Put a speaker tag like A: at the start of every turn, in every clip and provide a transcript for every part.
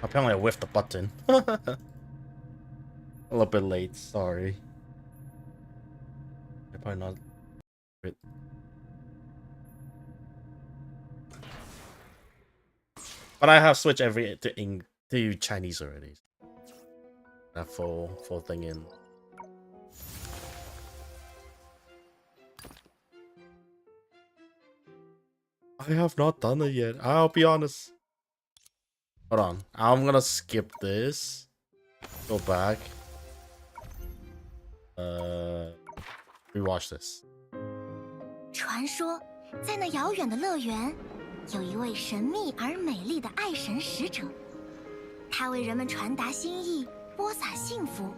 A: Apparently, I whiffed the button. A little bit late. Sorry. I'm probably not. But I have switched to Chinese already. That full thing in. I have not done it yet. I'll be honest. Hold on. I'm gonna skip this. Go back. Rewatch this.
B: 传说，在那遥远的乐园，有一位神秘而美丽的爱神使者，他为人们传达心意，播撒幸福，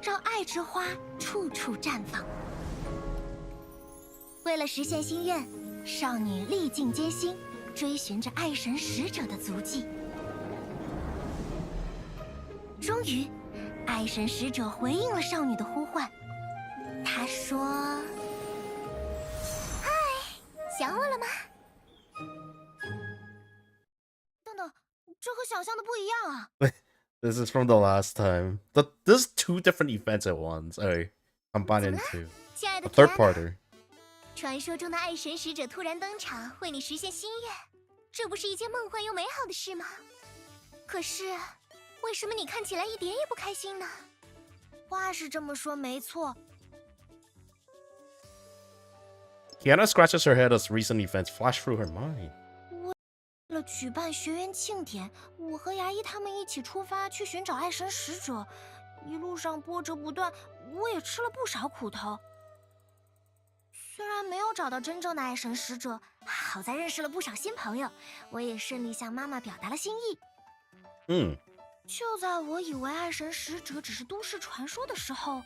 B: 让爱之花处处绽放。为了实现心愿，少女历尽艰辛，追寻着爱神使者的足迹。终于，爱神使者回应了少女的呼唤。他说：“嗨，想我了吗？”等等，这和想象的不一样啊。
A: This is from the last time. There's 2 different events at once. Alright, combined into
B: 亲爱的
A: a third parter.
B: 传说中的爱神使者突然登场，为你实现心愿，这不是一件梦幻又美好的事吗？可是，为什么你看起来一点也不开心呢？话是这么说没错。
A: Kiana scratches her head as recent events flash through her mind.
B: 为了举办学园庆典，我和牙医他们一起出发去寻找爱神使者，一路上波折不断，我也吃了不少苦头。虽然没有找到真正的爱神使者，好在认识了不少新朋友，我也顺利向妈妈表达了心意。就在我以为爱神使者只是都市传说的时候，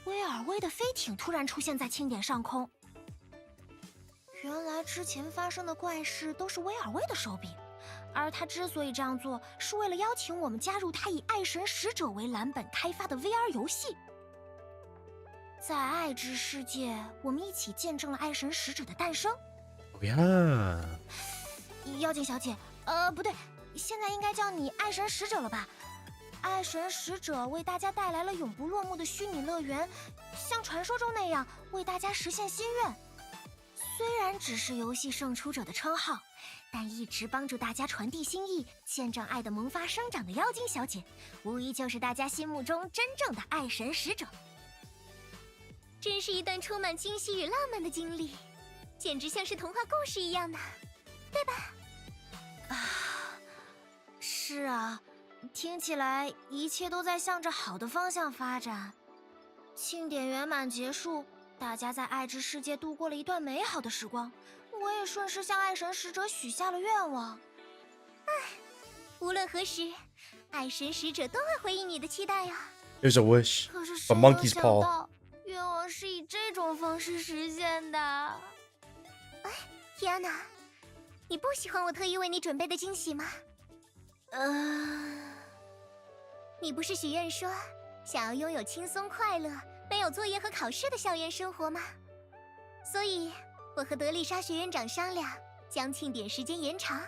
B: 威尔威的飞艇突然出现在庆典上空。原来之前发生的怪事都是威尔威的手笔，而他之所以这样做，是为了邀请我们加入他以爱神使者为蓝本开发的 VR 游戏。在爱之世界，我们一起见证了爱神使者的诞生。
A: Oh yeah.
B: 妖精小姐，不对，现在应该叫你爱神使者了吧？爱神使者为大家带来了永不落幕的虚拟乐园，像传说中那样为大家实现心愿。虽然只是游戏胜出者的称号，但一直帮助大家传递心意、见证爱的萌发生长的妖精小姐，无疑就是大家心目中真正的爱神使者。真是一段充满惊喜与浪漫的经历，简直像是童话故事一样呢，对吧？是啊，听起来一切都在向着好的方向发展。庆典圆满结束，大家在爱之世界度过了一段美好的时光，我也顺势向爱神使者许下了愿望。无论何时，爱神使者都会回应你的期待呀。
A: Here's a wish.
B: 可是
A: A
B: 谁能
A: monkey's
B: 想
A: paw.
B: 到，愿望是以这种方式实现的。天哪，你不喜欢我特意为你准备的惊喜吗？你不是许愿说想要拥有轻松快乐、没有作业和考试的校园生活吗？所以，我和德丽莎学园长商量，将庆典时间延长，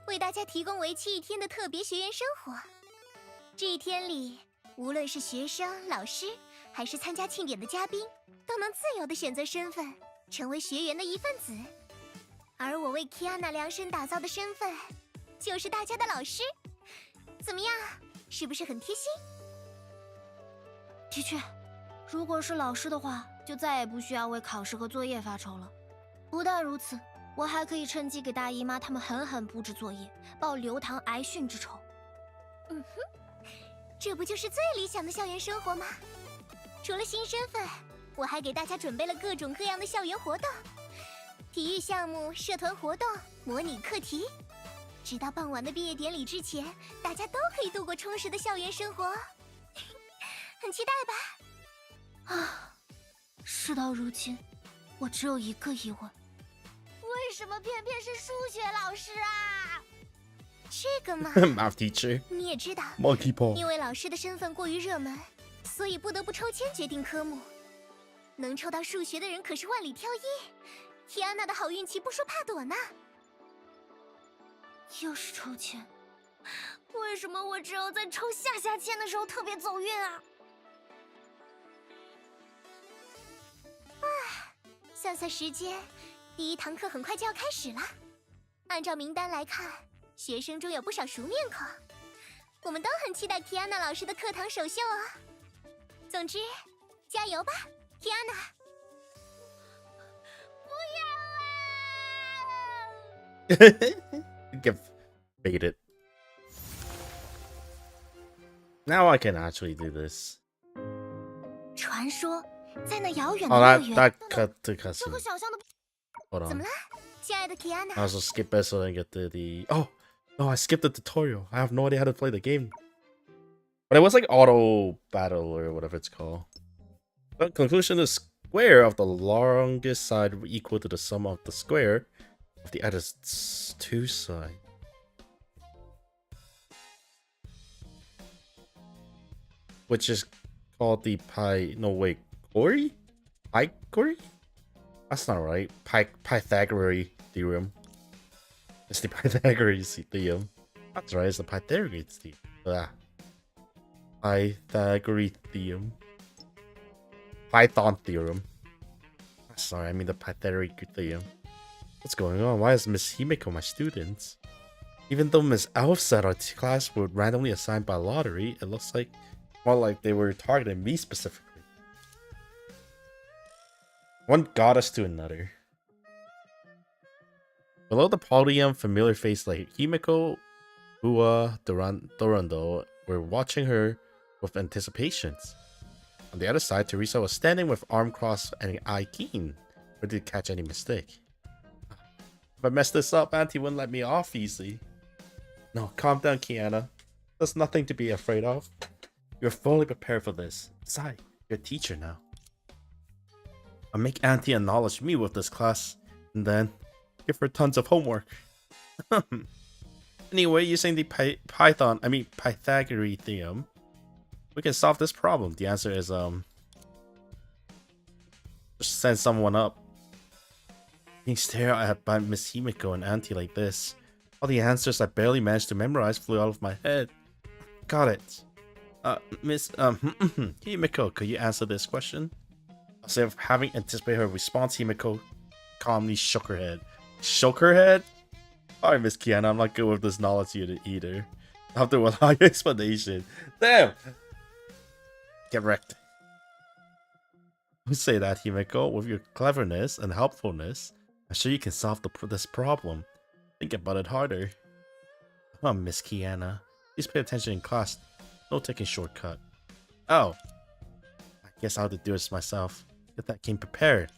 B: 为大家提供为期1天的特别学园生活。这1天里，无论是学生、老师，还是参加庆典的嘉宾，都能自由地选择身份，成为学园的一份子。而我为 Kiana 量身打造的身份，就是大家的老师。怎么样，是不是很贴心？的确，如果是老师的话，就再也不需要为考试和作业发愁了。不但如此，我还可以趁机给大姨妈他们狠狠布置作业，报留堂挨训之仇。这不就是最理想的校园生活吗？除了新身份，我还给大家准备了各种各样的校园活动，体育项目、社团活动、模拟课题。直到傍晚的毕业典礼之前，大家都可以度过充实的校园生活。很期待吧？事到如今，我只有一个疑问：为什么偏偏是数学老师啊？这个嘛
A: Math teacher.
B: 你也知道，
A: Monkey paw.
B: 因为老师的身份过于热门，所以不得不抽签决定科目。能抽到数学的人可是万里挑一，提安娜的好运气不说怕躲呢。又是抽签，为什么我只有在抽下下签的时候特别走运啊？算算时间，第一堂课很快就要开始了。按照名单来看，学生中有不少熟面孔，我们都很期待 Kiana 老师的课堂首秀哦。总之，加油吧 ，Kiana！
A: Get baited. Now I can actually do this.
B: 传说在那遥远的
A: Oh,
B: 乐
A: that
B: 园，
A: that cut the
B: 这和
A: cutscene.
B: 想象的不。
A: Hold
B: 怎么
A: on.
B: 了，亲爱的 Kiana？
A: I also skip it so I can get to the. Oh no! I skipped the tutorial. I have no idea how to play the game. But it was like auto battle or whatever it's called. The conclusion: the square of the longest side equal to the sum of the square of the other two sides. Which is called the pi. No wait, Ori? Picori? That's not right. Pythagorean theorem. It's the Pythagorean theorem. That's right. It's the Pythagorean theorem. Pythagorean theorem. Python theorem. Sorry, I mean the Pythagorean theorem. What's going on? Why is Miss Himiko my student? Even though Miss Elf said our class would randomly assigned by lottery, it looks like more like they were targeting me specifically. One goddess to another. Below the podium, familiar face like Himiko, Bua, Dorando were watching her with anticipations. On the other side, Teresa was standing with arm crossed and eye keen, ready to catch any mistake. If I mess this up, Auntie wouldn't let me off easily. No, calm down, Kiana. There's nothing to be afraid of. You're fully prepared for this. Besides, you're a teacher now. I'll make Auntie acknowledge me with this class, and then give her tons of homework. Anyway, using the Pythagorean theorem, we can solve this problem. The answer is just send someone up. Being stared at by Miss Himiko and Auntie like this, all the answers I barely managed to memorize flew out of my head. Got it. Miss Himiko, could you answer this question? Instead of having anticipated her response, Himiko calmly shook her head. Shook her head? Alright, Miss Kiana, I'm not good with this knowledge either. After a long explanation. Damn! Get wrecked. Don't say that, Himiko. With your cleverness and helpfulness, I'm sure you can solve this problem. Think about it harder. Come on, Miss Kiana. Please pay attention in class. No taking shortcut. Oh. I guess I'll have to do this myself. Get that game prepared.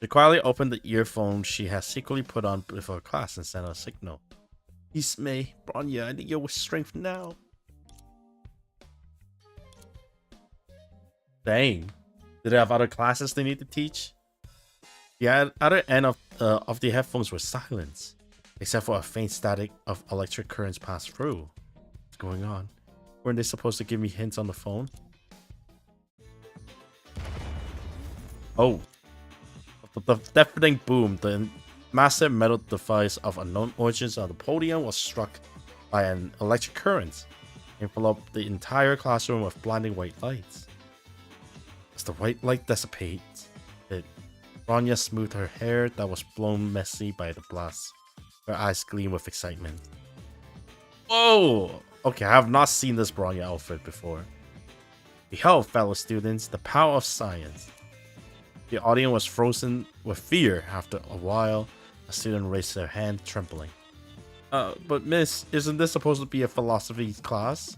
A: She quietly opened the earphone she has secretly put on before class and sent a signal. Isme, Bronya, I need your strength now. Dang. Did they have other classes they need to teach? The other end of the headphones were silence, except for a faint static of electric currents passed through. What's going on? Weren't they supposed to give me hints on the phone? Oh. The deafening boom, the massive metal device of unknown origins on the podium was struck by an electric current, enveloped the entire classroom with blinding white lights. As the white light dissipates, Bronya smoothed her hair that was blown messy by the blast. Her eyes gleamed with excitement. Whoa! Okay, I have not seen this Bronya outfit before. Behold, fellow students, the power of science. The audience was frozen with fear. After a while, a student raised their hand, trembling. But miss, isn't this supposed to be a philosophy class?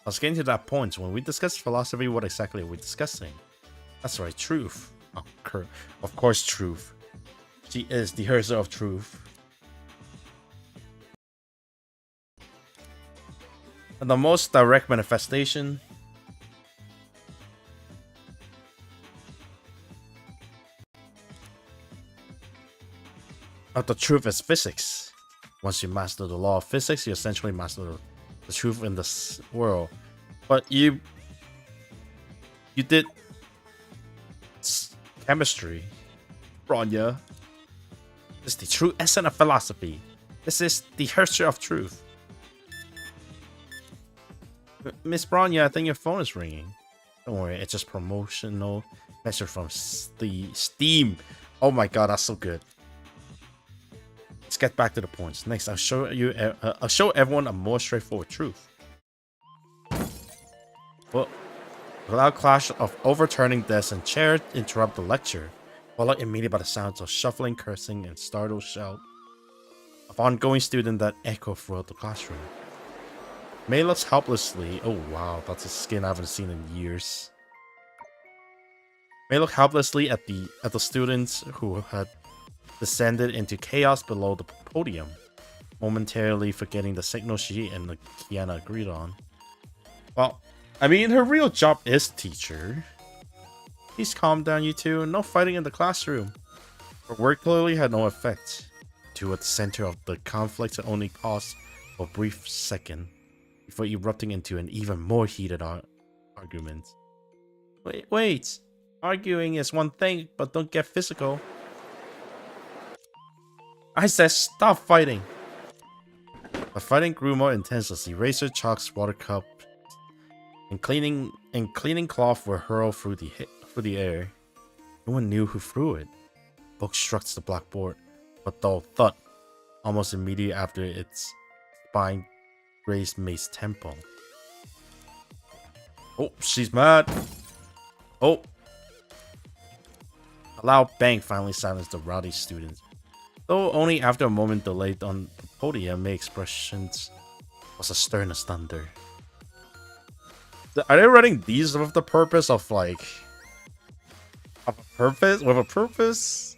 A: I was getting to that point. When we discuss philosophy, what exactly are we discussing? That's right, truth. Oh, of course, truth. She is the herzer of truth. And the most direct manifestation of the truth is physics. Once you master the law of physics, you essentially master the truth in this world. But you did chemistry, Bronya. It's the true essence of philosophy. This is the Herster of Truth. Miss Bronya, I think your phone is ringing. Don't worry, it's just promotional message from Steam. Oh my god, that's so good. Let's get back to the points. Next, I'll show everyone a more straightforward truth. Well, a loud clash of overturning desks and chairs interrupt the lecture, followed immediately by the sounds of shuffling, cursing, and startled shout of ongoing students that echo throughout the classroom. May looks helplessly. Oh wow, that's a skin I haven't seen in years. May look helplessly at the students who had descended into chaos below the podium, momentarily forgetting the signal she and Kiana agreed on. Well, I mean, her real job is teacher. Please calm down, you two. No fighting in the classroom. Her word clearly had no effect. To at the center of the conflict only paused for a brief second before erupting into an even more heated argument. Wait. Arguing is one thing, but don't get physical. I said stop fighting. The fighting grew more intense as eraser, chalks, water cup, and cleaning cloth were hurled through the air. No one knew who threw it. Book struck the blackboard, but dull thud almost immediately after its spine grazed May's temple. Oh, she's mad. Oh. A loud bang finally silenced the rowdy students. Though only after a moment delayed on the podium, May's expressions was as stern as thunder. Are they running these with the purpose of like... With a purpose?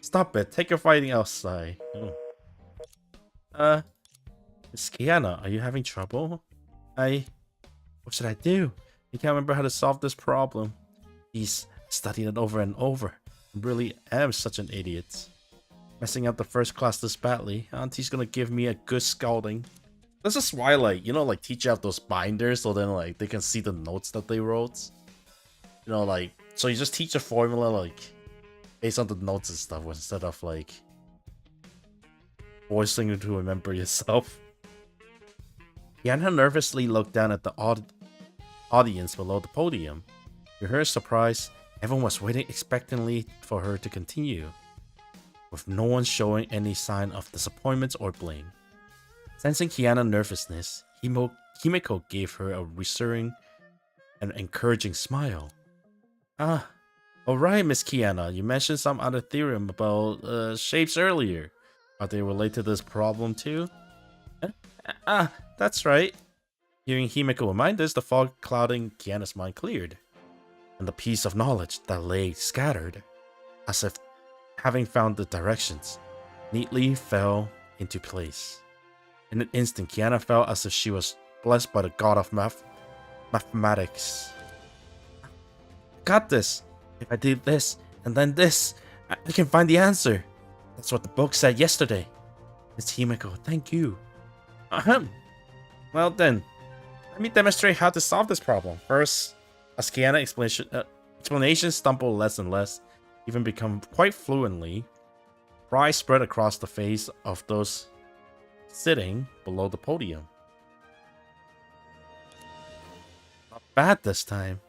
A: Stop it, take your fighting outside. Miss Kiana, are you having trouble? What should I do? I can't remember how to solve this problem. He's studied it over and over. I really am such an idiot. Messing up the first class this badly. Auntie's gonna give me a good scolding. This is why, like, you know, like, teach out those binders so then, like, they can see the notes that they wrote. You know, like, so you just teach a formula, like, based on the notes and stuff instead of, like, forcing you to remember yourself. Yana nervously looked down at the audience below the podium. To her surprise, everyone was waiting expectantly for her to continue, with no one showing any sign of disappointment or blame. Sensing Kiana's nervousness, Himiko gave her a reassuring and encouraging smile. Alright, Miss Kiana, you mentioned some other theorem about shapes earlier. Are they related to this problem too? That's right. Hearing Himiko remind us, the fog clouding Kiana's mind cleared, and the piece of knowledge that lay scattered, as if having found the directions, neatly fell into place. In an instant, Kiana felt as if she was blessed by the god of mathematics. Got this! If I do this, and then this, I can find the answer. That's what the book said yesterday. Miss Himiko, thank you. Well then, let me demonstrate how to solve this problem. First, as Kiana's explanations stumbled less and less, even become quite fluently, pride spread across the face of those sitting below the podium. Not bad this time.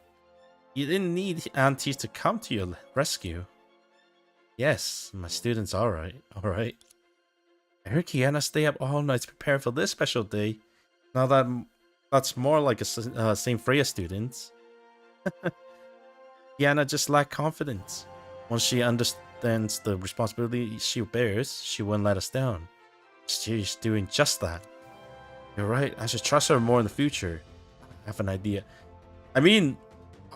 A: You didn't need aunties to come to your rescue. Yes, my students alright. I heard Kiana stay up all night to prepare for this special day. Now that's more like a St. Freya student. Kiana just lacked confidence. Once she understands the responsibility she bears, she won't let us down. She's doing just that. You're right, I should trust her more in the future. I have an idea. I mean,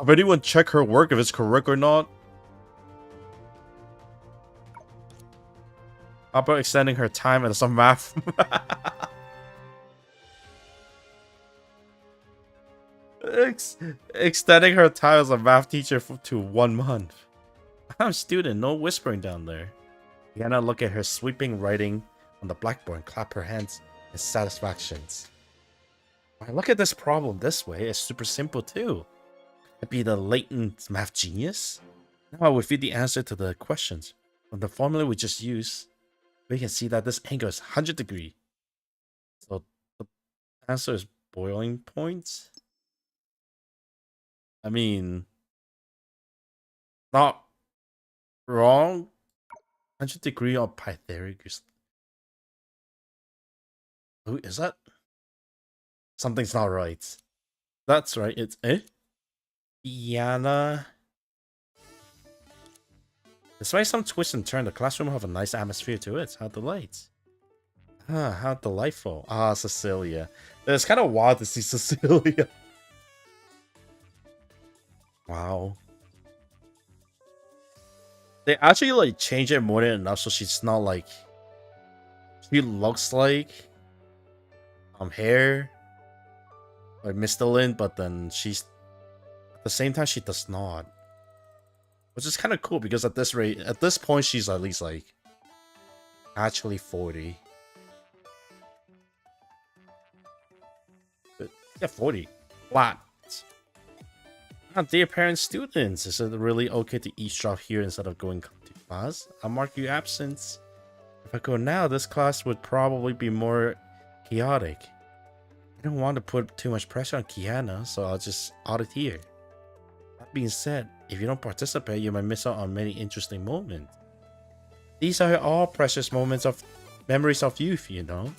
A: will anyone check her work if it's correct or not? How about extending her time and some math? Extending her time as a math teacher to 1 month. I'm a student, no whispering down there. Yana looked at her sweeping writing on the blackboard and clapped her hands in satisfaction. When I look at this problem this way, it's super simple too. I'd be the latent math genius. Now I will feed the answer to the questions from the formula we just used. We can see that this angle is 100 degrees. So the answer is boiling point. I mean, not wrong. 100 degree or Pythagoras. Who is that? Something's not right. That's right. It's Diana. Despite some twists and turns, the classroom have a nice atmosphere to it. How delightful. How delightful. Cecilia. It's kind of wild to see Cecilia. Wow. They actually like change it more than enough so she's not like she looks like hair like Mr. Lin, but then she's at the same time she does not. Which is kind of cool because at this point she's at least like actually 40. But, yeah, 40. What? Dear parents, students, is it really okay to eavesdrop here instead of going to class? I'll mark you absent. If I go now, this class would probably be more chaotic. I don't want to put too much pressure on Kiana, so I'll just audit here. That being said, if you don't participate, you might miss out on many interesting moments. These are all precious moments of memories of youth, you know?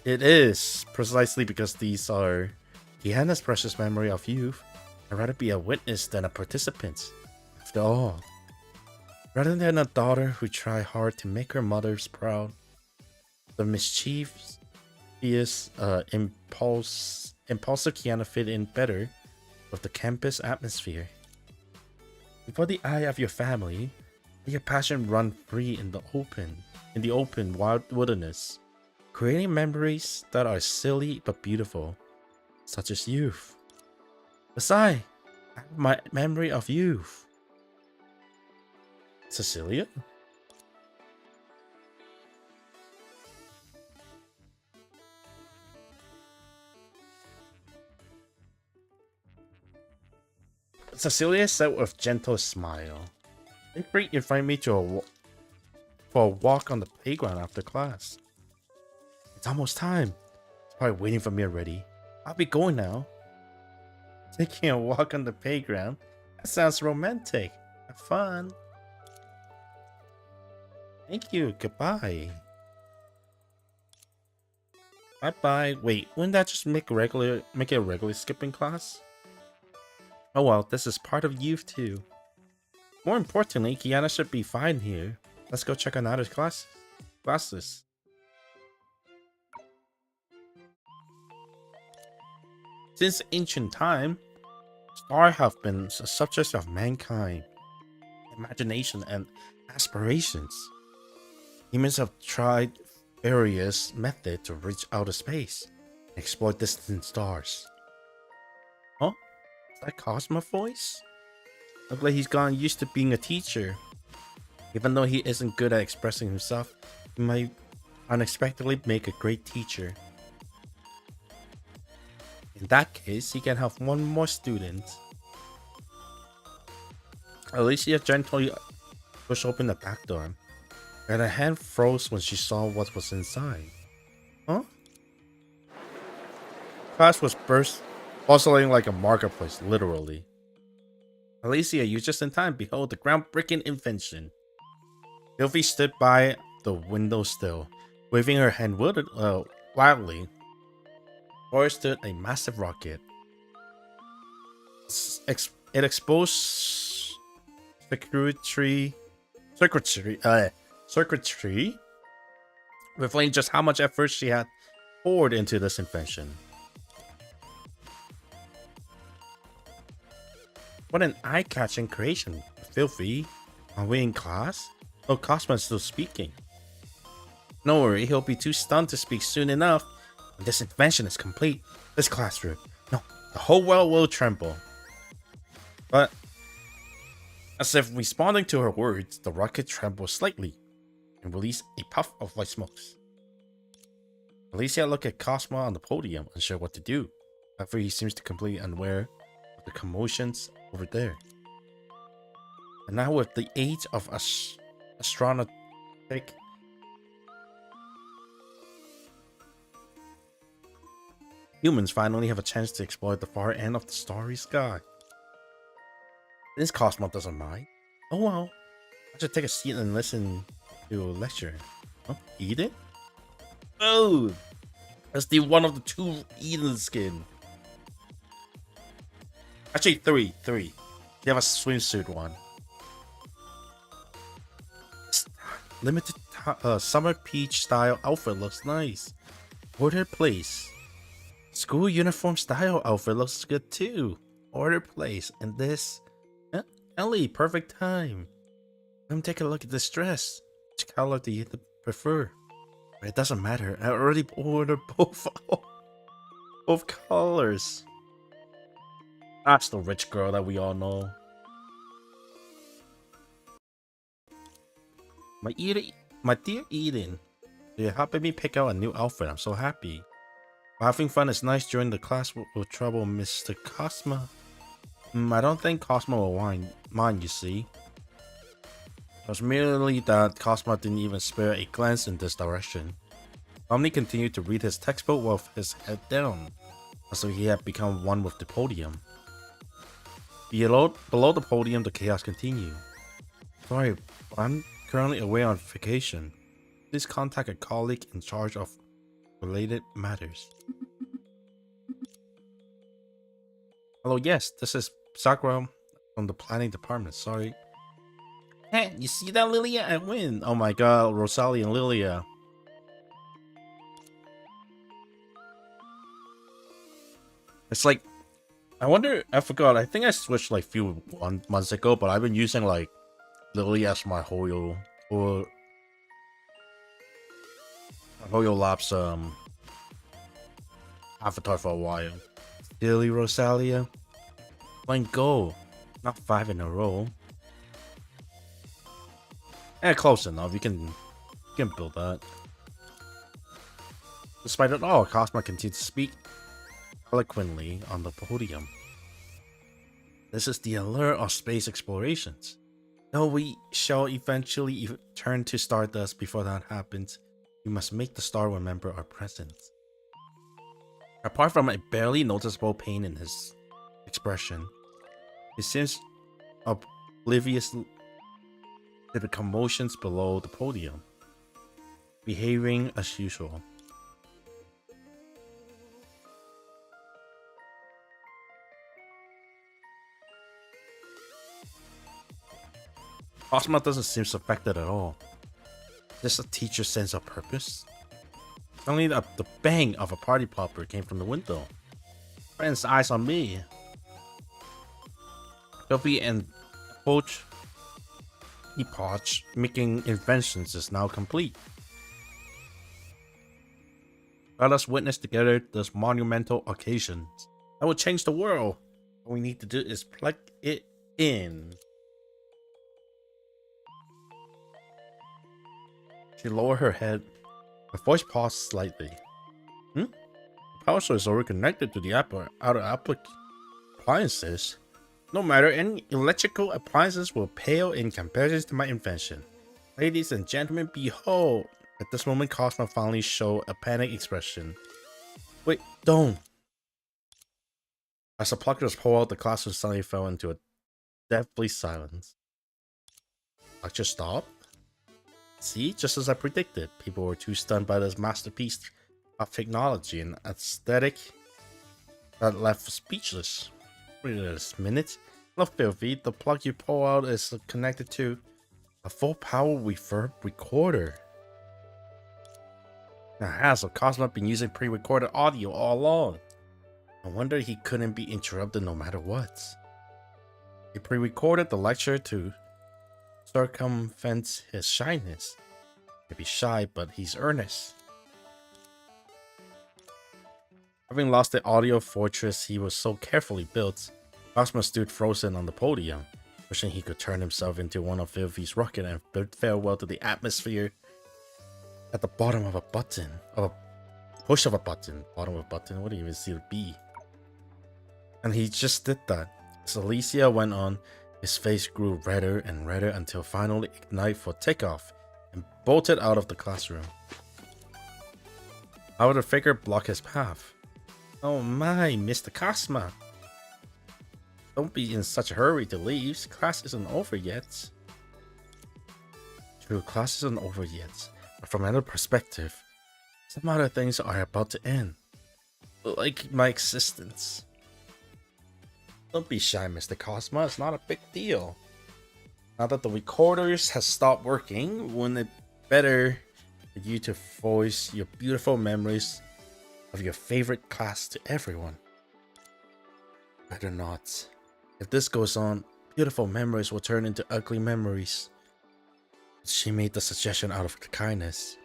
A: It is, precisely because these are Kiana's precious memory of youth. I'd rather be a witness than a participant. After all, rather than a daughter who tried hard to make her mothers proud, the mischievous, impulsive Kiana fit in better with the campus atmosphere. Before the eye of your family, let your passion run free in the open wild wilderness, creating memories that are silly but beautiful, such as youth. Besides, I have my memory of youth. Cecilia? Cecilia said with gentle smile. Feel free to invite me for a walk on the playground after class. It's almost time. It's probably waiting for me already. I'll be going now. Taking a walk on the playground? That sounds romantic. Have fun. Thank you. Goodbye. Bye-bye. Wait, wouldn't that just make it a regular skipping class? Oh well, this is part of youth too. More importantly, Kiana should be fine here. Let's go check on other classes. Since ancient time, stars have been a subject of mankind, imagination, and aspirations. Humans have tried various methods to reach outer space and explore distant stars. Huh? Is that Cosmo voice? Looks like he's gotten used to being a teacher. Even though he isn't good at expressing himself, he might unexpectedly make a great teacher. In that case, he can have one more student. Elysia gently pushed open the back door, and her hand froze when she saw what was inside. Huh? Class was bustling like a marketplace, literally. Elysia, you just in time. Behold the groundbreaking invention. Sylvie stood by the window still, waving her hand wildly. Or stood a massive rocket. It exposed circuitry, revealing just how much effort she had poured into this invention. What an eye-catching creation, Filthy. Are we in class? Oh, Cosmo is still speaking. Don't worry, he'll be too stunned to speak soon enough. When this invention is complete, this classroom, no, the whole world will tremble. But, as if responding to her words, the rocket trembled slightly and released a puff of white smokes. Elysia looked at Cosmo on the podium, unsure what to do. However, he seems to completely unaware of the commotions over there. And now, with the aid of Pick. Humans finally have a chance to explore the far end of the starry sky. This Cosmo doesn't mind. Oh well. I should take a seat and listen to a lecture. Huh? Eat it? Oh! That's the one of the two Eden skin. Actually, three. They have a swimsuit one. Limited summer peach style outfit looks nice. Order place. School uniform style outfit looks good too. Order place. And this. Ellie, perfect time. Come take a look at this dress. Which color do you prefer? It doesn't matter. I already ordered both colors. That's the rich girl that we all know. My dear Eden, you helping me pick out a new outfit. I'm so happy. Having fun is nice during the class will trouble Mr. Cosmo. I don't think Cosmo will mind, you see. It was merely that Cosmo didn't even spare a glance in this direction. Omni continued to read his textbook with his head down, as though he had become one with the podium. Below the podium, the chaos continued. Sorry, I'm currently away on vacation. Please contact a colleague in charge of related matters. Hello, yes, this is Sakura from the planning department. Sorry. Hey, you see that, Lilia? I win. Oh my god, Rosalie and Lilia. It's like, I wonder, I forgot, I think I switched like few months ago, but I've been using like Lily as my Hoyo Labs avatar for a while. Silly Rosalia. Playing Go. Not 5 in a row. Close enough. You can build that. Despite it all, Cosmo continued to speak eloquently on the podium. This is the allure of space explorations. Though we shall eventually turn to Stardust, before that happens, we must make the star remember our presence. Apart from a barely noticeable pain in his expression, he seems oblivious to the commotions below the podium, behaving as usual. Cosmo doesn't seem affected at all. Is this a teacher's sense of purpose? Suddenly the bang of a party popper came from the window. Friends' eyes on me. Sophie and Poach making inventions is now complete. Let us witness together this monumental occasion that will change the world. All we need to do is plug it in. She lowered her head. Her voice paused slightly. The power source is already connected to the outer appliances. No matter, any electrical appliances will pale in comparison to my invention. Ladies and gentlemen, behold! At this moment, Cosmo finally showed a panicked expression. Wait, don't! As the pluckers pulled out, the classroom suddenly fell into a deathly silence. Lecture stopped? See, just as I predicted, people were too stunned by this masterpiece of technology and aesthetic that left speechless. Wait a minute. Look, Filthy, the plug you pull out is connected to a full power reverb recorder. Now, has Cosmo been using pre-recorded audio all along? I wonder he couldn't be interrupted no matter what. He pre-recorded the lecture to circumvent his shyness. Maybe shy, but he's earnest. Having lost the audio fortress he was so carefully built, Cosmo stood frozen on the podium, wishing he could turn himself into one of Filthy's rocket and bid farewell to the atmosphere at the bottom of a button. Of a push of a button. Bottom of a button. What do you even see the B? And he just did that. As Elysia went on, his face grew redder and redder until finally ignited for takeoff, and bolted out of the classroom. How would the figure block his path? Oh my, Mr. Cosma. Don't be in such a hurry to leave. Class isn't over yet. True, class isn't over yet. But from another perspective, some other things are about to end. Like my existence. Don't be shy, Mr. Cosma. It's not a big deal. Now that the recorders has stopped working, wouldn't it better for you to voice your beautiful memories of your favorite class to everyone? Better not. If this goes on, beautiful memories will turn into ugly memories. She made the suggestion out of kindness.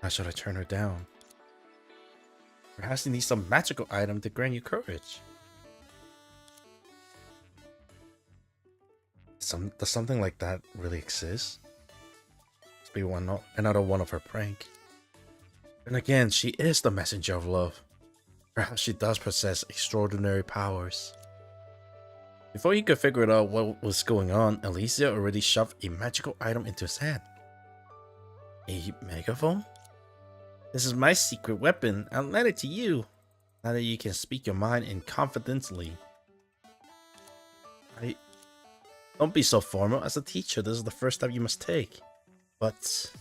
A: How should I turn her down? Perhaps you need some magical item to grant you courage. Does something like that really exist? Must be another one of her prank. And again, she is the messenger of love. Perhaps she does possess extraordinary powers. Before he could figure out what was going on, Elysia already shoved a magical item into his hand. A megaphone? This is my secret weapon. I'll lend it to you. Now that you can speak your mind and confidently. Don't be so formal. As a teacher, this is the first step you must take. But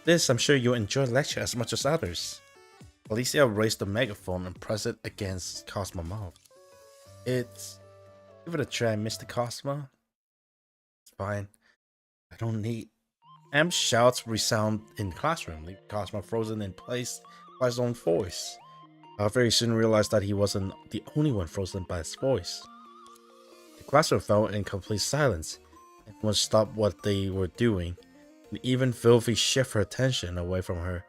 A: this, I'm sure you'll enjoy lecture as much as others. Elysia raised the megaphone and pressed it against Cosmo's mouth. Give it a try, Mr. Cosmo. It's fine. I don't need... Am's shouts resound in the classroom, leaving Cosmo frozen in place by his own voice. However, he soon realized that he wasn't the only one frozen by his voice. The classroom fell in complete silence. Everyone stopped what they were doing, and even Filthy shifted her attention away from her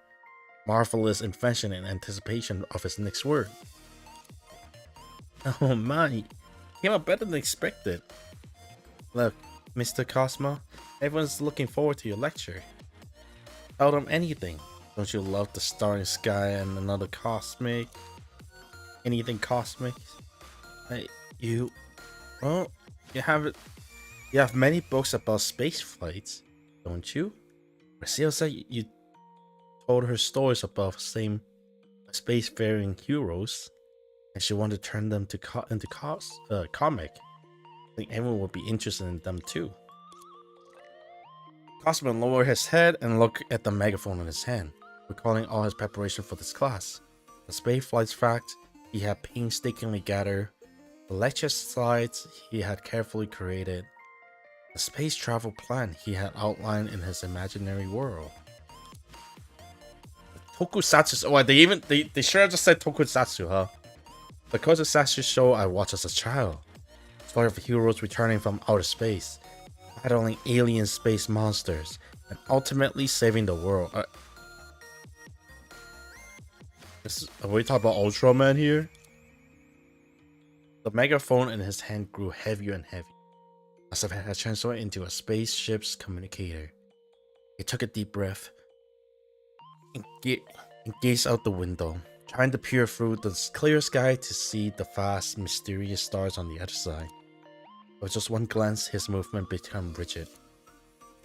A: marvelous invention in anticipation of his next word. Oh my, came out better than expected. Look, Mr. Cosmo, everyone's looking forward to your lecture. Tell them anything. Don't you love the starry sky and another cosmic? Anything cosmic? Well, you have many books about space flights, don't you? Marcel said you told her stories about spacefaring heroes, and she wanted to turn them into comic. I think everyone would be interested in them too. Cosmo lowered his head and looked at the megaphone in his hand, recalling all his preparation for this class. The space flights fact he had painstakingly gathered, the lecture slides he had carefully created, the space travel plan he had outlined in his imaginary world. Tokusatsu. Oh, they sure just said Tokusatsu, huh? The Tokusatsu show I watched as a child. Story of heroes returning from outer space, battling alien space monsters, and ultimately saving the world. Are we talking about Ultraman here? The megaphone in his hand grew heavier and heavier, as if it had transformed into a spaceship's communicator. He took a deep breath and gazed out the window, trying to peer through the clear sky to see the vast, mysterious stars on the other side. With just one glance, his movement became rigid.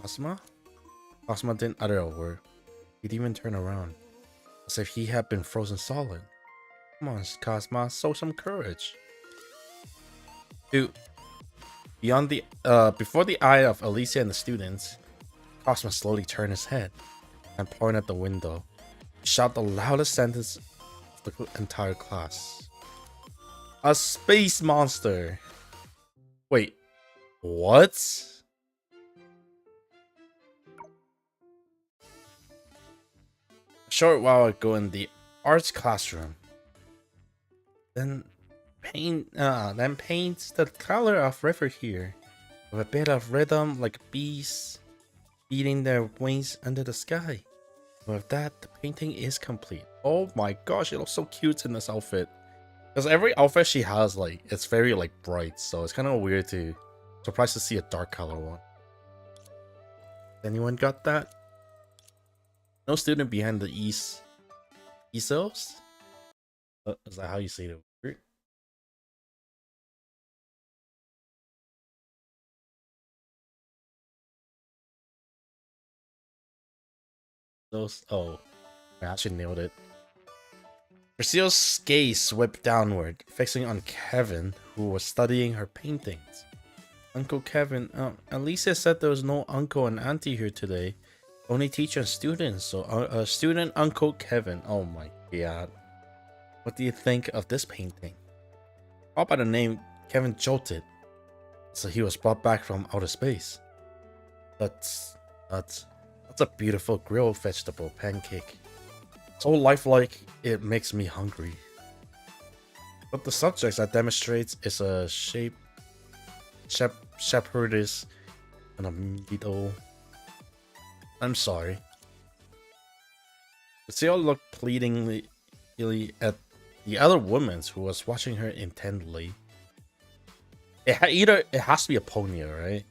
A: Cosmo? Cosmo didn't utter a word. He didn't even turn around, as if he had been frozen solid. Come on, Cosmo, show some courage. Dude, before the eye of Elysia and the students, Cosmo slowly turned his head and pointed at the window. He shouted the loudest sentence of the entire class. A space monster! Wait, what? A short while ago in the arts classroom, then paints the color of river here, with a bit of rhythm like bees beating their wings under the sky. With that, the painting is complete. Oh my gosh, she looks so cute in this outfit. Because every outfit she has, like, it's very like bright, so it's kind of weird to surprised to see a dark color one. Anyone got that? No student behind the easels? Is that how you say it? Those. Oh, I actually nailed it. Gracio's gaze swept downward, fixing on Kevin, who was studying her paintings. Uncle Kevin, Elysia said there was no uncle and auntie here today. Only teacher and students, so student Uncle Kevin. Oh my god. What do you think of this painting? All by the name, Kevin jolted. So he was brought back from outer space. That's a beautiful grilled vegetable pancake. So lifelike, it makes me hungry. But the subject that demonstrates is a shepherdess and a beetle. I'm sorry. Gracia looked pleadingly at the other woman who was watching her intently. It has to be a Ponia, right?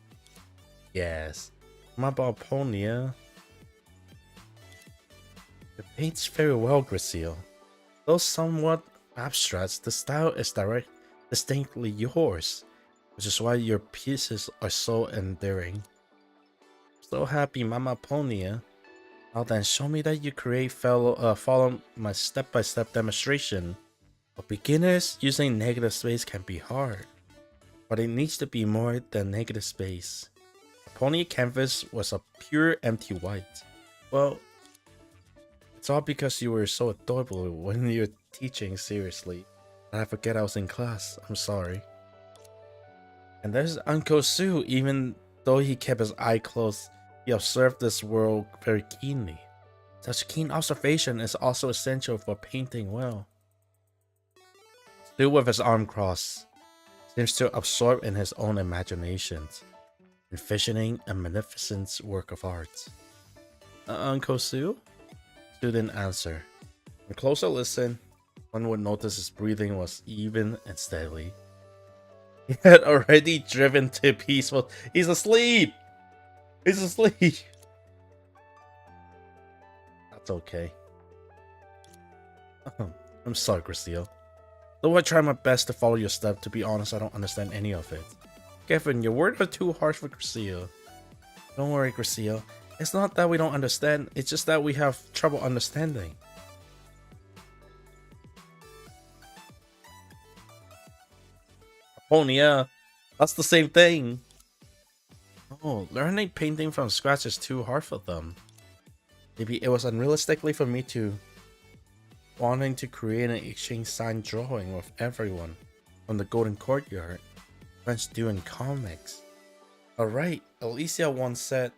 A: Yes. Mapa Ponia. It paints very well, Gracia. Though somewhat abstract, the style is distinctly yours, which is why your pieces are so endearing. So happy, Mama Ponia. Now then, show me that you follow my step-by-step demonstration. For beginners, using negative space can be hard, but it needs to be more than negative space. The Ponia canvas was a pure empty white. Well, it's all because you were so adorable when you were teaching seriously. I forget I was in class. I'm sorry. And there's Uncle Sue. Even though he kept his eye closed, he observed this world very keenly. Such keen observation is also essential for painting well. Sue, with his arm crossed, seems to absorb in his own imaginations, envisioning a magnificent work of art. Uncle Sue? Sue didn't answer. On closer listen, one would notice his breathing was even and steady. He had already driven to peaceful. He's asleep! He's asleep! That's okay. I'm sorry, Gracia. Though I try my best to follow your step, to be honest, I don't understand any of it. Kevin, your words are too harsh for Gracia. Don't worry, Gracia. It's not that we don't understand, it's just that we have trouble understanding. Ponia, that's the same thing. Oh, learning painting from scratch is too hard for them. Maybe it was unrealistically for me to wanting to create an exchange sign drawing with everyone from the Golden Courtyard. Friends do in comics. Alright, Elysia once said,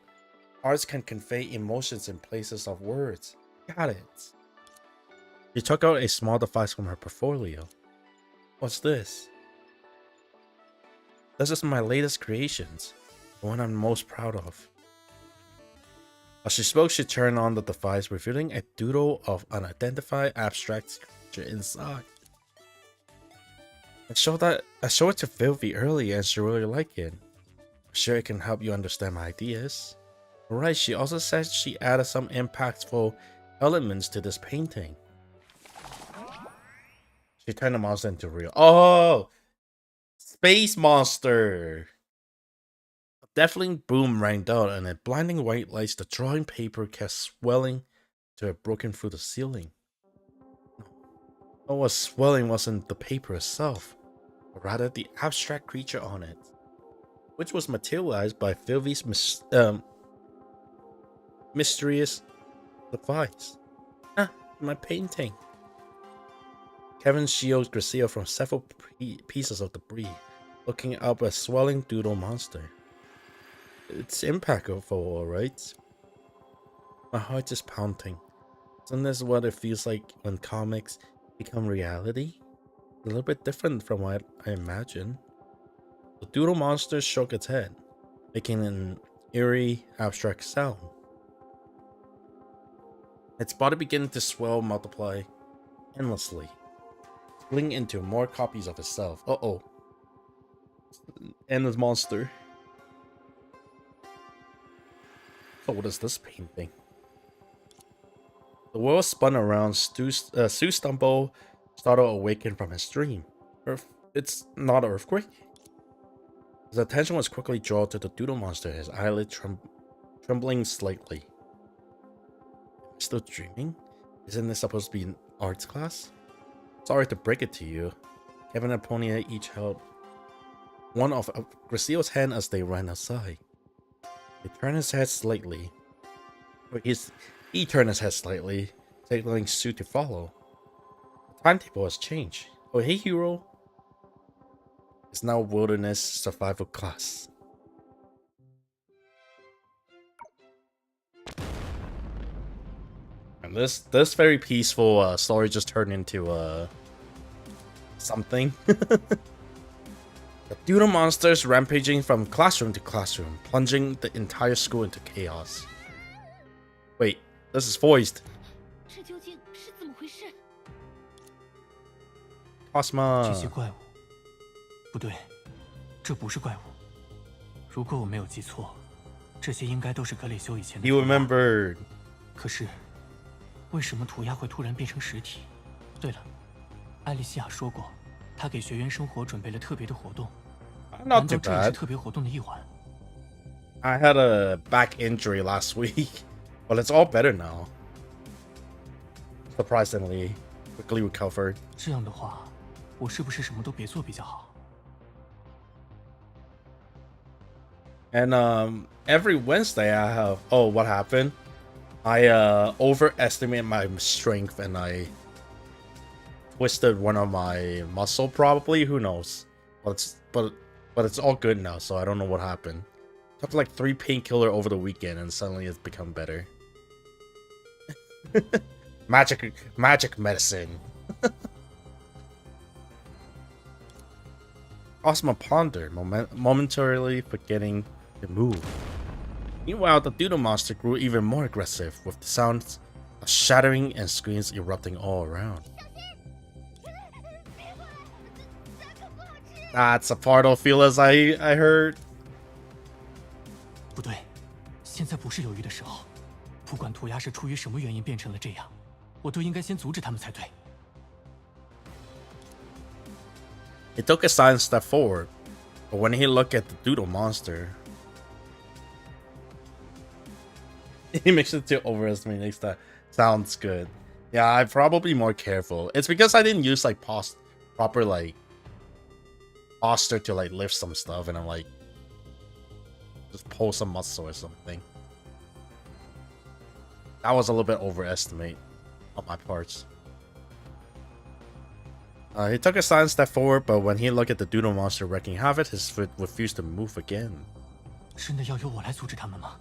A: arts can convey emotions in places of words. Got it. She took out a small device from her portfolio. What's this? This is my latest creations, the one I'm most proud of. As she spoke, she turned on the device, revealing a doodle of unidentified abstract creature inside. I showed it to Filthy earlier and she really liked it. I'm sure it can help you understand my ideas. Alright, she also said she added some impactful elements to this painting. She turned the monster into real. Oh! Space monster! A deafening boom rang out and in blinding white lights, the drawing paper kept swelling to have broken through the ceiling. What was swelling wasn't the paper itself, but rather the abstract creature on it, which was materialized by Filthy's mysterious device. Ah, my painting. Kevin shields Gracia from several pieces of debris, looking up a swelling doodle monster. It's impactful, alright? My heart is pounding. Isn't this what it feels like when comics become reality? A little bit different from what I imagined. The doodle monster shook its head, making an eerie, abstract sound. Its body began to swell, multiply endlessly, splitting into more copies of itself. Uh-oh. Endless monster. So what is this painting? The world spun around. Sue stumbled, startled, awakened from his dream. It's not an earthquake. His attention was quickly drawn to the doodle monster, his eyelid trembling slightly. Still dreaming? Isn't this supposed to be an arts class? Sorry to break it to you. Kevin and Ponia each held one of Gracio's hand as they ran outside. He turned his head slightly. He turned his head slightly, signaling Sue to follow. The timetable has changed. Oh, hey, hero. It's now wilderness survival class. And this very peaceful story just turned into something. The Doodle monsters rampaging from classroom to classroom, plunging the entire school into chaos. Wait, this is voiced.
B: 这究竟是怎么回事？
A: Cosma.
C: 这些怪物，不对，这不是怪物。如果我没有记错，这些应该都是格雷修以前的。
A: You remembered.
C: 可是，为什么涂鸦会突然变成实体？对了，艾莉西亚说过，她给学员生活准备了特别的活动。
A: Not
C: 难
A: too
C: 道这也是
A: bad.
C: 特别活动的一环？
A: I had a back injury last week, but it's all better now. Surprisingly, quickly recovered.
C: 这样的话，我是不是什么都别做比较好？
A: And every Wednesday I have. Oh, what happened? I overestimated my strength and I twisted one of my muscle. Probably, who knows? But it's all good now, so I don't know what happened. Took like 3 painkiller over the weekend, and suddenly it's become better. Magic medicine. Cosmo pondered, momentarily forgetting to move. Meanwhile, the Doodle monster grew even more aggressive, with the sounds of shattering and screams erupting all around. That's a part of feelers I heard.
C: 不对，现在不是犹豫的时候。不管涂鸦是出于什么原因变成了这样，我都应该先阻止他们才对。
A: He took a silent step forward, but when he looked at the Doodle monster, he makes it to overestimate next time. Sounds good. Yeah, I'm probably more careful. It's because I didn't use like proper like posture to like lift some stuff, and I'm like just pull some muscle or something. That was a little bit overestimate on my parts. He took a silent step forward, but when he looked at the Doodle monster wreaking havoc, his foot refused to move again.
C: 真的要由我来阻止他们吗？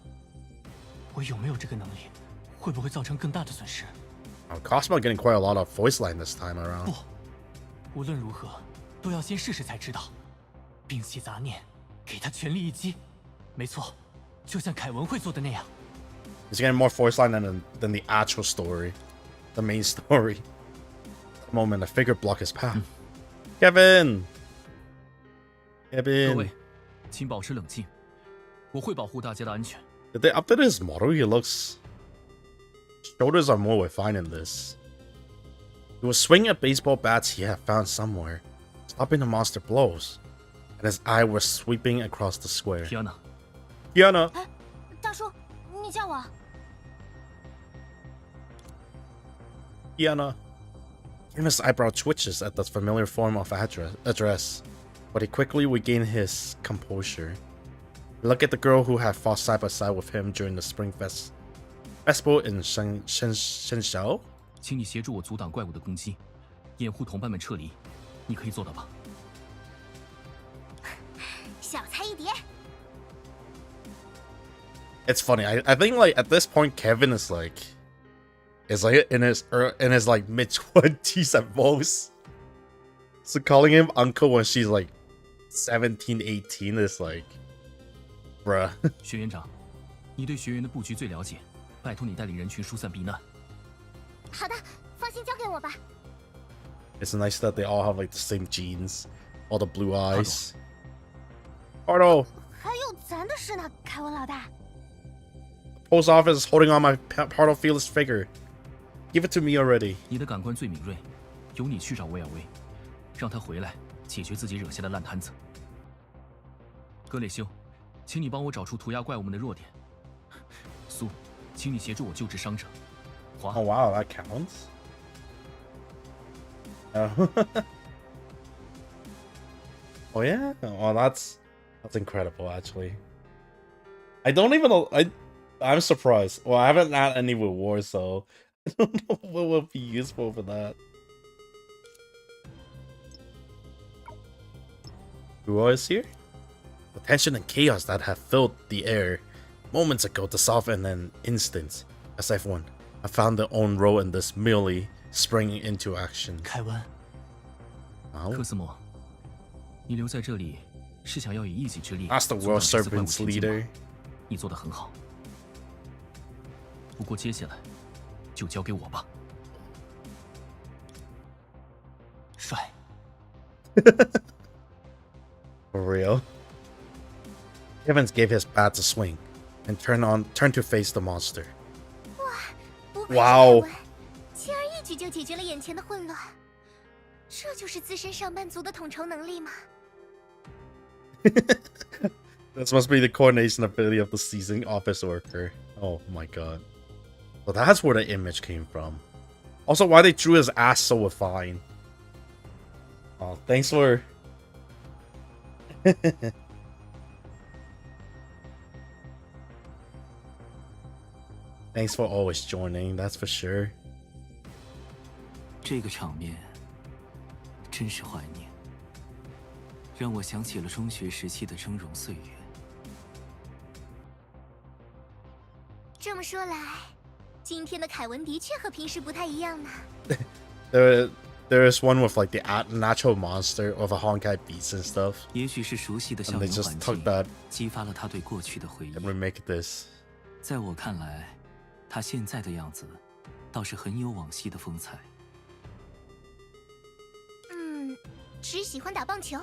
C: 我有没有这个能力？会不会造成更大的损失？
A: Cosmo getting quite a lot of voice line this time around.
C: 不，无论如何都要先试试才知道。摒弃杂念，给他全力一击。没错，就像凯文会做的那样。
A: He's getting more voice line than the actual story, the main story. The moment a figure blocked his path. Kevin.
D: 各
A: Kevin.
D: 位，请保持冷静，我会保护大家的安全。
A: Did they update his model? He looks. Shoulders are more refined in this. He was swinging at baseball bats he had found somewhere, stopping the monster blows, and his eye was sweeping across the square.
D: 天哪！
A: Fiona.
B: 哎，大叔，你叫我？
A: Fiona. His eyebrow twitches at the familiar form of address, but he quickly regained his composure. He looked at the girl who had fought side by side with him during the Spring Festival in Shenzhou.
D: 请你协助我阻挡怪物的攻击，掩护同伴们撤离。你可以做到吧？
B: 小菜一碟。
A: It's funny. I think like at this point Kevin is like in his like mid-20s at most. So calling him uncle when she's like 17, 18 is like, bruh.
D: 学员长，你对学员的布局最了解，拜托你带领人群疏散避难。
B: 好的，放心交给我吧。
A: It's nice that they all have like the same genes, all the blue eyes. Pardo.
B: 还有咱的事呢，凯文老大。
A: Post office is holding on my Pardo Fearless figure. Give it to me already.
D: 你的感官最敏锐，由你去找威尔威，让他回来解决自己惹下的烂摊子。格雷修，请你帮我找出涂鸦怪物们的弱点。苏，请你协助我救治伤者。
C: 花。
A: Oh wow, that counts. Oh. Oh yeah. Oh, that's incredible. Actually, I don't even know. I'm surprised. Well, I haven't had any with war, so I don't know what would be useful for that. Who is here? The tension and chaos that have filled the air moments ago dissolved in an instant, as everyone have found their own role in this merely springing into action.
C: 凯文，
A: Wow.
D: 科斯莫，你留在这里是想要以一己之力
A: That's the
D: 阻挡
A: World
D: 这次怪物
A: Serpents
D: 前进吗
A: leader.
D: 你做得很好。不过接下来就交给我吧。
C: 帅，
A: For real. Evans gave his bat a swing and turned to face the monster.
B: 不愧是
A: Wow.
B: 凯文，轻而易举就解决了眼前的混乱。这就是资深上班族的统筹能力吗？
A: This must be the coordination ability of the seasoned office worker. Oh my god. Well, that's where the image came from. Also, why they drew his ass so fine. Oh, thanks for... Thanks for always joining, that's for sure.
E: 这个场面真是怀念，让我想起了中学时期的峥嵘岁月。
B: 这么说来，今天的凯文的确和平时不太一样呢。
A: There is one with like the natural monster of a Honkai beast and stuff.
E: 也许是熟悉的校
A: And they
E: 园
A: just
E: 环
A: took
E: 境
A: that
E: 激发了他对过去的回忆
A: and。remake this.
E: 在我看来，他现在的样子倒是很有往昔的风采。
B: 嗯，只喜欢打棒球。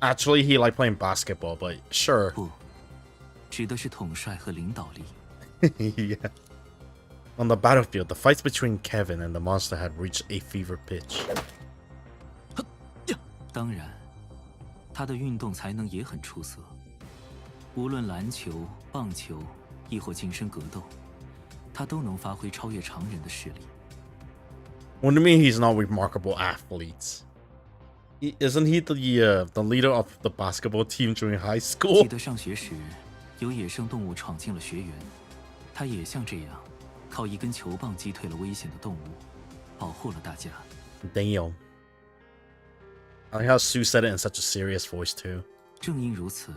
A: Actually, he liked playing basketball, but sure.
E: 不，指的是统帅和领导力。
A: Yeah. On the battlefield, the fights between Kevin and the monster had reached a fever pitch.
E: 当然，他的运动才能也很出色。无论篮球、棒球，亦或近身格斗，他都能发挥超越常人的实力。
A: What do you mean he's not a remarkable athlete? Isn't he the leader of the basketball team during high
E: 记
A: school?
E: 得上学时，有野生动物闯进了学园，他也像这样，靠一根球棒击退了危险的动物，保护了大家。
A: Damn. I like how Sue said it in such a serious voice too.
E: 正因如此，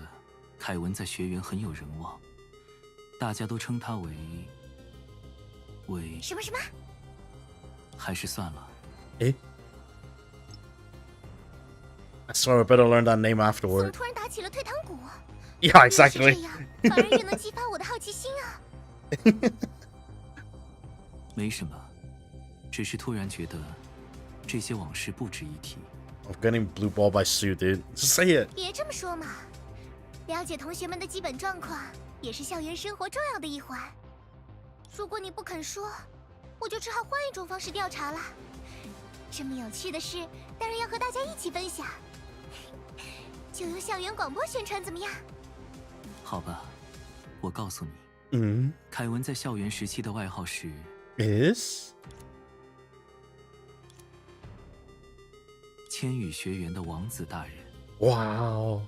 E: 凯文在学园很有人望，大家都称他为
B: 什么什么？
E: 还是算了。
A: Eh? I swear I better learn that name
B: 怎么
A: afterward.
B: 突然打起了退堂鼓？
A: Yeah,
B: 越是这
A: exactly.
B: 样，反而越能激发我的好奇心啊！
E: 没什么，只是突然觉得这些往事不值一提。
A: I'm getting blue ball by Sue, dude. Just say it.
B: 别这么说嘛，了解同学们的基本状况也是校园生活重要的一环。如果你不肯说，我就只好换一种方式调查了。这么有趣的事，当然要和大家一起分享。就由校园广播宣传怎么样？
E: 好吧，我告诉你，
A: Mm.
E: 凯文在校园时期的外号是
A: Is?
E: 千羽学园的王子大人。
A: Wow.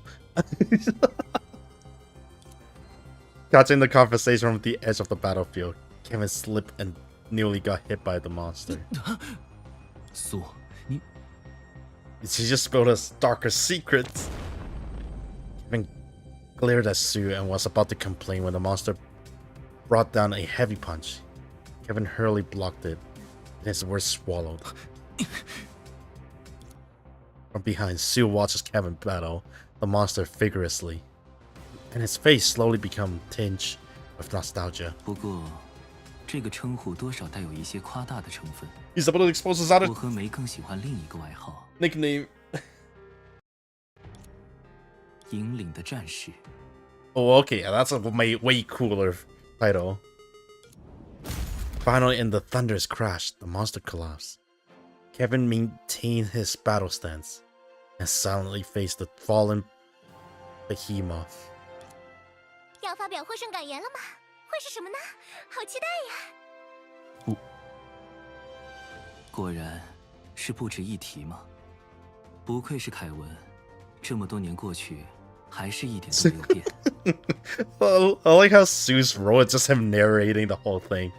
A: Catching the conversation from the edge of the battlefield, Kevin slipped and nearly got hit by the monster.
D: 苏，你
A: She just spilled his darker secrets. Kevin glared at Sue and was about to complain when the monster brought down a heavy punch. Kevin hurriedly blocked it, and his words swallowed. From behind, Sue watches Kevin battle the monster vigorously, and his face slowly become tinged with nostalgia.
E: 不过，这个称呼多少带有一些夸大的成分。
A: He's about to expose his other
E: 我和梅更喜欢另一个外号
A: nickname.
E: 引领的战士。
A: Oh, okay, that's a way cooler title. Finally, in the thunderous crash, the monster collapsed. Kevin maintained his battle stance and silently faced the fallen behemoth.
B: 要发表获胜感言了吗？会是什么呢？好期待呀！
E: 果然，是不值一提吗？不愧是凯文，这么多年过去，还是一点都没有变。
A: Well, I like how Sue's role is just him narrating the whole thing.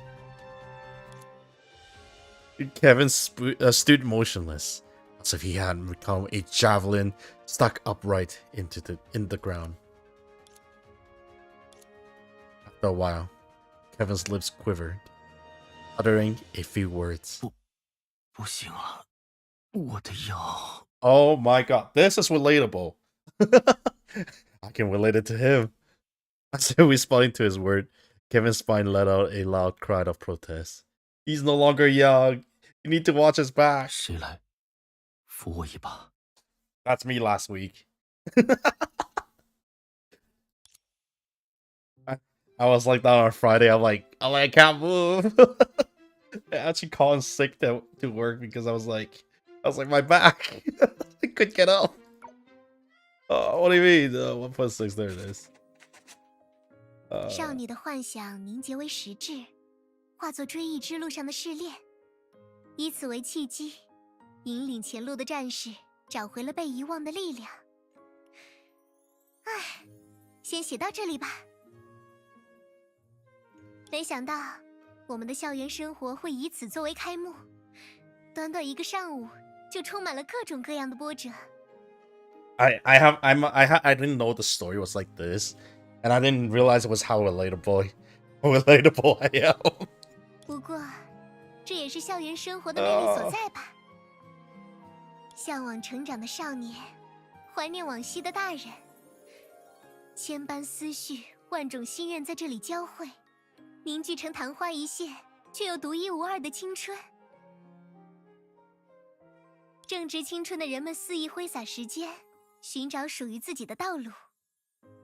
A: Kevin stood motionless, as if he hadn't become a javelin stuck upright in the ground. After a while, Kevin's lips quivered, uttering a few words.
E: 不行了，我的腰。
A: Oh my god, this is relatable. I can relate it to him. As if responding to his word, Kevin's spine let out a loud cry of protest. He's no longer young. You need to watch his back.
E: 谁来扶我一把？
A: That's me last week. I was like that on Friday. I'm like, I can't move. I actually called in sick to work because I was like, my back. I couldn't get up. Oh, what do you mean? 1.6, there it is.
B: 少女的幻想凝结为实质，化作追忆之路上的试炼，以此为契机，引领前路的战士找回了被遗忘的力量。唉，先写到这里吧。没想到我们的校园生活会以此作为开幕，短短一个上午就充满了各种各样的波折。
A: I didn't know the story was like this, and I didn't realize it was how relatable I am.
B: 不过，这也是校园生活的魅力所在吧。向往成长的少年，怀念往昔的大人，千般思绪，万种心愿在这里交汇，凝聚成昙花一现却又独一无二的青春。正值青春的人们肆意挥洒时间，寻找属于自己的道路；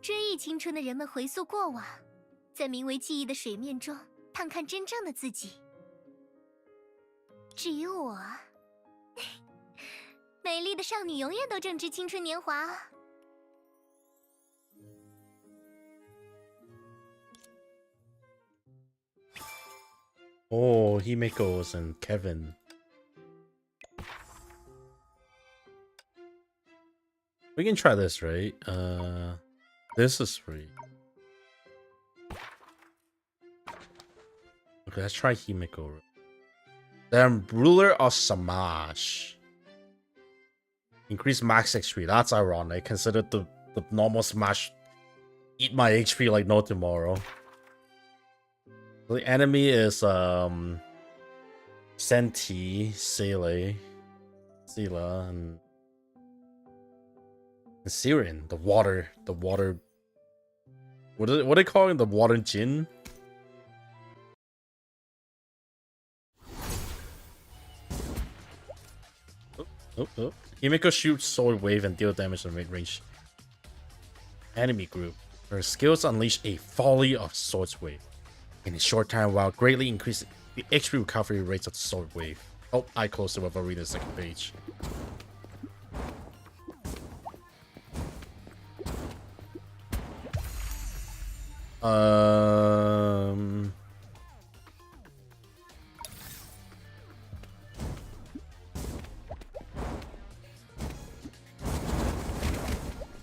B: 追忆青春的人们回溯过往，在名为记忆的水面中探看真正的自己。至于我，美丽的少女永远都正值青春年华啊。
A: Oh, Himiko's and Kevin. We can try this, right? This is free. Okay, let's try Himiko. Then Ruler of Samash. Increase max XP. That's ironic. Consider the normal Smash eat my HP like no tomorrow. The enemy is Senti, Sela, and Siren, the water. What are they calling the water Jin? Oh. Himiko shoots sword wave and deal damage to mid-range enemy group. Her skills unleash a volley of sword wave in a short time while greatly increasing the XP recovery rates of the sword wave. Oh, I closed it without reading the second page.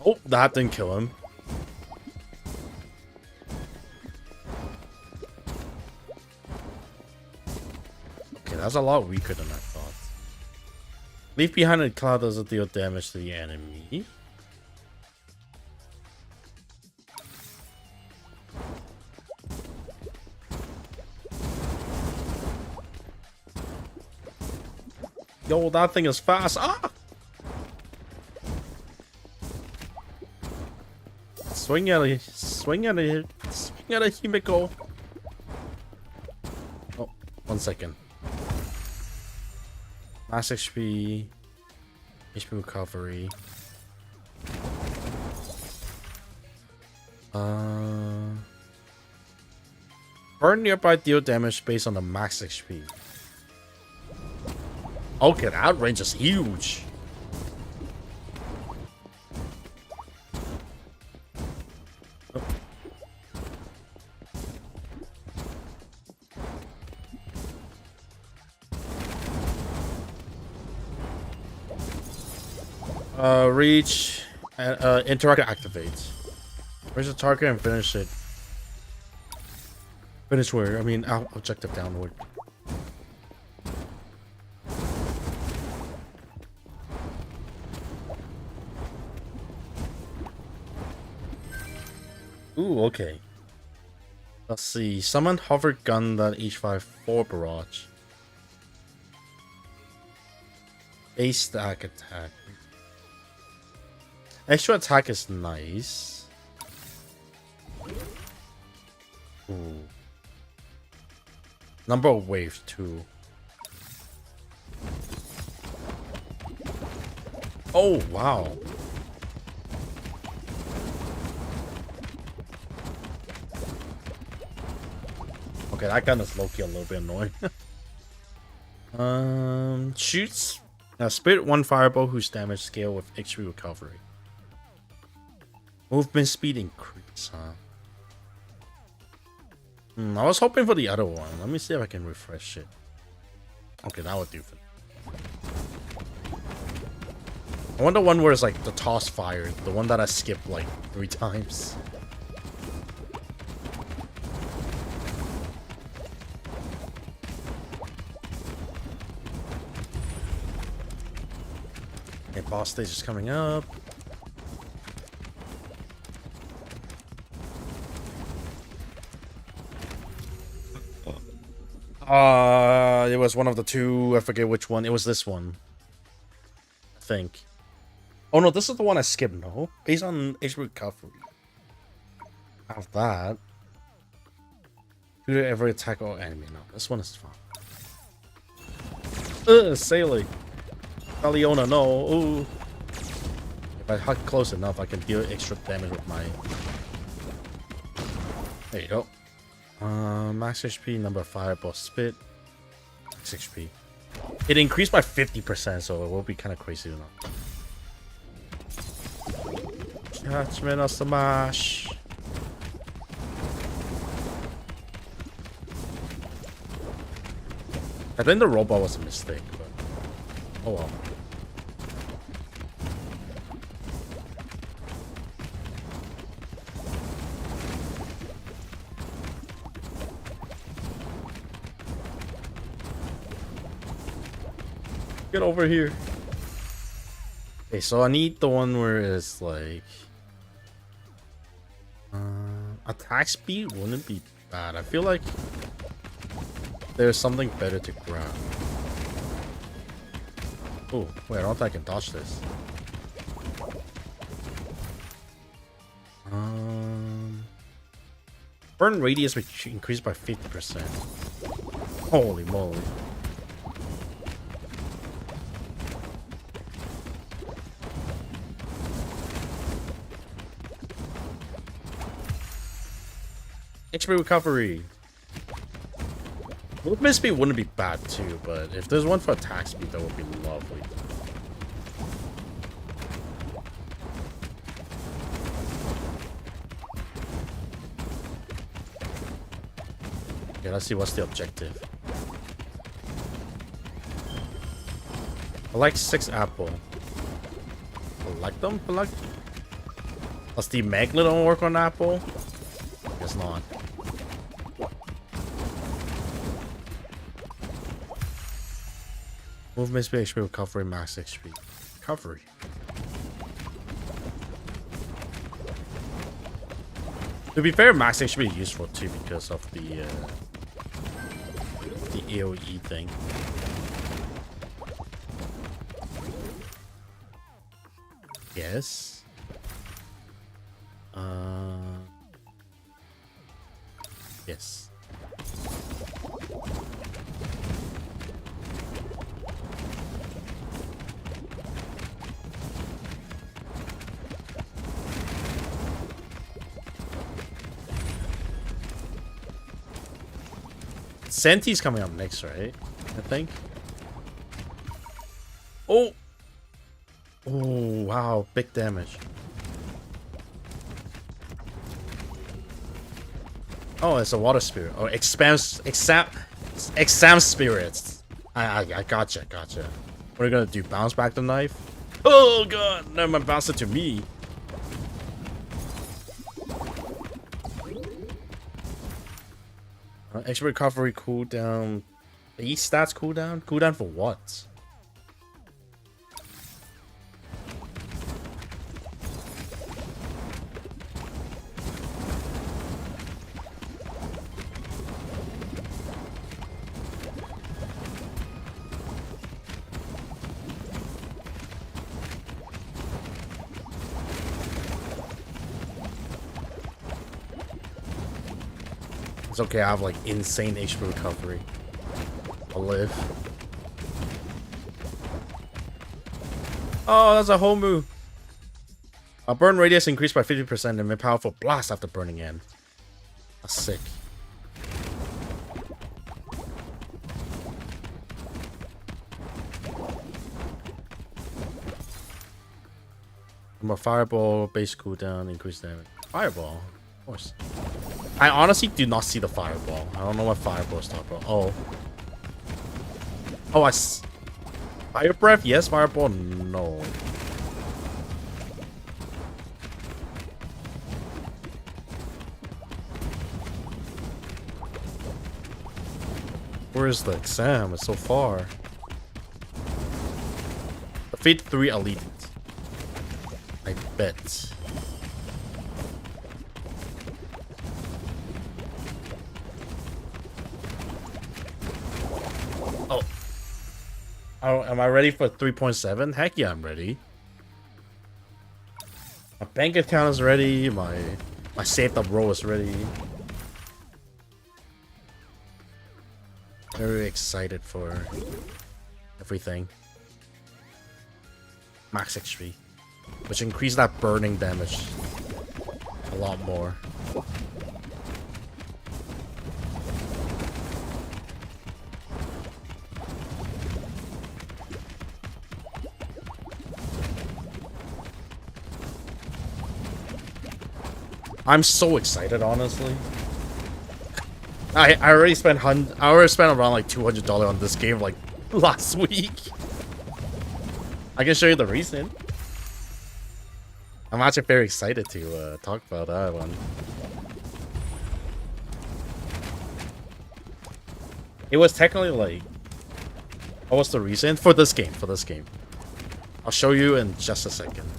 A: Oh, that didn't kill him. Okay, that's a lot weaker than I thought. Leave behind a cloud doesn't deal damage to the enemy. Yo, that thing is fast. Ah! Swing at it, Himiko. Oh, 1 second. Max HP, HP recovery. Burn nearby deal damage based on the max HP. Okay, that range is huge. Reach. Interact activate. Where's the target and finish it? Finish where? I mean, objective downward. Ooh, okay. Let's see. Summon hover gun that H5 4 barrage. Base stack attack. Extra attack is nice. Ooh. Number of waves too. Oh wow. Okay, that gun is low-key a little bit annoying. Shoots. Spirit 1 fireball whose damage scale with HP recovery. Movement speed increase, huh? I was hoping for the other one. Let me see if I can refresh it. Okay, that would do for me. I want the one where it's like the toss fire. The one that I skipped like 3 times. Okay, boss stage is coming up. It was one of the two. I forget which one. It was this one. I think. Oh no, this is the one I skipped. No, based on HP recovery. Out of that, do every attack or enemy. No, this one is fine. Sailing. Galeona, no. Ooh. If I hug close enough, I can deal extra damage with my. There you go. Max HP, number 5, boss spit. 6 HP. It increased by 50%, so it will be kind of crazy enough. Judgment of Smash. I think the robot was a mistake, but oh well. Get over here. Okay, so I need the one where it's like attack speed wouldn't be bad. I feel like there's something better to grab. Oh, wait, I don't think I can dodge this. Burn radius which increased by 50%. Holy moly. HP recovery. Movement speed wouldn't be bad too, but if there's one for attack speed, that would be lovely. Okay, let's see what's the objective. I like 6 apple. Collect them? Collect? Does the magnet don't work on apple? Guess not. Movement speed, HP recovery, max HP. Recovery. To be fair, max HP is useful too because of the AoE thing. Yes. Yes. Senti's coming up next, right? I think. Oh! Oh, wow. Big damage. Oh, it's a water spirit. Oh, exam spirits. I gotcha. What are you gonna do? Bounce back the knife? Oh god, now my bounce it to me. Extra recovery cooldown. These stats cooldown? Cooldown for what? It's okay, I have like insane HP recovery. I'll live. Oh, that's a whole move. A burn radius increased by 50% and a powerful blast after burning in. That's sick. I'm a fireball, base cooldown, increased damage. Fireball? Of course. I honestly do not see the fireball. I don't know what fireball is talking about. Oh. Oh, Fire breath? Yes. Fireball? No. Where is the exam? It's so far. Defeat 3 elite. I bet. Oh, am I ready for 3.7? Heck yeah, I'm ready. My bank account is ready. My saved up roll is ready. Very excited for everything. Max XP, which increased that burning damage a lot more. I'm so excited, honestly. I already spent around like $200 on this game like last week. I can show you the reason. I'm actually very excited to talk about that one. It was technically like, what was the reason for this game? I'll show you in just a second.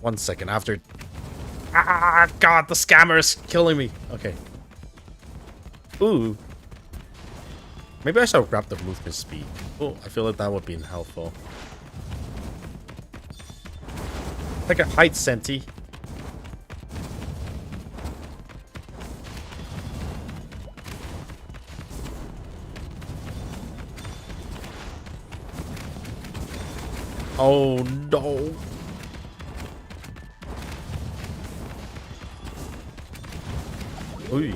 A: 1 second after. Ah, God, the scammer is killing me. Okay. Ooh. Maybe I should grab the movement speed. Oh, I feel like that would be helpful. Take a height, Senti. Oh no. Ooh.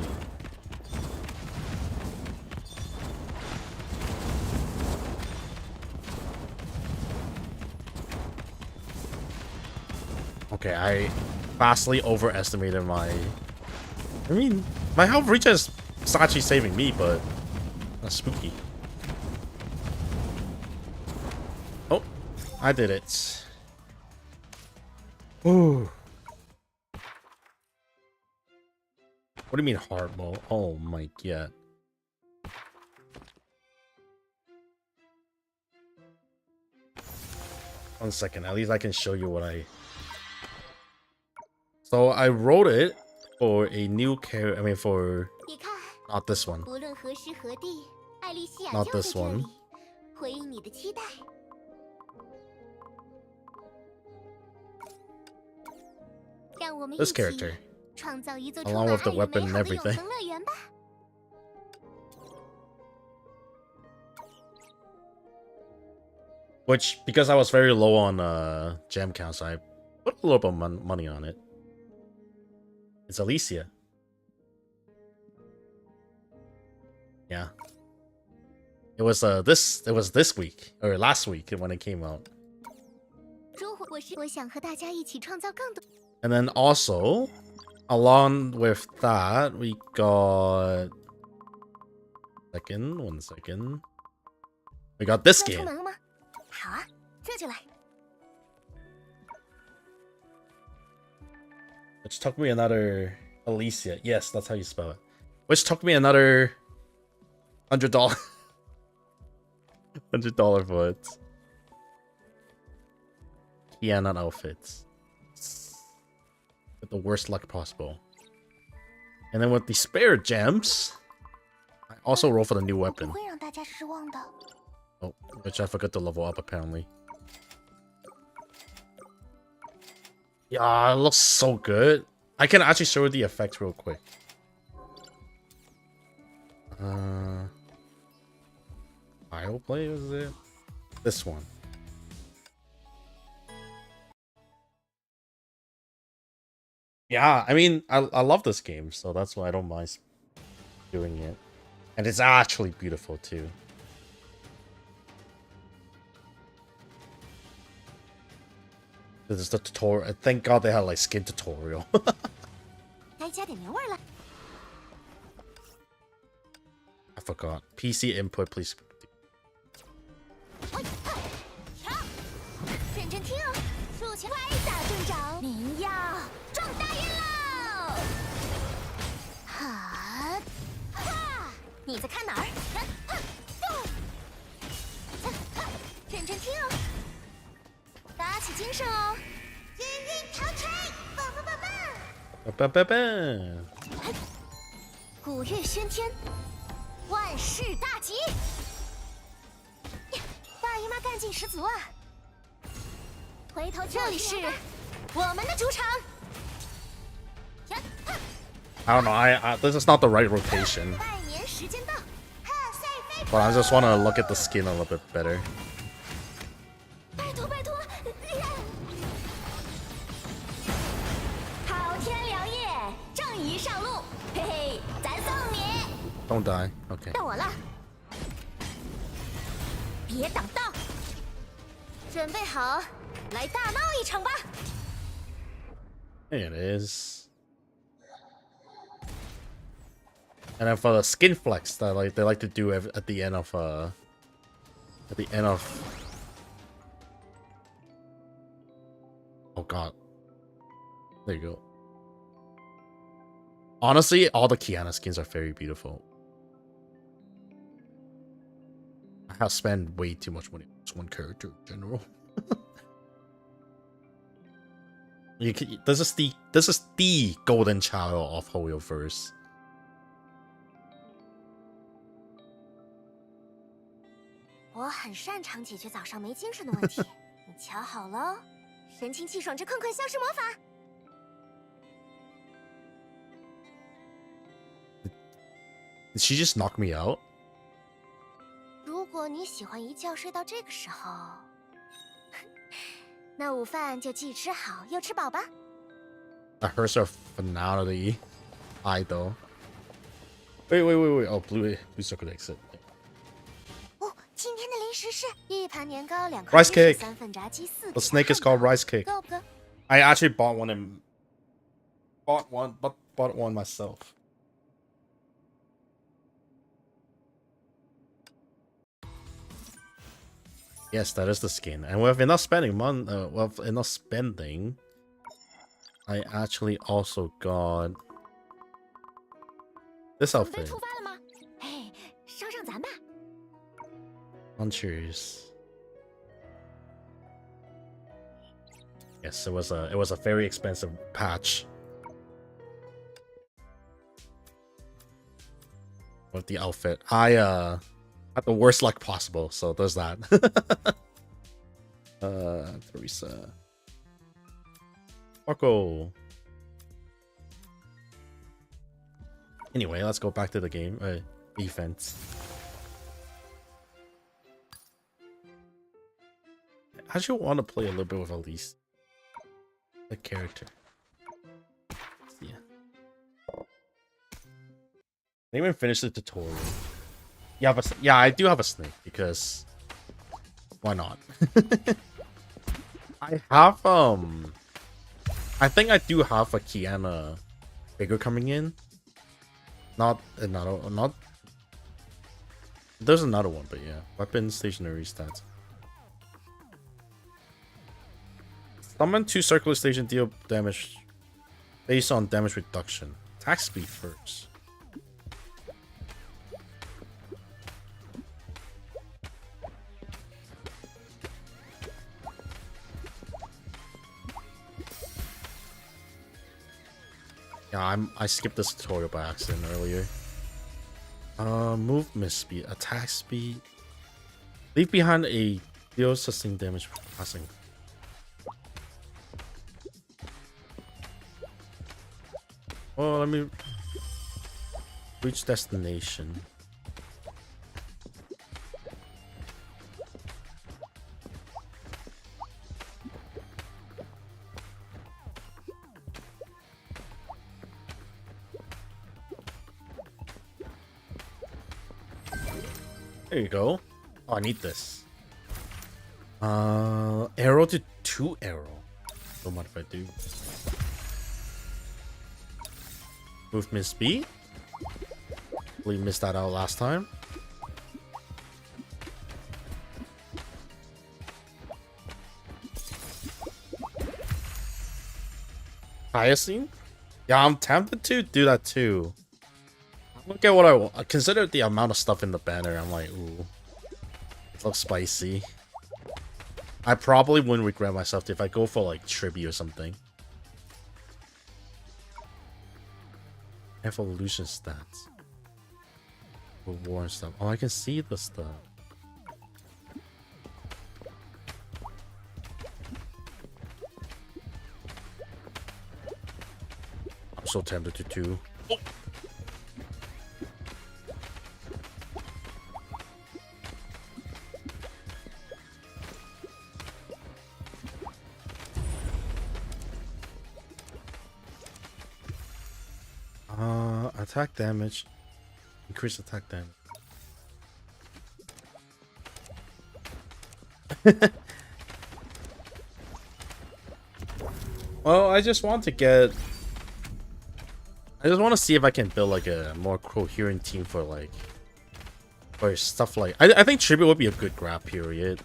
A: Okay, I vastly overestimated my... I mean, my health reach is actually saving me, but that's spooky. Oh, I did it. Ooh. What do you mean hard mode? Oh my god. One second, at least I can show you what I... So I wrote it for a new character, I mean for... Not this one. Not this one. This character. Along with the weapon and everything. Which, because I was very low on gem count, so I put a little bit of money on it. It's Elysia. Yeah. It was this week or last week when it came out. And then also, along with that, we got... One second. We got this game.
B: 好啊，这就来。
A: Which took me another Elysia. Yes, that's how you spell it. Which took me another $100. $100 for it. Kiana outfits. With the worst luck possible. And then with the spare gems, I also roll for the new weapon.
B: 不会让大家失望的。
A: Oh, which I forgot to level up apparently. Yeah, it looks so good. I can actually show you the effects real quick. I'll play, is it? This one. Yeah, I mean, I love this game, so that's why I don't mind doing it. And it's actually beautiful too. This is the tutorial. Thank God they had like skin tutorial.
B: 该加点年味了。
A: I forgot. PC input, please.
B: 认真听哦，竖起来，大队长，您要撞大运喽！哈，哈，你在看哪儿？认真听哦，打起精神哦！金运陶锤，棒棒棒棒！
A: Ba-ba-ba-ba.
B: 古乐喧天，万事大吉！大姨妈干劲十足啊！回头这里是我们的主场。
A: I don't know. I this is not the right rotation,
B: 拜年时间到，贺岁飞
A: but I just want to look at the skin a little bit better.
B: 拜托拜托！好天良夜，正义上路，嘿嘿，咱送你。
A: Don't die. Okay.
B: 到我了，别挡道，准备好，来大闹一场吧！
A: There it is. And then for the skin flex that they like to do at the end of oh god, there you go. Honestly, all the Kiana skins are very beautiful. I have spent way too much money on this one character in general. This is the golden child of Hoyoverse.
B: 我很擅长解决早上没精神的问题，你瞧好喽，神清气爽之困困消失魔法。
A: Did she just knock me out?
B: 如果你喜欢一觉睡到这个时候，那午饭就既吃好又吃饱吧。
A: I heard her finality. I though. Wait. Oh, blue circle exit.
B: 哦，今天的零食是一盘年糕，2
A: Rice cake.
B: 3份炸鸡，4
A: The snake is called rice cake.
B: 够不够？
A: I actually bought one myself. Yes, that is the skin. And with enough spending, I actually also got this
B: 准备
A: outfit.
B: 出发了吗？嘿，上上咱吧。
A: Launchers. Yes, it was a very expensive patch. With the outfit. I had the worst luck possible, so there's that. Teresa. Marco. Anyway, let's go back to the game. Defense. I actually want to play a little bit with Elysia, the character. Yeah. I didn't even finish the tutorial. Yeah, but yeah, I do have a snake because why not? I have I think I do have a Kiana figure coming in. Not there's another one, but yeah. Weapon stationary stats. Summon 2 circular station, deal damage based on damage reduction. Attack speed first. Yeah, I skipped this tutorial by accident earlier. Movement speed, attack speed. Leave behind a deal sustained damage passing. Oh, let me reach destination. There you go. Oh, I need this. Arrow to 2 arrow. Don't mind if I do. Movement speed. We missed that out last time. Hyacinth? Yeah, I'm tempted to do that too. Look at what I want. Consider the amount of stuff in the banner. I'm like, ooh. It looks spicy. I probably wouldn't regret myself if I go for like tribute or something. Evolution stats. Reward stuff. Oh, I can see the stuff. I'm so tempted to do. Oh. Attack damage. Increase attack damage. Well, I just want to get... I just want to see if I can build like a more coherent team for like... for stuff like... I think Tribute would be a good grab period.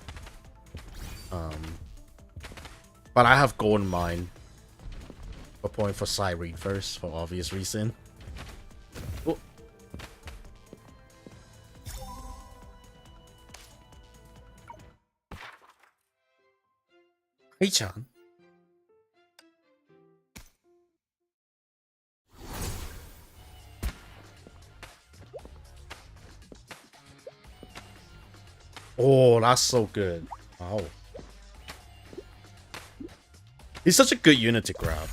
A: But I have gold in mind. For point for Siren first, for obvious reason. Oh. Hey, Chan. Oh, that's so good. Wow. He's such a good unit to grab.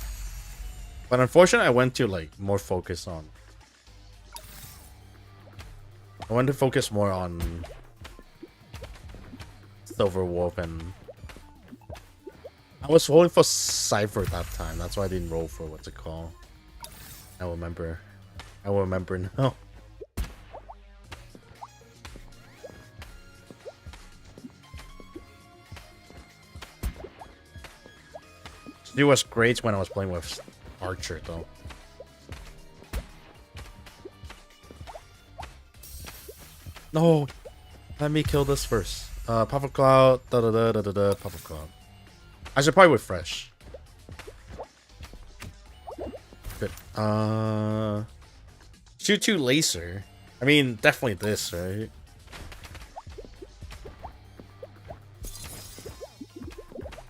A: But unfortunately, I went to like more focus on... I want to focus more on Silver Wolf, and I was rolling for Cypher that time. That's why I didn't roll for what's it called. I remember. I will remember now. It was great when I was playing with Archer though. No, let me kill this first. Puffer Cloud, Puffer Cloud. I should probably refresh. Good. Shoot 2 laser. I mean, definitely this, right?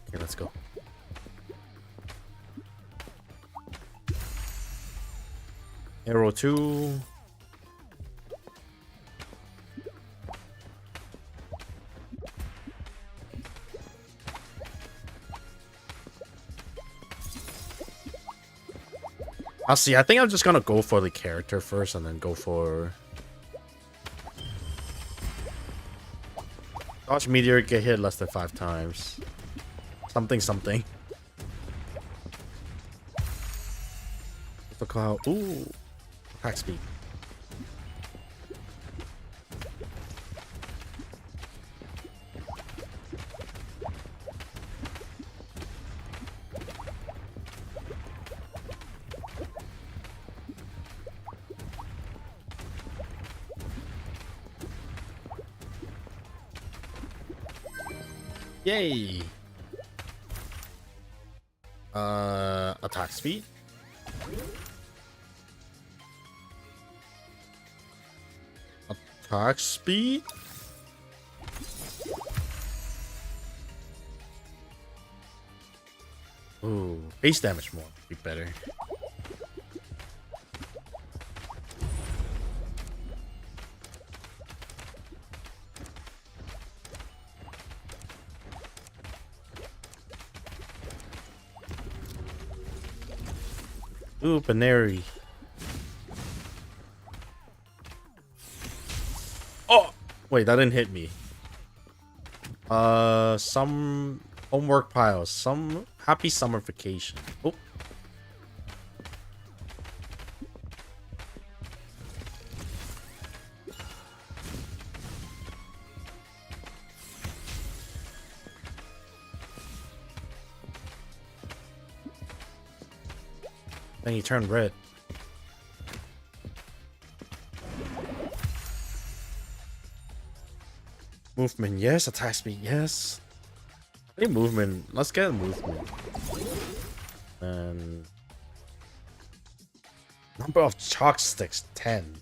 A: Okay, let's go. Arrow 2. I'll see. I think I'm just gonna go for the character first and then go for... Dodge Meteor, get hit less than 5 times. Something, something. The cloud. Ooh. Attack speed. Yay! Attack speed. Attack speed. Ooh, base damage more would be better. Ooh, Baneri. Oh! Wait, that didn't hit me. Some homework piles. Some happy summer vacation. Oh. Then he turned red. Movement, yes. Attack speed, yes. I think movement. Let's get movement. And number of chalk sticks, 10.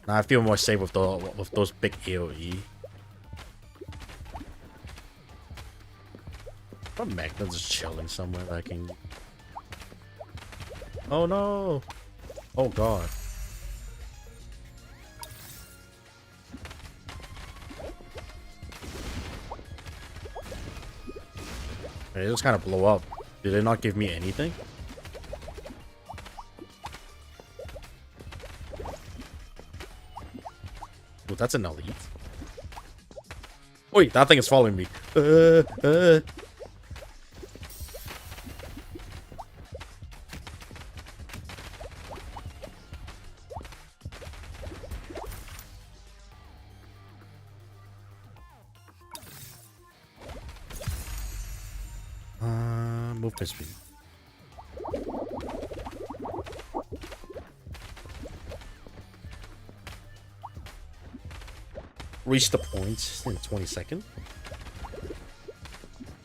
A: Now I feel more safe with those big AoE. What magnet just chilling somewhere that I can. Oh no! Oh god. They just kind of blow up. Did they not give me anything? Oh, that's an elite. Wait, that thing is following me. Movement speed. Reach the point in 20 seconds.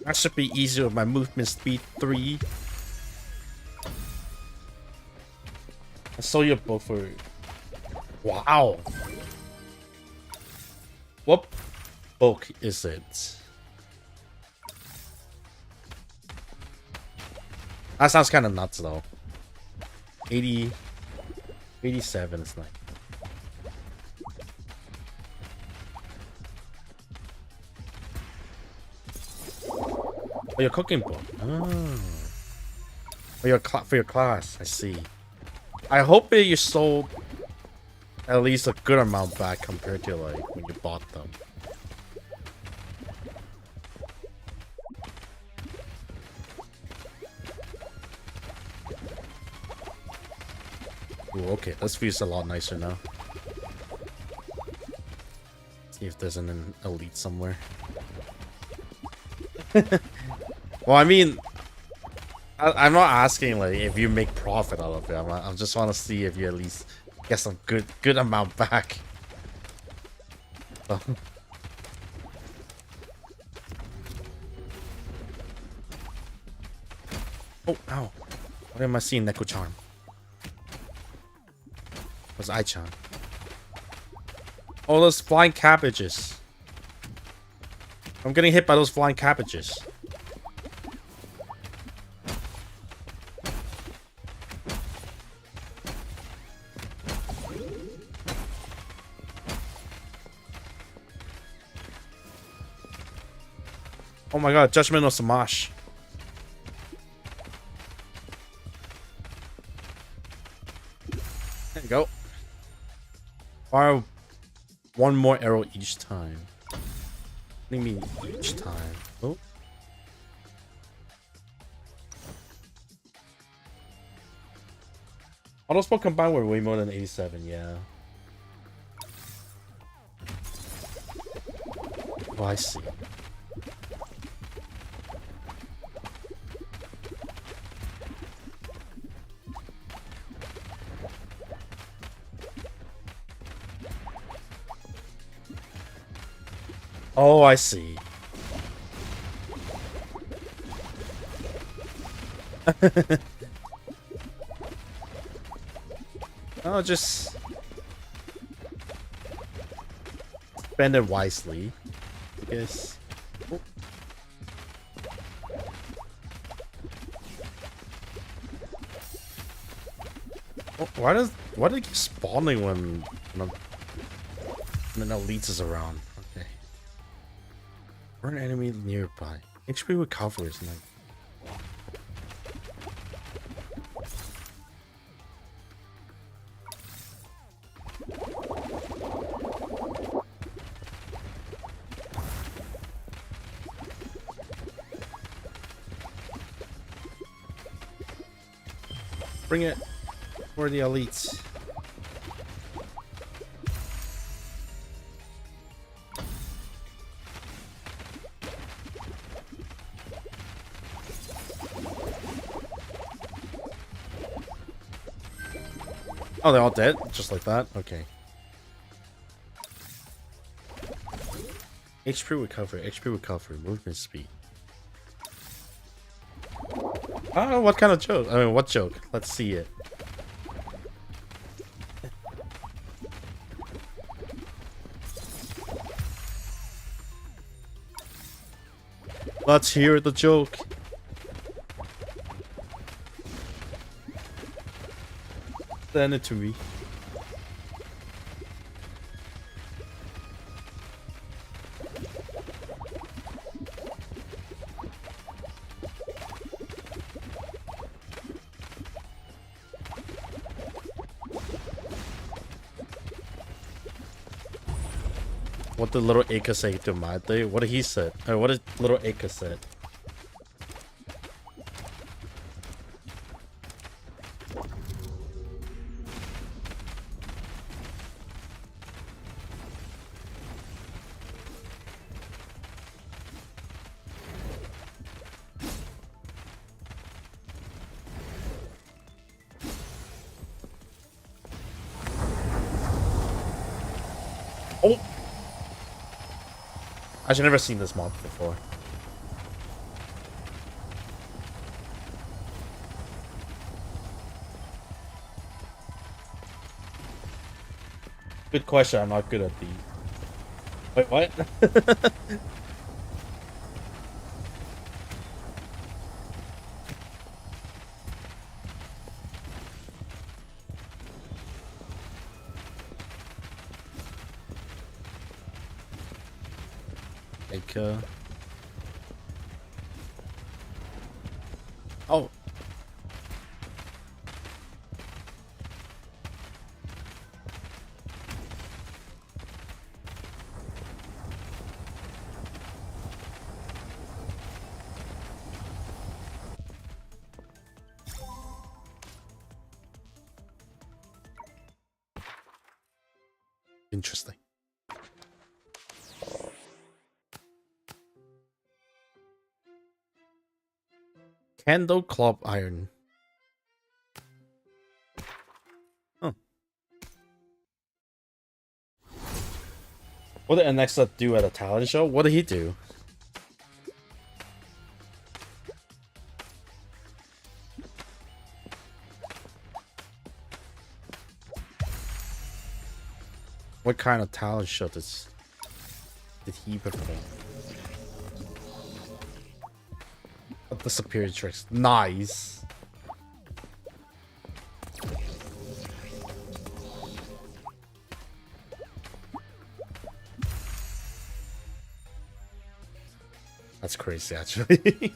A: That should be easier with my movement speed 3. I saw your book for. Wow. What book is it? That sounds kind of nuts though. 80, 87 is nice. Oh, your cooking book. Oh, for your class. I see. I hope that you sold at least a good amount back compared to like when you bought them. Ooh, okay, this feels a lot nicer now. See if there's an elite somewhere. Well, I mean, I'm not asking like if you make profit out of it. I just want to see if you at least get some good amount back. So. Oh, ow! What am I seeing? Neko Charm. What's I-chan? Oh, those flying cabbages. I'm getting hit by those flying cabbages. Oh my god, Judgment of Samash. There you go. Fire one more arrow each time. What do you mean each time? Oh. All those Pokemon combined were way more than 87, yeah. Oh, I see. Oh, I see. I'll just spend it wisely, I guess. Oh. Oh, why do they keep spawning when an elite is around? Okay. Or an enemy nearby. HP recovery is nice. Bring it for the elites. Oh, they're all dead? Just like that? Okay. HP recovery, movement speed. Oh, what kind of joke? I mean, what joke? Let's see it. Let's hear the joke. Send it to me. What did little Aka say to Mate? What did he say? What did little Aka say? Oh! I've never seen this mod before. Good question. I'm not good at the. Wait, what? Like, oh. Interesting. Candle club iron. Huh. What did Alexa do at a talent show? What did he do? What kind of talent show did he perform? The superior tricks. Nice. That's crazy, actually.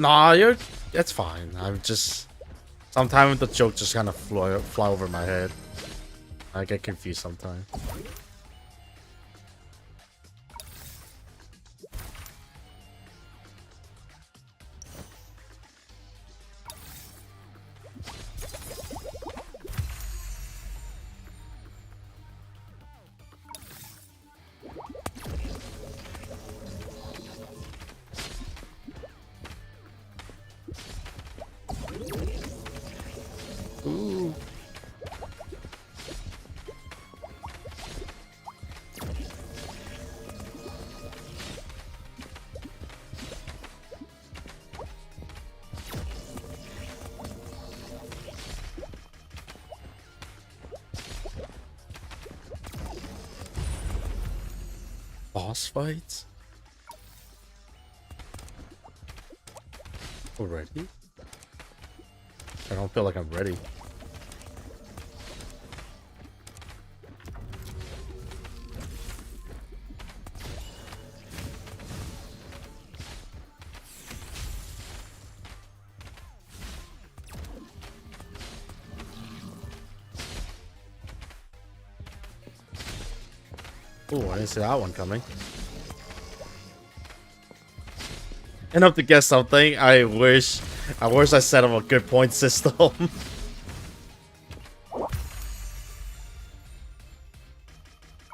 A: Nah, it's fine. I'm just sometimes the joke just kind of fly over my head. I get confused sometimes. Ooh. Boss fights? Already? I don't feel like I'm ready. Oh, I didn't see that one coming. Enough to guess something. I wish I set up a good point system.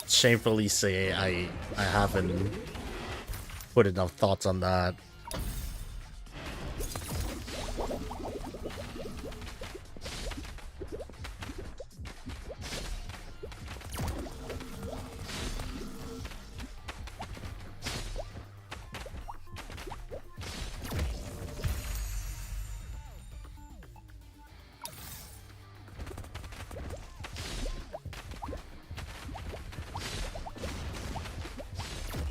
A: Shamefully say I haven't put enough thoughts on that.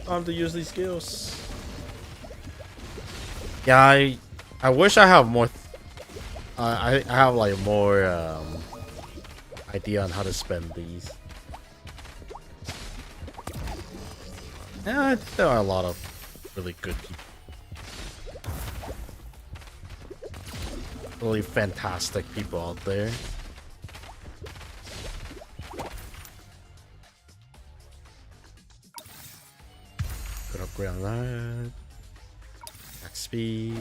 A: Time to use these skills. Yeah, I wish I have more. I have like more idea on how to spend these. Yeah, I think there are a lot of really good people. Really fantastic people out there. Good upgrade on that. Max speed.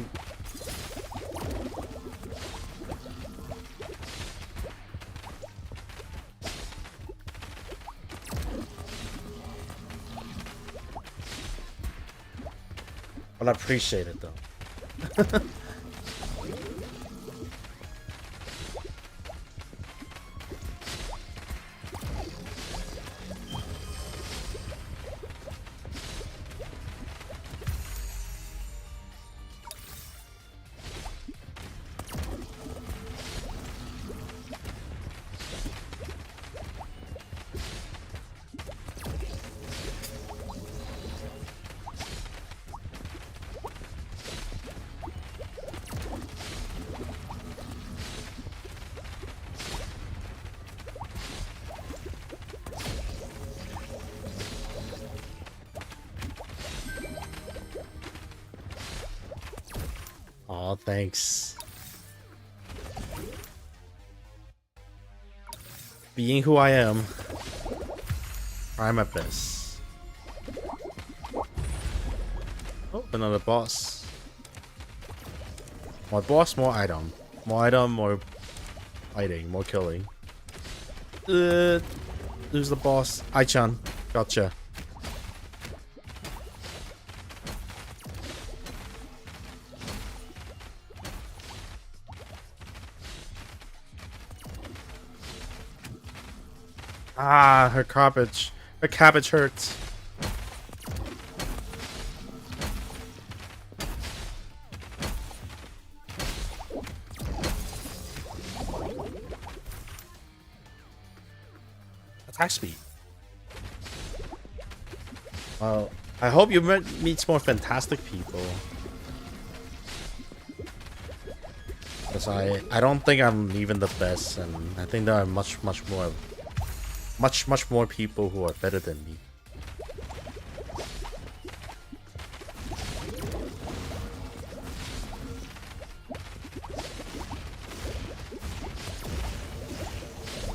A: But I appreciate it though. Aw, thanks. Being who I am, try my best. Oh, another boss. More boss, more item. More item, more fighting, more killing. Who's the boss? Ai-chan. Gotcha. Ah, her cabbage. Her cabbage hurts. Attack speed. Well, I hope you meet more fantastic people. Because I don't think I'm even the best, and I think there are much more people who are better than me.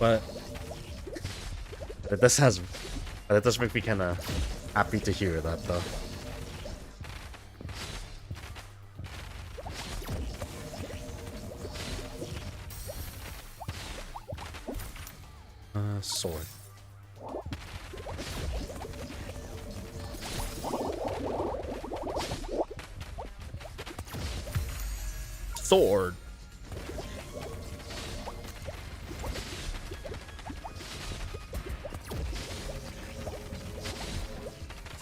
A: But that sounds, that does make me kind of happy to hear that though. Sword. Sword.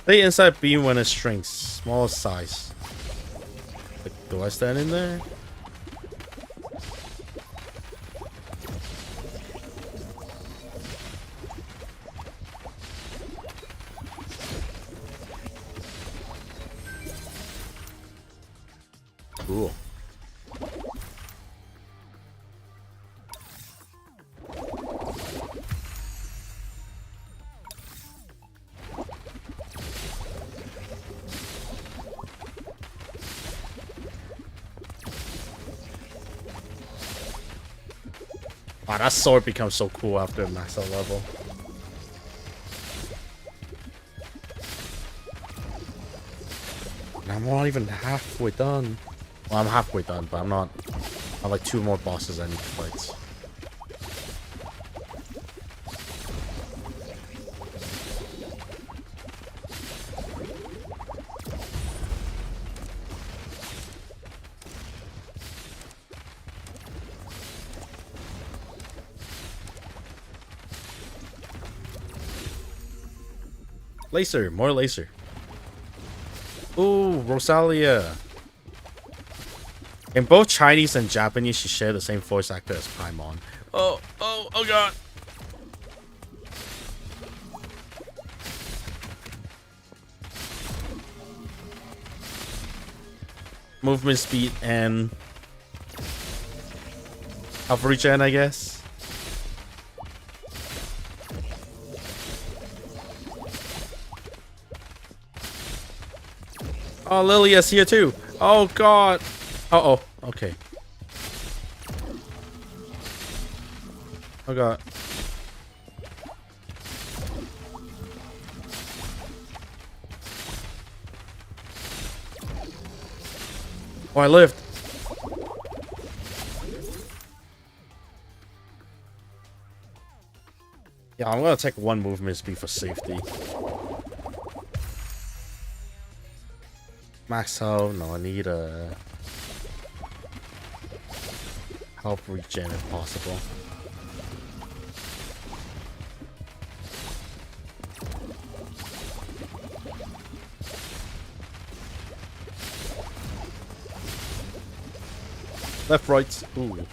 A: Stay inside beam when it shrinks. Small size. Do I stand in there? Cool. Wow, that sword becomes so cool after max out level. And I'm not even halfway done. Well, I'm halfway done, but I'm not. I have like 2 more bosses I need to fight. Laser, more laser. Ooh, Rosalia. In both Chinese and Japanese, she shared the same voice actor as Paimon. Oh god. Movement speed and health regen, I guess. Oh, Lylia's here too. Oh god. Uh-oh. Okay. Oh god. Oh, I lived. Yeah, I'm gonna take 1 movement speed for safety. Max health. No, I need a health regen if possible. Left, right. Ooh.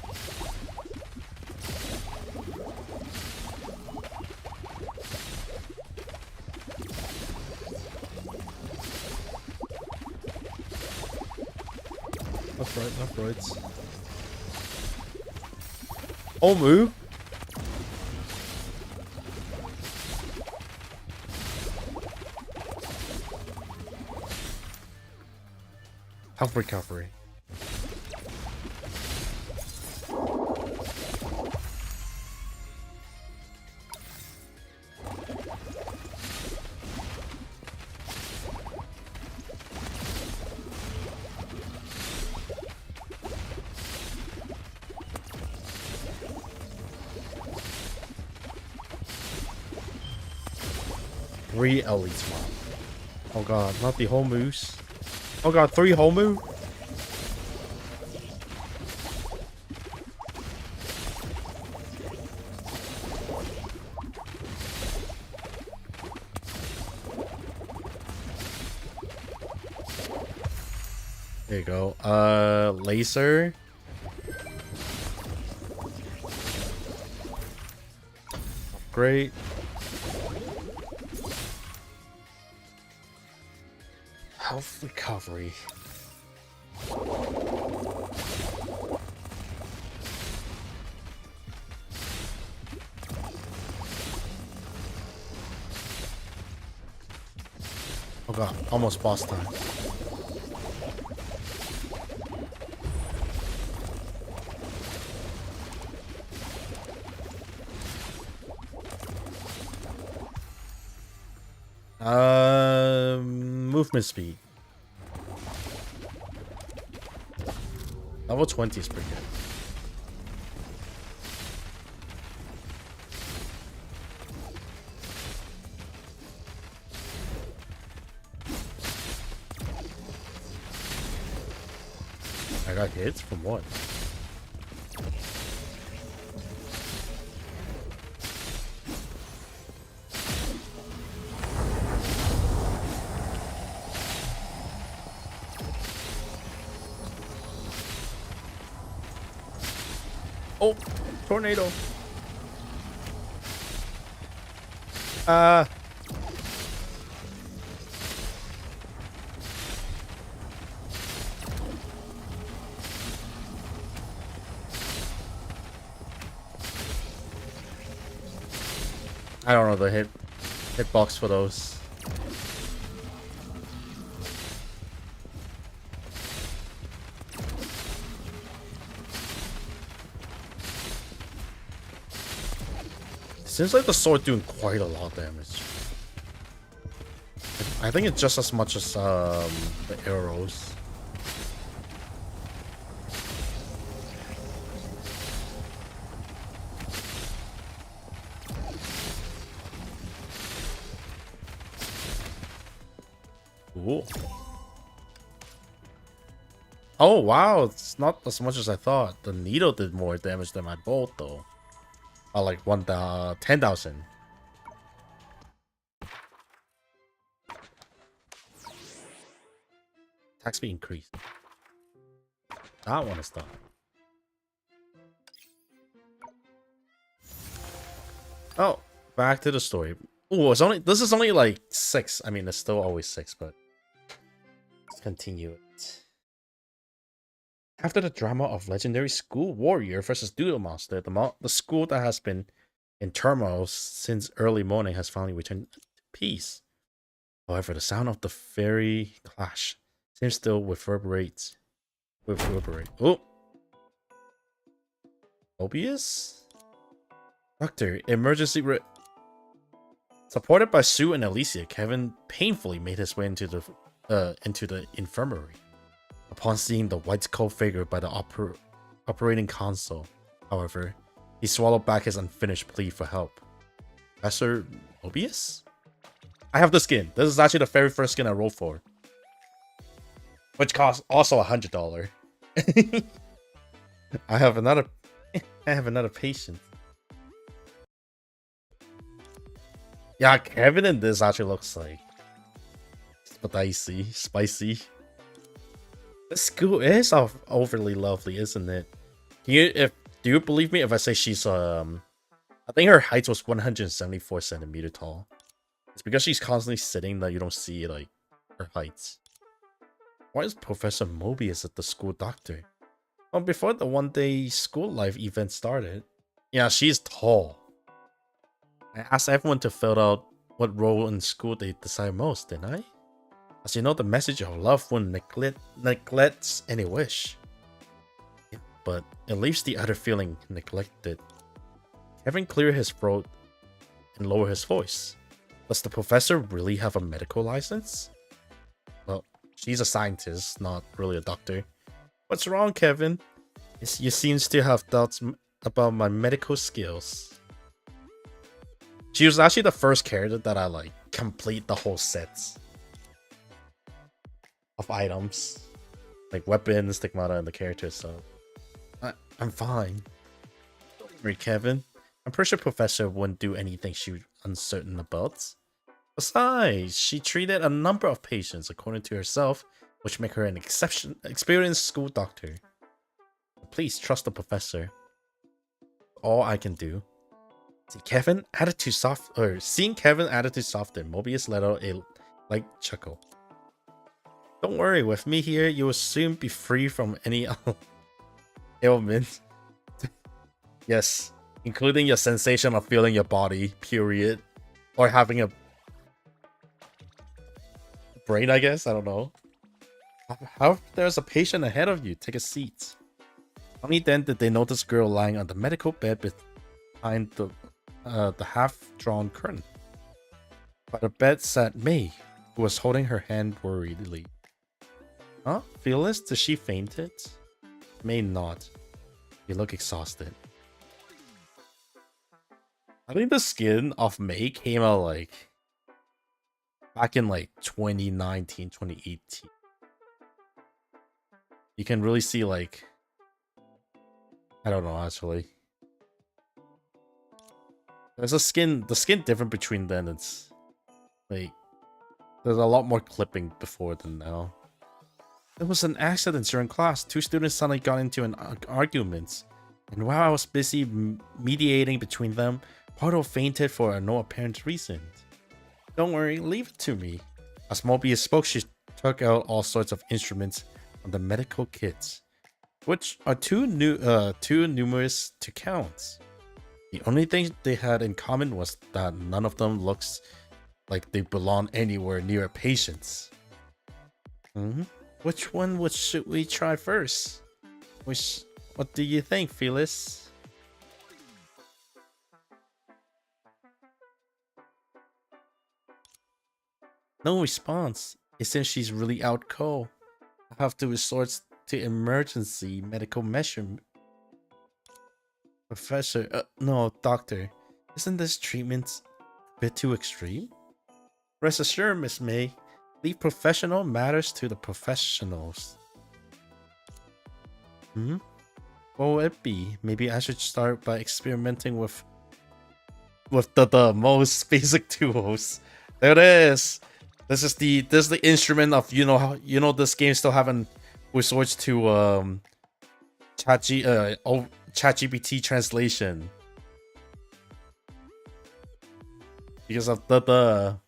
A: Left, right. Omu. Health recovery. Three elites mob. Oh god, not the Homus. Oh god, 3 Homu? There you go. Laser. Great. Health recovery. Oh god, almost boss time. Movement speed. Level 20 is pretty good. I got hits from what? Oh, tornado. I don't know the hitbox for those. Seems like the sword doing quite a lot of damage. I think it's just as much as the arrows. Ooh. Oh wow, it's not as much as I thought. The needle did more damage than my bolt though. Like 10,000. Attack speed increased. That one is done. Oh, back to the story. Oh, this is only like 6. I mean, it's still always 6, but let's continue it. After the drama of legendary school warrior versus doodle monster, the school that has been in turmoil since early morning has finally returned to peace. However, the sound of the fairy clash seems still reverberate. Oh, Mobius? Doctor, emergency Supported by Sue and Elysia, Kevin painfully made his way into the infirmary. Upon seeing the white coat figure by the operating console, however, he swallowed back his unfinished plea for help. Professor Mobius? I have the skin. This is actually the very first skin I rolled for. Which costs also $100. I have another patient. Yeah, Kevin in this actually looks like spicy. The school is overly lovely, isn't it? Do you believe me if I say she's I think her height was 174 centimeters tall. It's because she's constantly sitting that you don't see like her heights. Why is Professor Mobius at the school doctor? Well, before the one-day school life event started. Yeah, she's tall. I asked everyone to fill out what role in school they desire most, didn't I? As you know, the message of love won't neglects any wish. Yeah, but it leaves the other feeling neglected. Kevin cleared his throat and lowered his voice. Does the professor really have a medical license? Well, she's a scientist, not really a doctor. What's wrong, Kevin? You seem to have doubts about my medical skills. She was actually the first character that I like complete the whole sets of items, like weapons, stigmata, and the characters. So I'm fine. Don't worry, Kevin. I'm pretty sure Professor wouldn't do anything she was uncertain about. Besides, she treated a number of patients according to herself, which make her an experienced school doctor. Please trust the professor. All I can do. Seeing Kevin attitude soften, Mobius let out a light chuckle. Don't worry, with me here, you will soon be free from any ailment. Yes, including your sensation of feeling your body, period. Or having a brain, I guess, I don't know. How there's a patient ahead of you, take a seat. Only then did they notice a girl lying on the medical bed behind the half-drawn curtain. By the bed sat May, who was holding her hand worriedly. Huh? Phyllis? Did she fainted? May not. You look exhausted. I think the skin of May came out like back in like 2019, 2018. You can really see like, I don't know actually. There's the skin different between then. It's like there's a lot more clipping before than now. There was an accident during class. Two students suddenly got into an argument, and while I was busy mediating between them, Porto fainted for no apparent reason. Don't worry, leave it to me. As Mobius spoke, she took out all sorts of instruments from the medical kits, which are too numerous to count. The only thing they had in common was that none of them looks like they belong anywhere near a patient's. Which one should we try first? What do you think, Phyllis? No response. It seems she's really out cold. I have to resort to emergency medical measure. Professor, no, doctor. Isn't this treatment a bit too extreme? Rest assured, Miss May. Leave professional matters to the professionals. What will it be? Maybe I should start by experimenting with the most basic tools. There it is. This is the instrument of this game still haven't resorts to ChatGPT translation because of the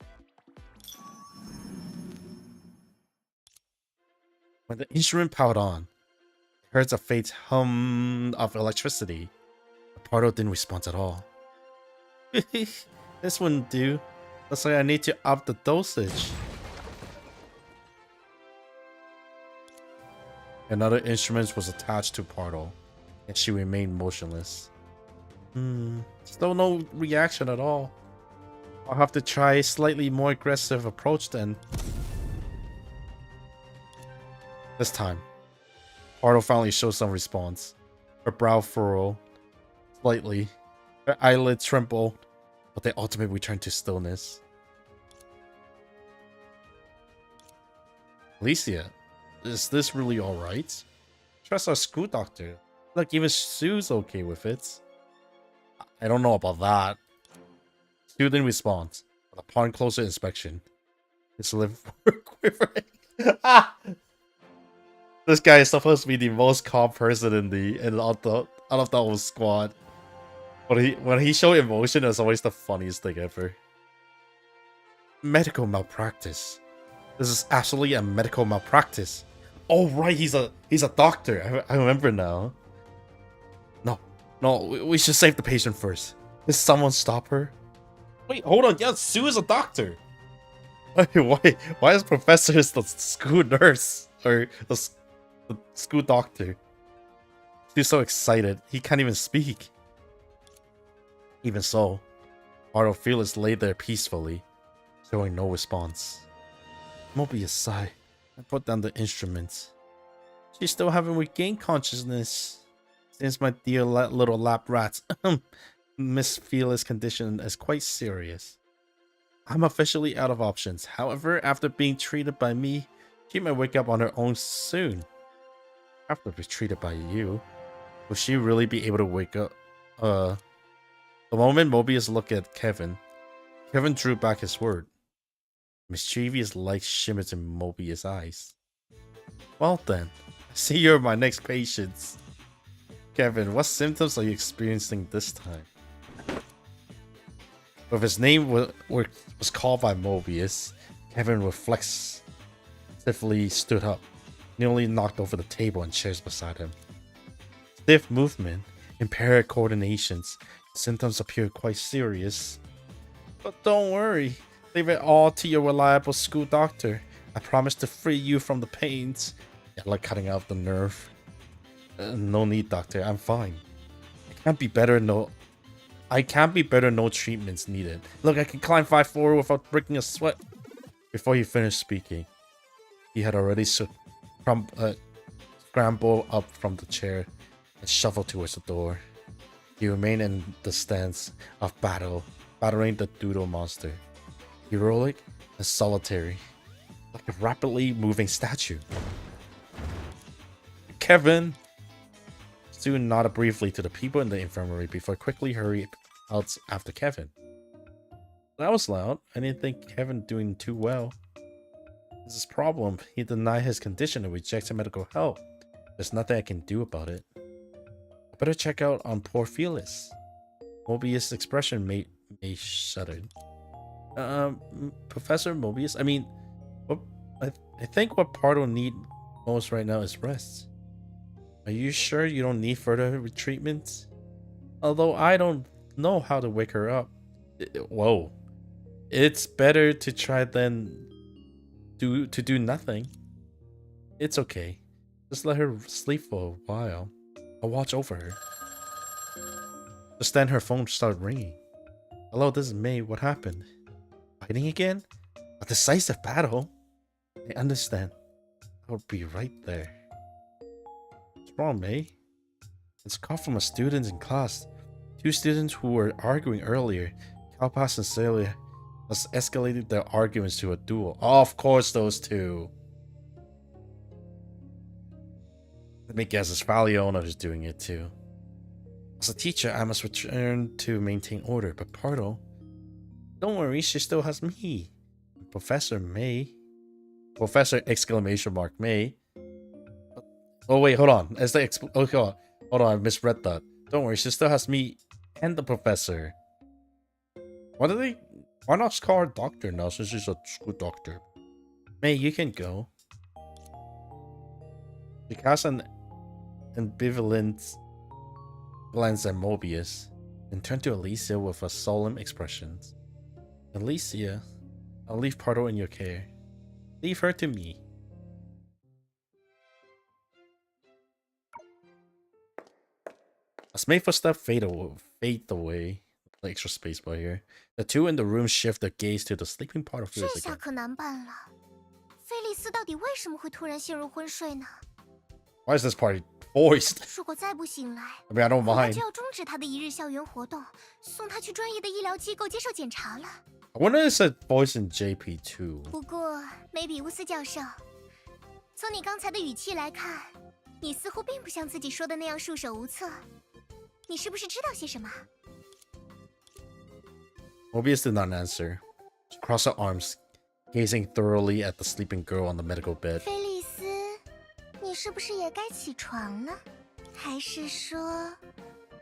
A: when the instrument powered on, it heard a faint hum of electricity. The Portal didn't respond at all. This wouldn't do. Looks like I need to up the dosage. Another instrument was attached to Portal, and she remained motionless. Still no reaction at all. I'll have to try a slightly more aggressive approach then. This time, Portal finally showed some response. Her brow furrowed slightly, her eyelids trembled, but they ultimately returned to stillness. Elysia, is this really alright? Trust our school doctor. Look, even Sue's okay with it. I don't know about that. Sue didn't respond, but upon closer inspection, his lips were quivering. This guy is supposed to be the most calm person out of the whole squad. But when he showed emotion, it's always the funniest thing ever. Medical malpractice. This is absolutely a medical malpractice. Oh right, he's a doctor. I remember now. No, we should save the patient first. Did someone stop her? Wait, hold on. Yeah, Sue is a doctor. Why is Professor the school nurse or the school doctor? He's so excited he can't even speak. Even so, Phyllis lay there peacefully, showing no response. Mobius sighed and put down the instruments. She still haven't regained consciousness. Since my dear little lap rat, Miss Phyllis' condition is quite serious. I'm officially out of options. However, after being treated by me, she might wake up on her own soon. After being treated by you, will she really be able to wake up? The moment Mobius looked at Kevin drew back his word. Mischievous light shimmered in Mobius' eyes. Well then, I see you're my next patient. Kevin, what symptoms are you experiencing this time? With his name was called by Mobius, Kevin reflexively stood up, nearly knocked over the table and chairs beside him. Stiff movement, impaired coordinations, symptoms appear quite serious. But don't worry, leave it all to your reliable school doctor. I promise to free you from the pains. Yeah, like cutting out the nerve. No need, doctor, I'm fine. It can't be better, no. I can't be better, no treatments needed. Look, I can climb 5 floors without breaking a sweat. Before he finished speaking, he had already scrambled up from the chair and shuffled towards the door. He remained in the stance of battle, battering the doodle monster. Heroic and solitary, like a rapidly moving statue. Kevin soon nodded briefly to the people in the infirmary before quickly hurried out after Kevin. That was loud. I didn't think Kevin doing too well. This is his problem. He denied his condition and rejected medical help. There's nothing I can do about it. I better check out on poor Felix. Mobius' expression made me shudder. Professor Mobius? I mean, I think what Pardo need most right now is rest. Are you sure you don't need further treatment? Although I don't know how to wake her up. Whoa. It's better to try than to do nothing. It's okay. Just let her sleep for a while. I'll watch over her. Just then her phone started ringing. Hello, this is May. What happened? Fighting again? A decisive battle? I understand. I'll be right there. What's wrong, May? It's a call from a student in class. 2 students who were arguing earlier. Kalpas and Celia has escalated their arguments to a duel. Oh, of course, those 2. Let me guess, it's Valiona who's doing it too. As a teacher, I must return to maintain order, but Pardo, don't worry, she still has me. Professor May. Professor exclamation mark May. Oh wait, hold on. As the hold on, I misread that. Don't worry, she still has me and the professor. Why not just call her doctor now since she's a school doctor? May, you can go. She cast an ambivalent glance at Mobius and turned to Elysia with a solemn expression. Elysia, I'll leave Pardo in your care. Leave her to me. As May's footsteps fade away. The extra space bar here. The 2 in the room shift their gaze to the sleeping part of Felix
B: 这下
A: again.
B: 可难办了。菲利斯到底为什么会突然陷入昏睡呢？
A: Why is this party forced?
B: 如果再不醒来，
A: I mean, I don't
B: 恐怕
A: mind.
B: 就要终止他的一日校园活动，送他去专业的医疗机构接受检查了。
A: I wonder if it's voice in JP2.
B: 不过，梅比乌斯教授，从你刚才的语气来看，你似乎并不像自己说的那样束手无策。你是不是知道些什么？
A: Mobius did not answer. She crossed her arms, gazing thoroughly at the sleeping girl on the medical bed.
B: 菲利斯，你是不是也该起床了？还是说，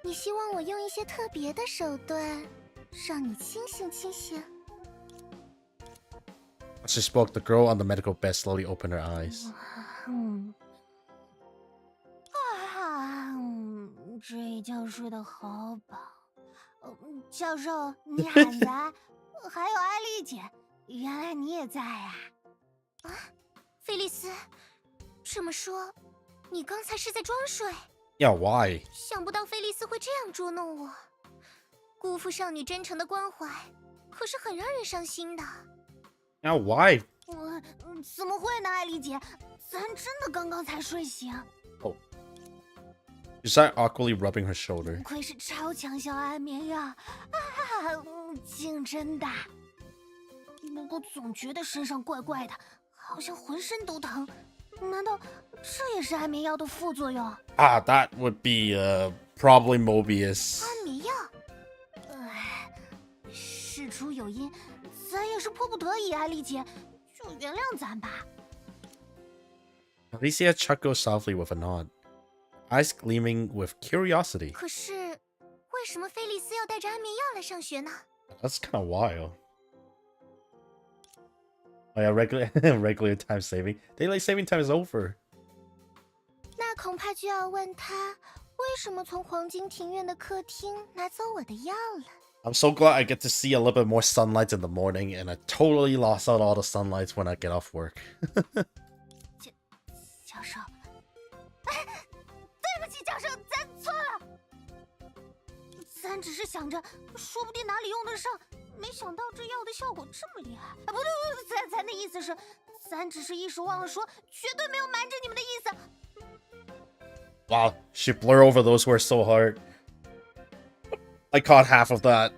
B: 你希望我用一些特别的手段，让你清醒清醒？
A: As she spoke, the girl on the medical bed slowly opened her eyes.
B: 这一觉睡得好饱。教授，你喊的，还有艾丽姐，原来你也在啊！啊，菲利斯，这么说，你刚才是在装睡？
A: Yeah, why?
B: 想不到菲利斯会这样捉弄我，辜负少女真诚的关怀，可是很让人伤心的。
A: Yeah, why?
B: 我怎么会呢，艾丽姐？咱真的刚刚才睡醒。
A: She started awkwardly rubbing her shoulder.
B: 不愧是超强效安眠药啊！竟真的。不过总觉得身上怪怪的，好像浑身都疼。难道这也是安眠药的副作用？
A: Ah, that would be probably Mobius.
B: 安眠药？事出有因，咱也是迫不得已，艾丽姐，就原谅咱吧。
A: Elysia chuckled softly with a nod, eyes gleaming with curiosity.
B: 可是，为什么菲利斯要带着安眠药来上学呢？
A: That's kind of wild. Oh yeah, regular time saving. Daylight saving time is over.
B: 那恐怕就要问他，为什么从黄金庭院的客厅拿走我的药了。
A: I'm so glad I get to see a little bit more sunlight in the morning, and I totally lost out all the sunlights when I get off work.
B: 教授，对不起，教授，咱错了。咱只是想着，说不定哪里用得上，没想到这药的效果这么厉害。啊，不对，咱的意思是，咱只是一时忘了说，绝对没有瞒着你们的意思。
A: Wow, she blur over those words so hard. I caught half of that.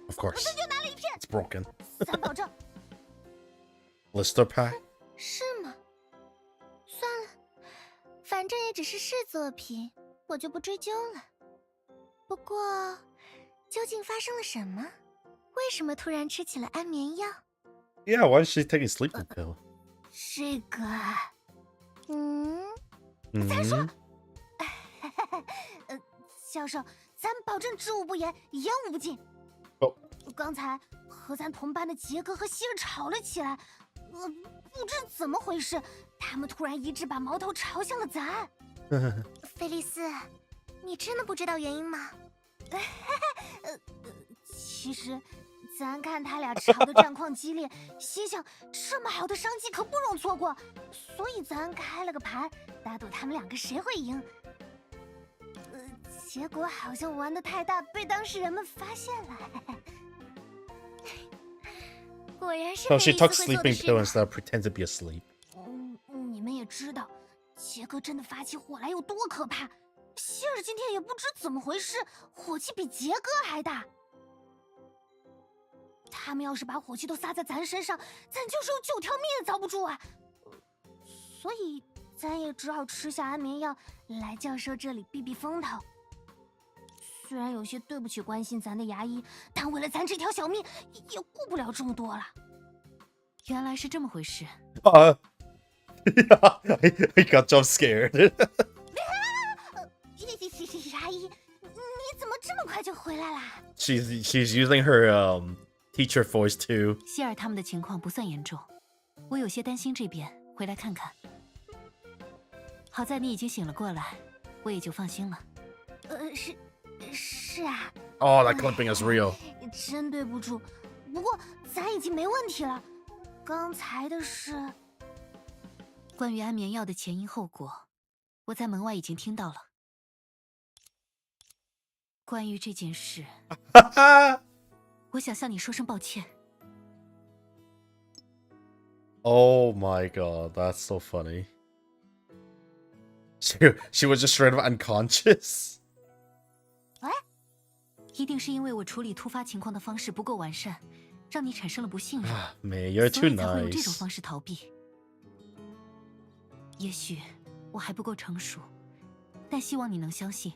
A: Of course,
B: 就拿了一片，
A: it's broken.
B: 咱保证。
A: Blister pack?
B: 是吗？算了，反正也只是试作品，我就不追究了。不过，究竟发生了什么？为什么突然吃起了安眠药？
A: Yeah, why is she taking sleeping pill?
B: 这个，教授，咱保证知无不言，言无不尽。
A: 哦，
B: 刚才和咱同班的杰哥和希尔吵了起来，不知怎么回事，他们突然一致把矛头朝向了咱。菲利斯，你真的不知道原因吗？其实，咱看他俩吵得战况激烈，心想这么好的商机可不容错过，所以咱开了个盘，打赌他们两个谁会赢。结果好像玩得太大，被当事人们发现了。果然是
A: So she
B: 菲利
A: took
B: 斯会做的
A: sleeping
B: 事
A: pill
B: 吧
A: instead of pretend to be asleep.
B: 你们也知道，杰哥真的发起火来有多可怕。希尔今天也不知怎么回事，火气比杰哥还大。他们要是把火气都撒在咱身上，咱就是有9条命也遭不住啊！所以咱也只好吃下安眠药，来教授这里避避风头。虽然有些对不起关心咱的牙医，但为了咱这条小命，也顾不了这么多了。
F: 原来是这么回事。
A: Yeah, I got jump scared.
B: 牙医，你怎么这么快就回来啦？
A: She's using her teacher voice too.
F: 希尔他们的情况不算严重，我有些担心这边，回来看看。好在你已经醒了过来，我也就放心了。
B: 是啊。
A: Oh, that clipping is real.
B: 真对不住，不过咱已经没问题了。刚才的事，
F: 关于安眠药的前因后果，我在门外已经听到了。关于这件事，我想向你说声抱歉。
A: Oh my god, that's so funny. She was just straight up unconscious.
F: 一定是因为我处理突发情况的方式不够完善，让你产生了不信任，
A: Man, you're
F: 所
A: too
F: 以才会用这种
A: nice.
F: 方式逃避。也许我还不够成熟，但希望你能相信，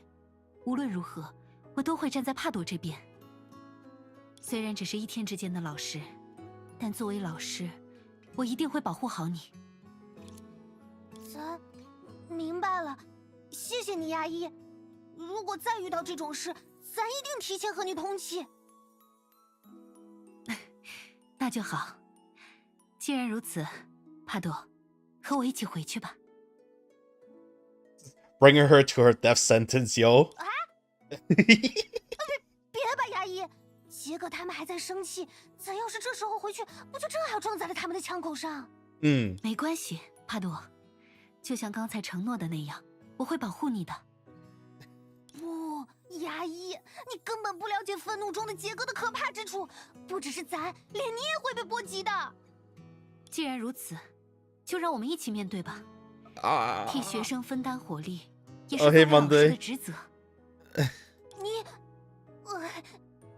F: 无论如何，我都会站在帕朵这边。虽然只是1天之间的老师，但作为老师，我一定会保护好你。
B: 咱明白了，谢谢你，牙医。如果再遇到这种事，咱一定提前和你通气。
F: 那就好。既然如此，帕朵，和我一起回去吧。
A: Bringing her to her death sentence, yo.
B: 别吧，牙医，杰哥他们还在生气，咱要是这时候回去，不就正好撞在了他们的枪口上？
F: 没关系，帕朵，就像刚才承诺的那样，我会保护你的。
B: 不，牙医，你根本不了解愤怒中的杰哥的可怕之处，不只是咱，连你也会被波及的。
F: 既然如此，就让我们一起面对吧。替学生分担火力，也是作为老师的职责。
B: 你，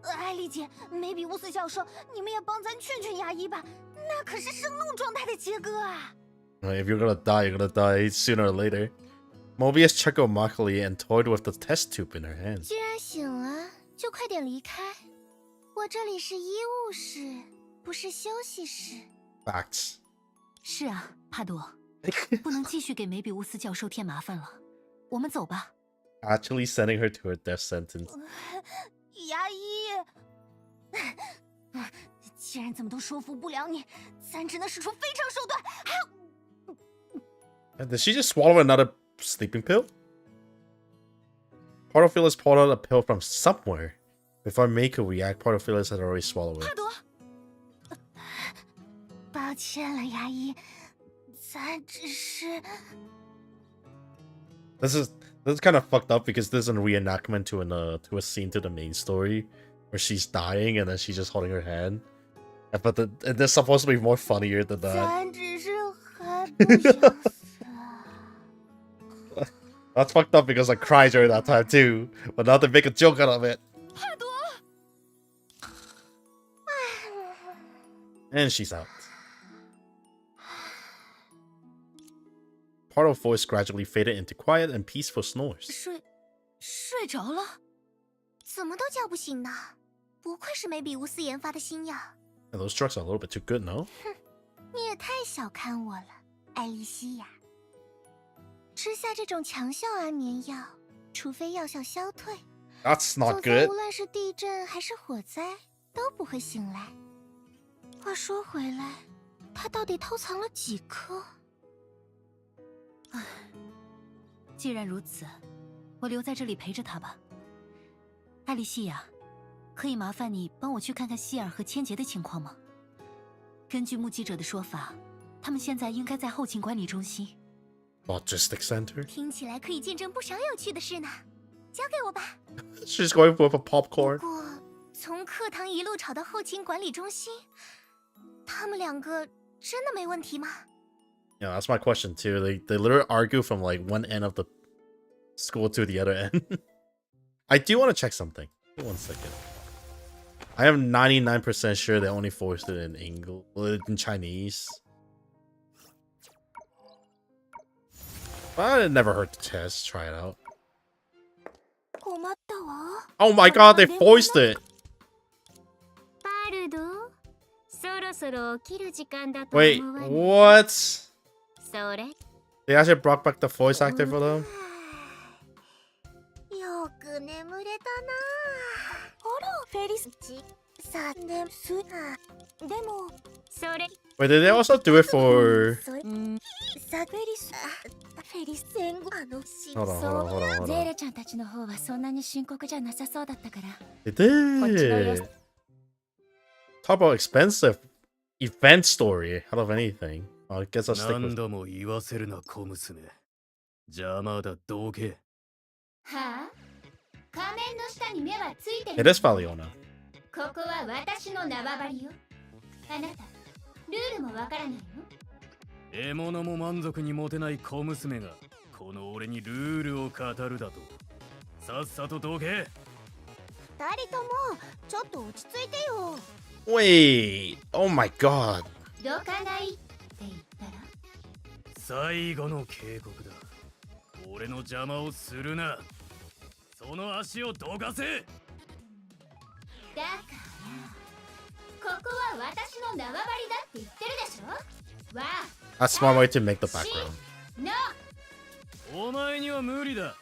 B: 艾丽姐、梅比乌斯教授，你们也帮咱劝劝牙医吧，那可是生怒状态的杰哥啊。
A: If you're gonna die, you're gonna die sooner or later. Mobius checked out Makali and toyed with the test tube in her hand.
B: 既然醒了，就快点离开。我这里是医务室，不是休息室。
A: Facts.
F: 是啊，帕朵，不能继续给梅比乌斯教授添麻烦了。我们走吧。
A: Actually sending her to her death sentence.
B: 牙医，既然怎么都说服不了你，咱只能使出非常手段。
A: Did she just swallow another sleeping pill? Portofilus pulled out a pill from somewhere. Before May could react, Portofilus had already swallowed it.
B: 帕朵，抱歉了，牙医，咱只是……
A: This is kind of fucked up because this is a reenactment to a scene to the main story where she's dying and then she's just holding her hand. But they're supposed to be more funnier than that.
B: 咱只是还不想死。
A: That's fucked up because I cried during that time too. But now they make a joke out of it. And she's out. Part of voice gradually faded into quiet and peaceful snores.
F: 睡着了？
B: 怎么都叫不醒呢？不愧是梅比乌斯研发的新药。
A: And those drugs are a little bit too good, no?
B: 你也太小看我了，艾莉西亚。吃下这种强效安眠药，除非药效消退，
A: That's not
B: 总裁
A: good.
B: 无论是地震还是火灾，都不会醒来。话说回来，他到底偷藏了几颗？
F: 既然如此，我留在这里陪着他吧。艾莉西亚，可以麻烦你帮我去看看希尔和千杰的情况吗？根据目击者的说法，他们现在应该在后勤管理中心。
A: Logistics center?
B: 听起来可以见证不少有趣的事呢。交给我吧。
A: She's going for a
B: 不
A: popcorn.
B: 过，从课堂一路吵到后勤管理中心，他们两个真的没问题吗？
A: Yeah, that's my question too. They literally argue from like one end of the school to the other end. I do want to check something. Give me 1 second. I am 99% sure they only forced it in English, in Chinese. But it never hurt to test. Try it out.
B: 困ったわ。
A: Oh my god, they forced it.
B: バルド、そろそろ起きる時間だと
A: Wait,
B: 思わない？
A: what?
B: それ。
A: They actually brought back the voice actor for them?
B: よく眠れたな。あら、フェリスチ。さて、すな。でも、それ。
A: Wait, did they also do it for...
B: さ、フェリス。フェリス戦後、
A: Hold on, hold on, hold on, hold
B: ゼ
A: on.
B: ーレちゃんたちの方はそんなに深刻じゃなさそうだったから。
A: They did. Talk about expensive event story out of anything. I guess I'll stick with...
G: 何度も言わせるな小娘。邪魔だどけ。
B: はあ？仮面の下に目はついて
A: It
B: る。
A: is Valiona.
B: ここは私の縄張りよ。あなた、ルールもわからないの？
G: 獲物も満足に持てない小娘がこの俺にルールを語るだと。さっさとどけ。
B: 二人ともちょっと落ち着いてよ。
A: Wait. Oh my god.
B: どかないって言ったら？
G: 最後の警告だ。俺の邪魔をするな。その足をどかせ。
B: だからここは私の縄張りだって言ってるでしょ。わあ。
A: That's a smart way to make the background.
B: の。
G: お前には無理だ。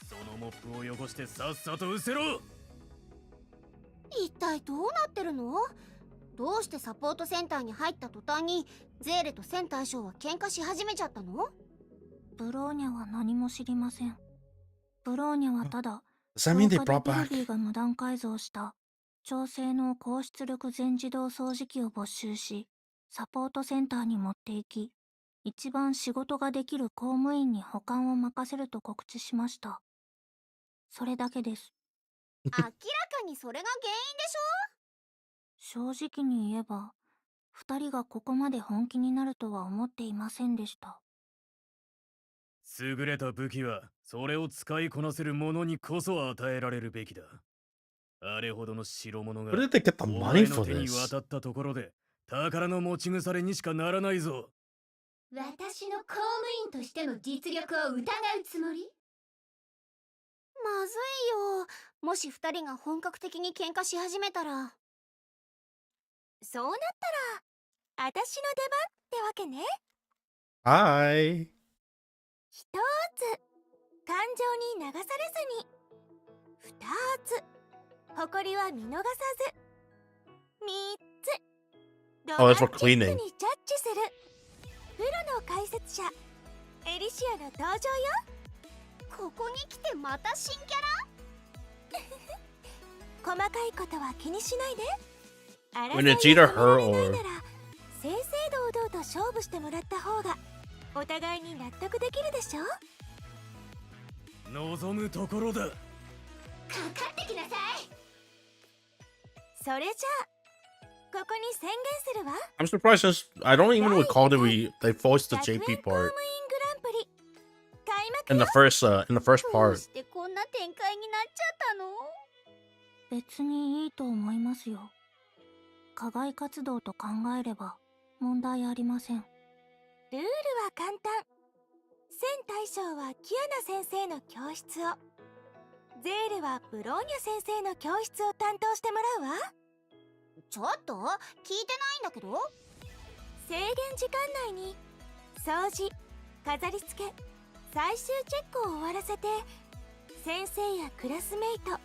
G: そのモップを汚してさっさと失せろ。
B: 一体どうなってるの？どうしてサポートセンターに入った途端にゼーレとセン大将は喧嘩し始めちゃったの？ブローニャは何も知りません。ブローニャはただ
A: Does that mean they
B: 廊下
A: brought
B: で
A: back...
B: ビルビーが無断改造した超性能高出力全自動掃除機を没収し、サポートセンターに持って行き、一番仕事ができる公務員に保管を任せると告知しました。それだけです。明らかにそれが原因でしょ？正直に言えば、二人がここまで本気になるとは思っていませんでした。
G: 優れた武器はそれを使いこなせる者にこそ与えられるべきだ。あれほどの代物が
A: Where did they get the
G: お
A: money
G: 前の
A: for
G: 手に
A: this?
G: 渡ったところで宝の持ち腐れにしかならないぞ。
B: 私の公務員としての実力を疑うつもり？まずいよ。もし二人が本格的に喧嘩し始めたら。そうなったら、私の出番ってわけね。
A: Hi.
B: 一つ、感情に流されずに。二つ、誇りは見逃さず。三つ、
A: Oh,
B: ロ
A: that's
B: マ
A: for
B: ンティッ
A: cleaning.
B: クにジャッジする。プロの解説者、エリシアの登場よ。ここに来てまた新キャラ？細かいことは気にしないで。
A: When it's either her
B: 争いを止められない
A: or...
B: なら正々堂々と勝負してもらった方がお互いに納得できるでしょ。
G: 望むところだ。
B: かかってきなさい。それじゃあここに宣言するわ。
A: I'm surprised since I don't even recall that they voiced the JP
B: 学園公務員
A: part
B: グランプリ開幕
A: in
B: よ。
A: the first
B: どう
A: part.
B: してこんな展開になっちゃったの？別にいいと思いますよ。課外活動と考えれば問題ありません。ルールは簡単。千大将はキアナ先生の教室を、ゼールはブローニャ先生の教室を担当してもらうわ。ちょっと聞いてないんだけど。制限時間内に掃除、飾り付け、最終チェックを終わらせて、先生やクラスメイト、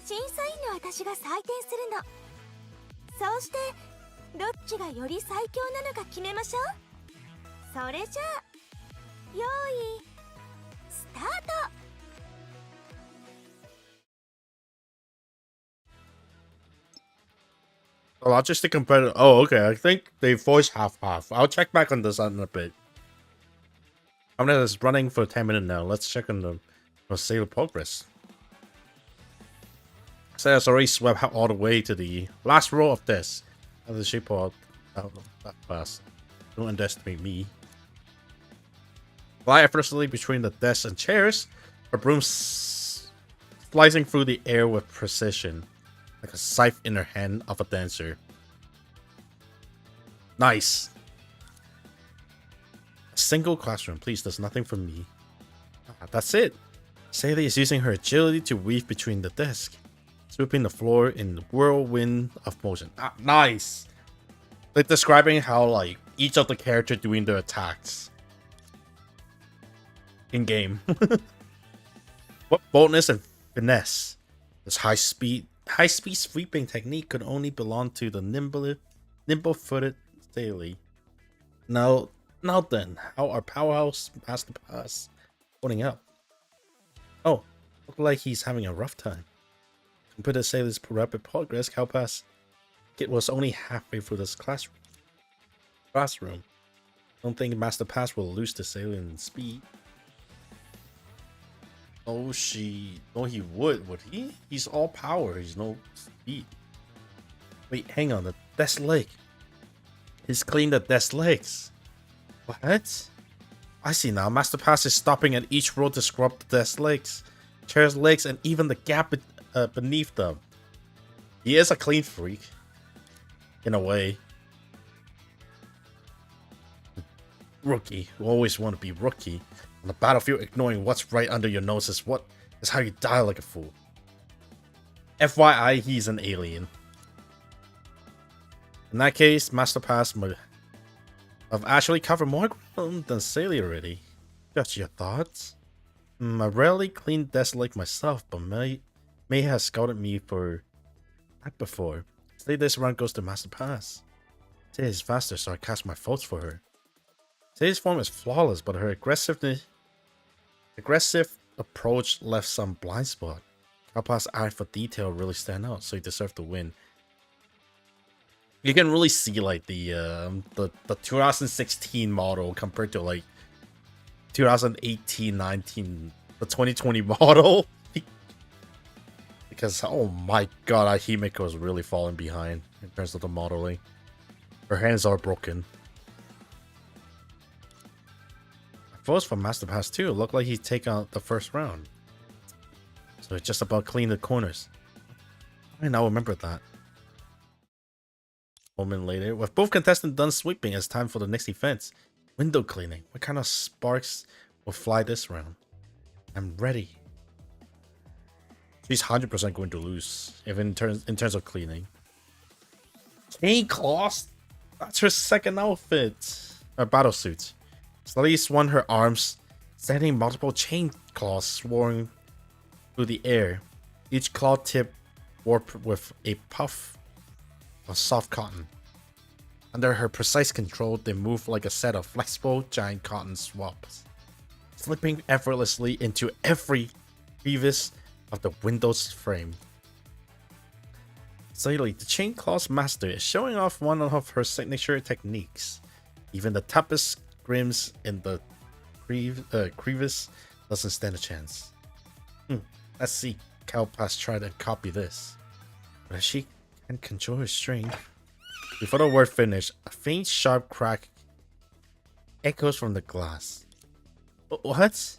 B: 審査員の私が採点するの。そうしてどっちがより最強なのか決めましょう。それじゃあ用意スタート。
A: Oh, I'll just stick competitive. Oh, okay. I think they voice half. I'll check back on this in a bit. I'm gonna just running for 10 minutes now. Let's check on the sale progress. So it's already swept all the way to the last row of this. How the shape out that fast. Don't underestimate me. Fly effortlessly between the desks and chairs, her broom slicing through the air with precision, like a scythe in her hand of a dancer. Nice. A single classroom, please. There's nothing for me. That's it. Sadie is using her agility to weave between the desks, sweeping the floor in the whirlwind of motion. Nice. Like describing how like each of the characters doing their attacks in game. What boldness and finesse! This high speed sweeping technique could only belong to the nimble-footed Staley. Now then, how are Powerhouse Master Pass holding up? Oh, look like he's having a rough time. Compared to Staley's rapid progress, Cowpass Kid was only halfway through this classroom. Don't think Master Pass will lose to Staley in speed. Oh, he would he? He's all power, he's no speed. Wait, hang on, the desk leg. He's cleaned the desk legs. What? I see now, Master Pass is stopping at each row to scrub the desk legs, chair's legs, and even the gap beneath them. He is a clean freak. In a way. Rookie. You always want to be rookie. On the battlefield, ignoring what's right under your nose is how you die like a fool. FYI, he's an alien. In that case, Master Pass might have actually covered more ground than Sally already. Got your thoughts? I rarely clean desk like myself, but May has scouted me for that before. Say this round goes to Master Pass. Say is faster, so I cast my votes for her. Say's form is flawless, but her aggressive approach left some blind spot. Cowpass' eye for detail really stand out, so he deserved to win. You can really see like the 2016 model compared to like 2018, 19, the 2020 model. Because oh my god, Himiko is really falling behind in terms of the modeling. Her hands are broken. Votes for Master Pass too. Look like he'd take out the first round. So it's just about cleaning the corners. I now remember that. A moment later, with both contestants done sweeping, it's time for the next event. Window cleaning. What kind of sparks will fly this round? I'm ready. She's 100% going to lose, even in terms of cleaning. Chain claws? That's her second outfit. Her battle suit. Slowly swung her arms, sending multiple chain claws soaring through the air. Each claw tip warped with a puff of soft cotton. Under her precise control, they moved like a set of flexible giant cotton swabs, slipping effortlessly into every crevice of the window's frame. Suddenly, the chain claws master is showing off one of her signature techniques. Even the toughest grims in the crevice doesn't stand a chance. Let's see Kalpas try to copy this. But if she can control her strength. Before the word finished, a faint sharp crack echoes from the glass. What?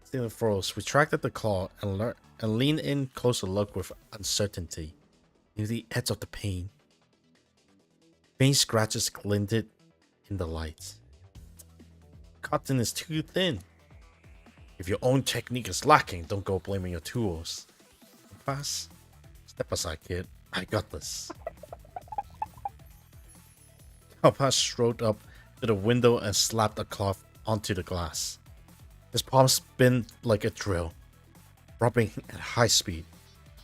A: Stealer froze, retracted the claw, and leaned in closer look with uncertainty. Near the edge of the pane, faint scratches glinted in the light. Cotton is too thin. If your own technique is lacking, don't go blaming your tools. Pass. Step aside, kid. I got this. Kalpas strode up to the window and slapped the cloth onto the glass. His palms spun like a drill, rubbing at high speed.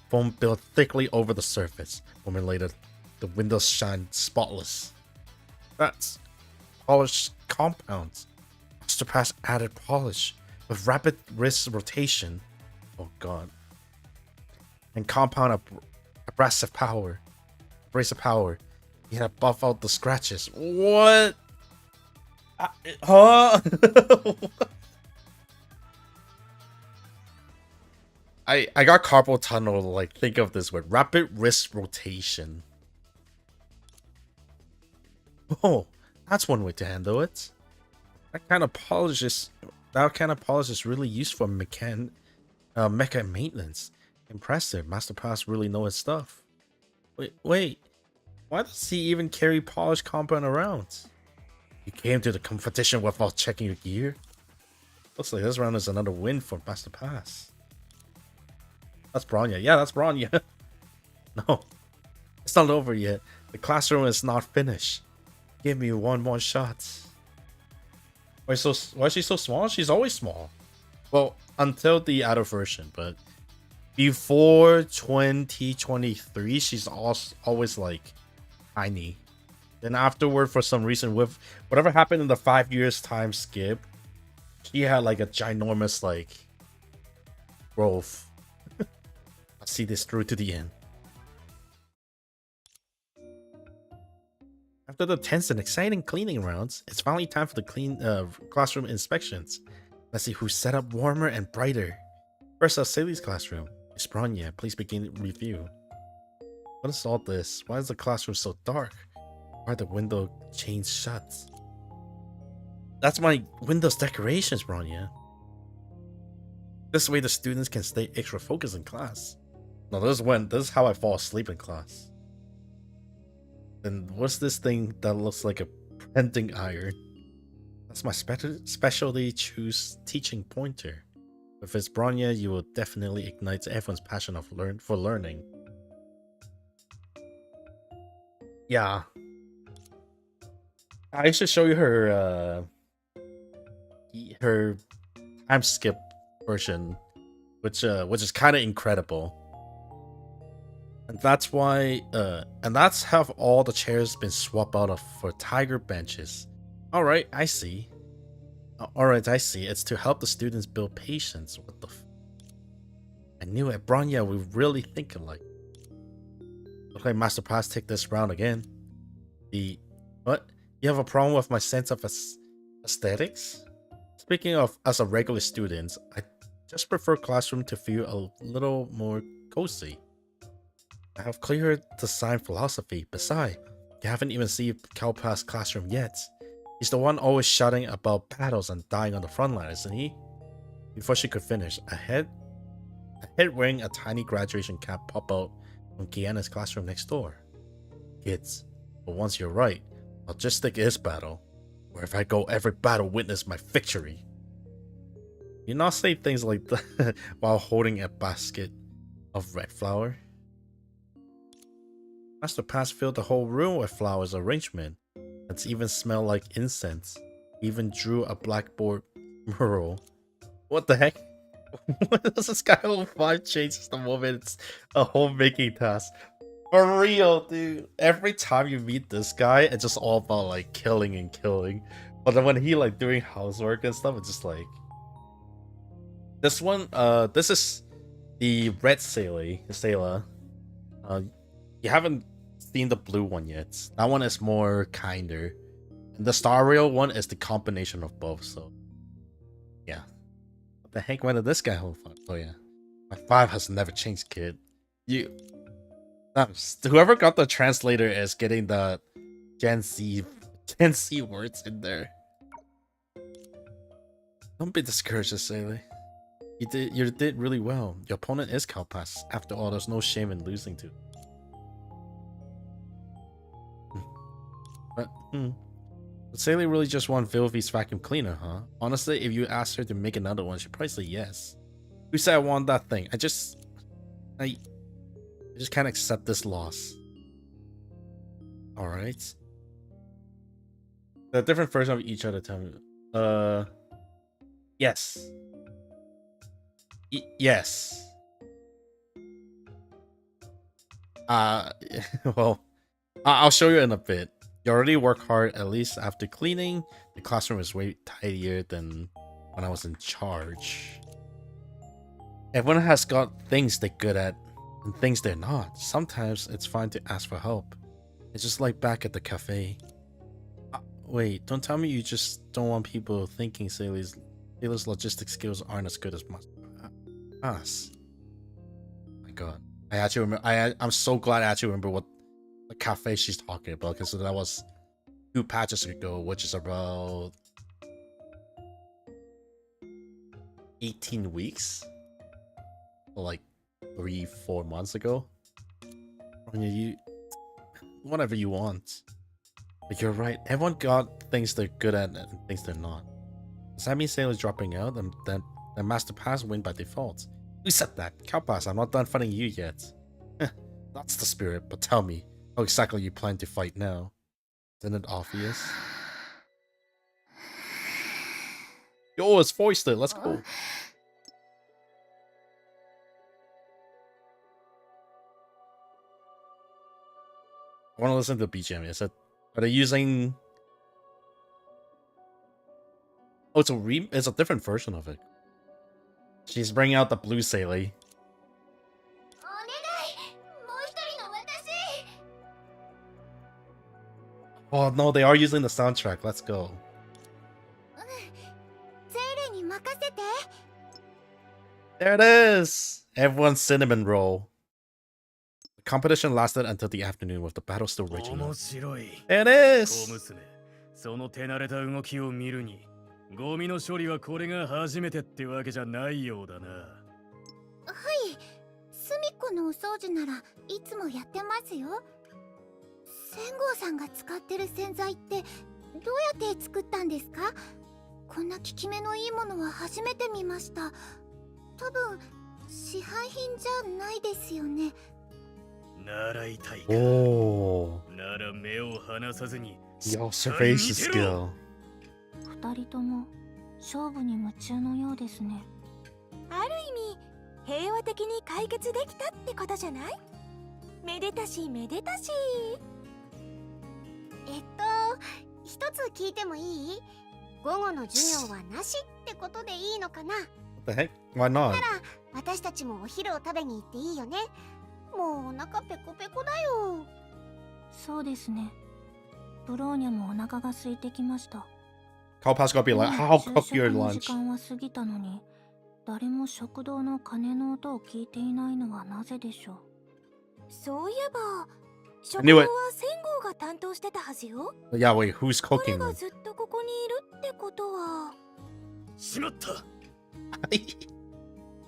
A: Foam built thickly over the surface. A moment later, the windows shined spotless. That's polished compounds. Master Pass added polish with rapid wrist rotation. Oh god. And compound abrasive power. He had buff out the scratches. What? Huh? I got carpal tunnel to like think of this word. Rapid wrist rotation. Oh, that's one way to handle it. That kind of polish is really used for mecha maintenance. Impressive. Master Pass really know his stuff. Wait. Why does he even carry polished compound around? You came to the competition without checking your gear? Looks like this round is another win for Master Pass. That's Bronya. Yeah, that's Bronya. No, it's not over yet. The classroom is not finished. Give me one more shot. Why is she so small? She's always small. Well, until the adult version, but before 2023, she's always like tiny. Then afterward, for some reason, with whatever happened in the 5 years time skip, she had like a ginormous like growth. I'll see this through to the end. After the tense and exciting cleaning rounds, it's finally time for the classroom inspections. Let's see who's set up warmer and brighter. First up, Sally's classroom. Miss Bronya, please begin review. What is all this? Why is the classroom so dark? Why are the window chains shut? That's my Windows decorations, Bronya. This way the students can stay extra focused in class. No, this is how I fall asleep in class. Then what's this thing that looks like a printing iron? That's my specialty choose teaching pointer. With its Bronya, you will definitely ignite everyone's passion for learning. Yeah. I should show you her time skip version, which is kind of incredible. And that's why and that's how all the chairs been swapped out for tiger benches. Alright, I see. It's to help the students build patience. What the I knew it. Bronya, we really think alike. Looks like Master Pass take this round again. What? You have a problem with my sense of aesthetics? Speaking of as a regular student, I just prefer classroom to feel a little more cozy. I have clear design philosophy. Besides, you haven't even seen Kalpas' classroom yet. He's the one always shouting about battles and dying on the front line, isn't he? Before she could finish, a head wearing a tiny graduation cap popped out from Kiana's classroom next door. Kids, but once you're right, logistic is battle. Where if I go, every battle witness my victory. You not say things like that while holding a basket of red flower. Master Pass filled the whole room with flowers arrangement. It even smelled like incense. He even drew a blackboard mural. What the heck? What does this guy level 5 changes the moment it's a homemaking task? For real, dude. Every time you meet this guy, it's just all about like killing and killing. But then when he like doing housework and stuff, it's just like this one. This is the red Sailor. You haven't seen the blue one yet. That one is more kinder. And the Star Rail one is the combination of both. So yeah. What the heck? When did this guy hold on? Oh yeah. My vibe has never changed, kid. Whoever got the translator is getting the Gen Z words in there. Don't be discouraged, Asalee. You did really well. Your opponent is Kalpas. After all, there's no shame in losing to. But Asalee really just want Vilvy's vacuum cleaner, huh? Honestly, if you asked her to make another one, she'd probably say yes. Who said I want that thing? I just can't accept this loss. Alright. The different version of each other time. Yes. Yes. Well, I'll show you in a bit. You already work hard, at least after cleaning. The classroom is way tidier than when I was in charge. Everyone has got things they're good at and things they're not. Sometimes it's fine to ask for help. It's just like back at the cafe. Wait, don't tell me you just don't want people thinking Sailor's logistic skills aren't as good as us. My God, I actually remember. I'm so glad I actually remember what the cafe she's talking about, because that was 2 patches ago, which is about 18 weeks, or like 3-4 months ago. I mean, you whatever you want. But you're right. Everyone got things they're good at and things they're not. Does that mean Sailor's dropping out and then Master Pass win by default? Who said that? Kalpas, I'm not done fighting you yet. That's the spirit, but tell me, how exactly you plan to fight now? Isn't it obvious? Yo, it's foisted. Let's go. I want to listen to the BGM. Is it? Are they using? Oh, it's a different version of it. She's bringing out the blue Sailor. Oh no, they are using the soundtrack. Let's go. There it is! Everyone's cinnamon roll. The competition lasted until the afternoon with the battle still raging on. There it is!
G: その手慣れた動きを見るに、ゴミの処理はこれが初めてってわけじゃないようだな。はい、隅っこのお掃除ならいつもやってますよ。千郷さんが使ってる洗剤ってどうやって作ったんですか？こんな効き目のいいものは初めて見ました。多分市販品じゃないですよね。習いたいか。おお。なら目を離さずに。
A: The observation skill.
B: 二人とも勝負に夢中のようですね。
H: ある意味平和的に解決できたってことじゃない？めでたしめでたし。一つ聞いてもいい？午後の授業はなしってことでいいのかな？
A: What the heck? Why not?
H: なら私たちもお昼を食べに行っていいよね。もうお腹ペコペコだよ。
B: そうですね。ブローニャもお腹が空いてきました。
A: Kalpas gonna be like, how cook your
B: 時
A: lunch?
B: 間は過ぎたのに、誰も食堂の鐘の音を聞いていないのはなぜでしょう。
H: そういえば、食
A: knew
H: 堂
A: it.
H: は千郷が担当してたはずよ。
A: Yeah, wait, who's
H: 彼
A: cooking
H: が
A: them?
H: ずっとここにいるってことは。
G: しまった。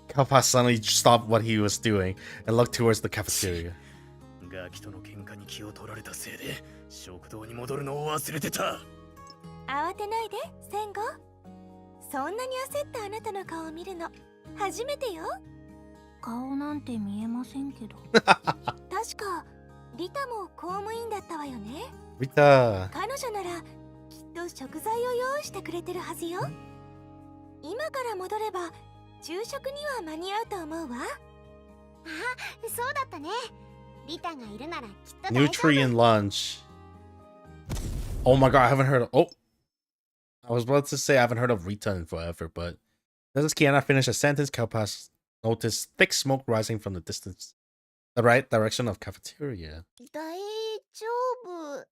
A: Kalpas suddenly stopped what he was doing and looked towards the cafeteria.
G: ガキとの喧嘩に気を取られたせいで食堂に戻るのを忘れてた。
H: 慌てないで、千郷。そんなに焦ったあなたの顔を見るの初めてよ。
B: 顔なんて見えませんけど。
H: 確かリタも公務員だったわよね。
A: Rita.
H: 彼女ならきっと食材を用意してくれてるはずよ。今から戻れば昼食には間に合うと思うわ。あ、そうだったね。リタがいるならきっと大丈夫。
A: Nutrient lunch. Oh my god, I haven't heard of. Oh, I was about to say I haven't heard of Rita in forever, but doesn't Kiana finish a sentence? Kalpas noticed thick smoke rising from the distance, the right direction of cafeteria.
H: 大丈夫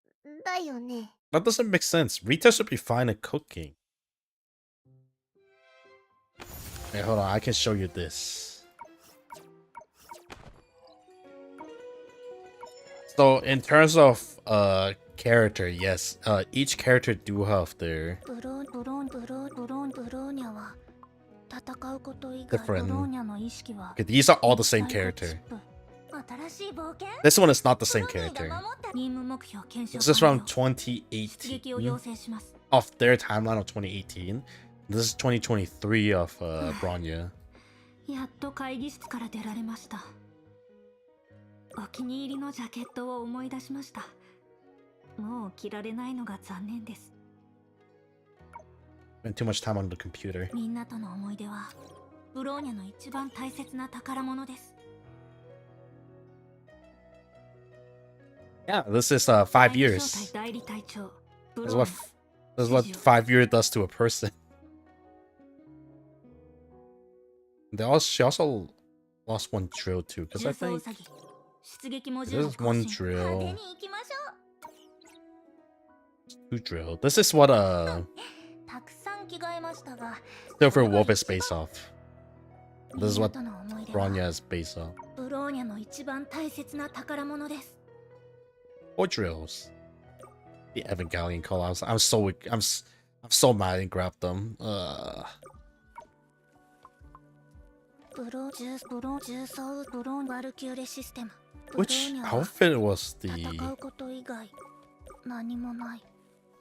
H: だよね。
A: That doesn't make sense. Rita should be fine at cooking. Wait, hold on. I can show you this. So in terms of character, yes, each character do have their
B: ブローニャは戦うこと以外
A: different.
B: ブローニャの意識は
A: Okay, these are all the same character.
H: 新しい冒険
A: This one is not the same character.
B: 任務目標検証
A: This is from
B: 出撃を要
A: 2018
B: 請します
A: of their timeline of 2018. This is 2023 of Bronya.
B: やっと会議室から出られましたお気に入りのジャケットを思い出しましたもう着られないのが残念です
A: Spent too much time on the computer.
B: みんなとの思い出はブローニャの一番大切な宝物です
A: Yeah, this is 5 years.
B: 代理隊長
A: That's what 5 years does to a person. She also lost one drill too, because I think
B: 出撃文字
A: this
B: を
A: is
B: 更
A: one
B: 新
A: drill,
H: 派手に行きましょ
A: 2 drill. This is what
B: たくさん着替えましたが
A: Silver Wolf is based off. This is
B: みんな
A: what
B: との思い出は
A: Bronya is based off.
B: ブローニャの一番大切な宝物です
A: 4 drills. The Evangelion callouts. I'm so mad and grabbed them.
B: ブロ重装ブロンバルキューレシステム
A: Which
B: ブローニャは
A: outfit was
B: 戦う
A: the...
B: こと以外何もない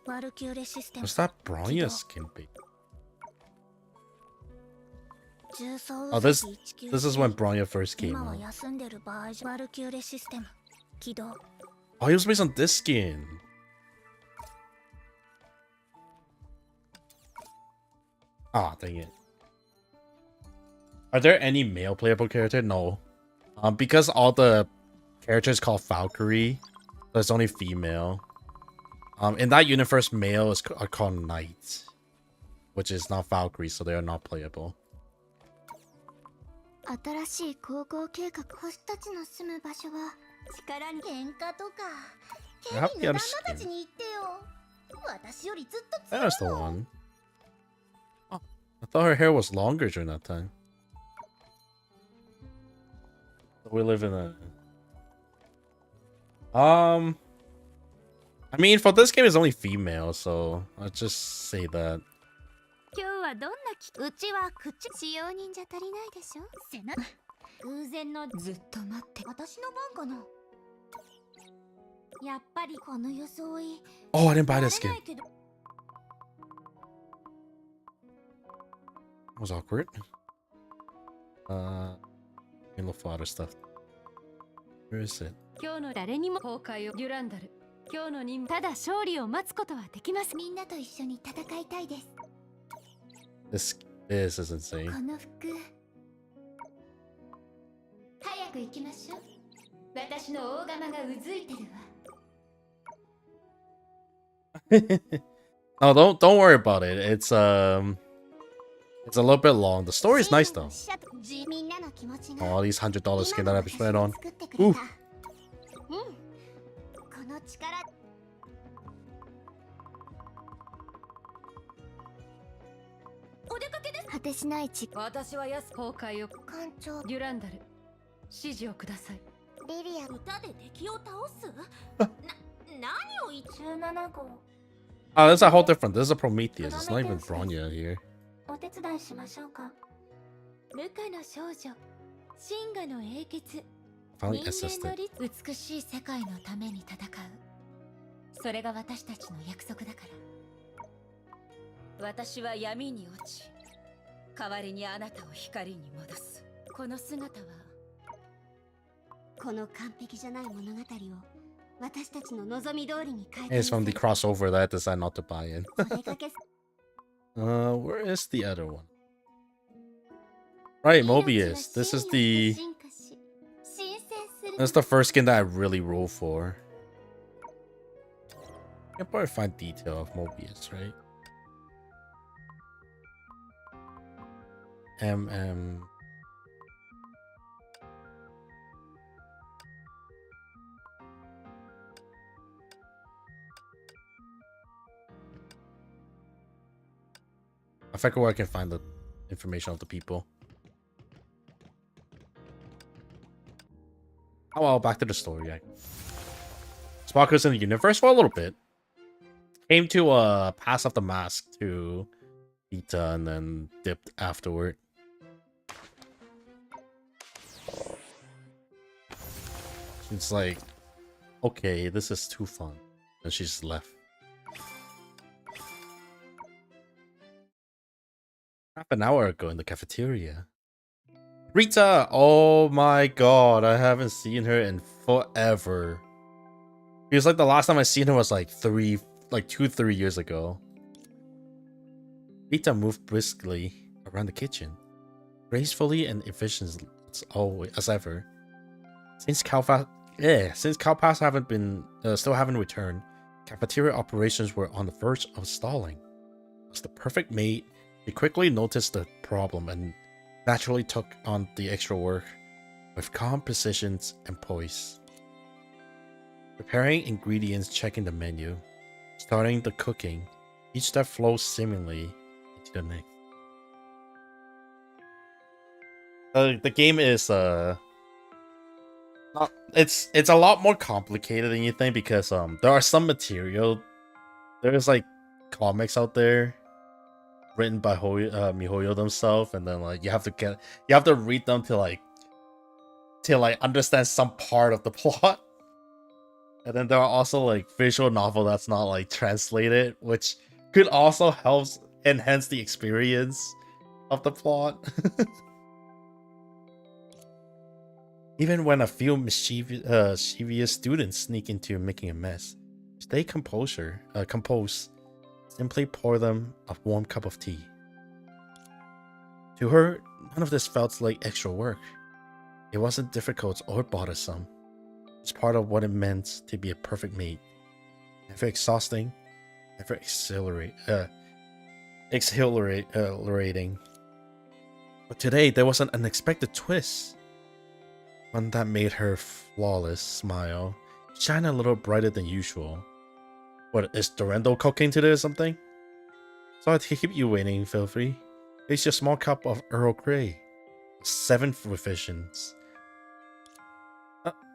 B: バルキューレシステム
A: Was that Bronya skin bait?
B: 重装
A: Oh, this is when Bronya first came
B: 今は
A: out.
B: 休んでる場合じゃバルキューレシステム起動
A: Oh, he was based on this skin. Ah, dang it. Are there any male playable character? No. Because all the characters called Valkyrie, there's only female. In that universe, male are called knights, which is not Valkyrie, so they are not playable.
H: 新しい高校計画星たちの住む場所は力に喧嘩とか
A: I
H: ケ
A: have
H: ミ
A: the
H: の旦
A: other
H: 那たち
A: skin.
H: に言ってよ私よりずっと強い
A: There's the one. Oh, I thought her hair was longer during that time. We live in a... I mean, for this game, it's only female, so I'll just say that.
H: 今日はどんなうちは口使用人じゃ足りないでしょせな偶然のずっと待って私の番かなやっぱりこの装い
A: Oh, I didn't buy this
H: 慣れ
A: skin.
H: ないけど
A: That was awkward. Let me look for other stuff. Where is it?
I: 今日の誰にも崩壊をデュランダル今日の任務ただ勝利を待つことはできます
H: みんなと一緒に戦いたいです
A: This is insane.
H: この服早く行きましょう私の大釜がうずいてるわ
A: Oh, don't worry about it. It's a little bit long. The story is nice though.
H: みんなの気持ちが
A: Oh, all these $100 skin that I've spent on.
H: 作ってくれた
A: Ooh.
H: この力お出かけです果てしない地
I: 私は安崩壊を
H: 艦長
I: デュランダル指示をください
H: リリア
B: 歌で敵を倒す何を17号
A: Oh, this is a whole different. This is a Prometheus. It's not even Bronya here.
B: お手伝いしましょうか
H: ルカの少女シンガの英傑
A: Finally
H: 人間
A: assisted.
H: の美しい世界のために戦うそれが私たちの約束だから
I: 私は闇に落ち代わりにあなたを光に戻すこの姿は
H: この完璧じゃない物語を私たちの望み通りに変え
A: It's from the crossover that I decided not to buy in.
H: お出かけ
A: Where is the other one? Right, Mobius. This is the...
H: 進化し新鮮する
A: That's the first skin that I really roll for. I can probably find detail of Mobius, right? MM. I forget where I can find the information of the people. Oh well, back to the story. Sparkles in the universe for a little bit. Came to pass off the mask to Rita and then dipped afterward. It's like, okay, this is too fun. And she just left. Half an hour ago in the cafeteria. Rita! Oh my god, I haven't seen her in forever. Feels like the last time I seen her was like 2-3 years ago. Rita moved briskly around the kitchen, gracefully and efficiently as ever. Since Calpass still haven't returned, cafeteria operations were on the verge of stalling. As the perfect mate, she quickly noticed the problem and naturally took on the extra work with calm precision and poise. Preparing ingredients, checking the menu, starting the cooking, each step flows seemingly into the next. The game is it's a lot more complicated than you think because there are some material. There's like comics out there written by MiHoYo themselves, and then like you have to read them to understand some part of the plot. And then there are also like visual novel that's not like translated, which could also help enhance the experience of the plot. Even when a few mischievous students sneak into making a mess, stay composed. Simply pour them a warm cup of tea. To her, none of this felt like extra work. It wasn't difficult or bothersome. It's part of what it meant to be a perfect mate. Never exhausting, never exhilarating. But today there was an unexpected twist. One that made her flawless smile shine a little brighter than usual. What, is Durando cooking today or something? Sorry to keep you waiting, Filthy. Here's your small cup of Earl Grey. 7 revisions.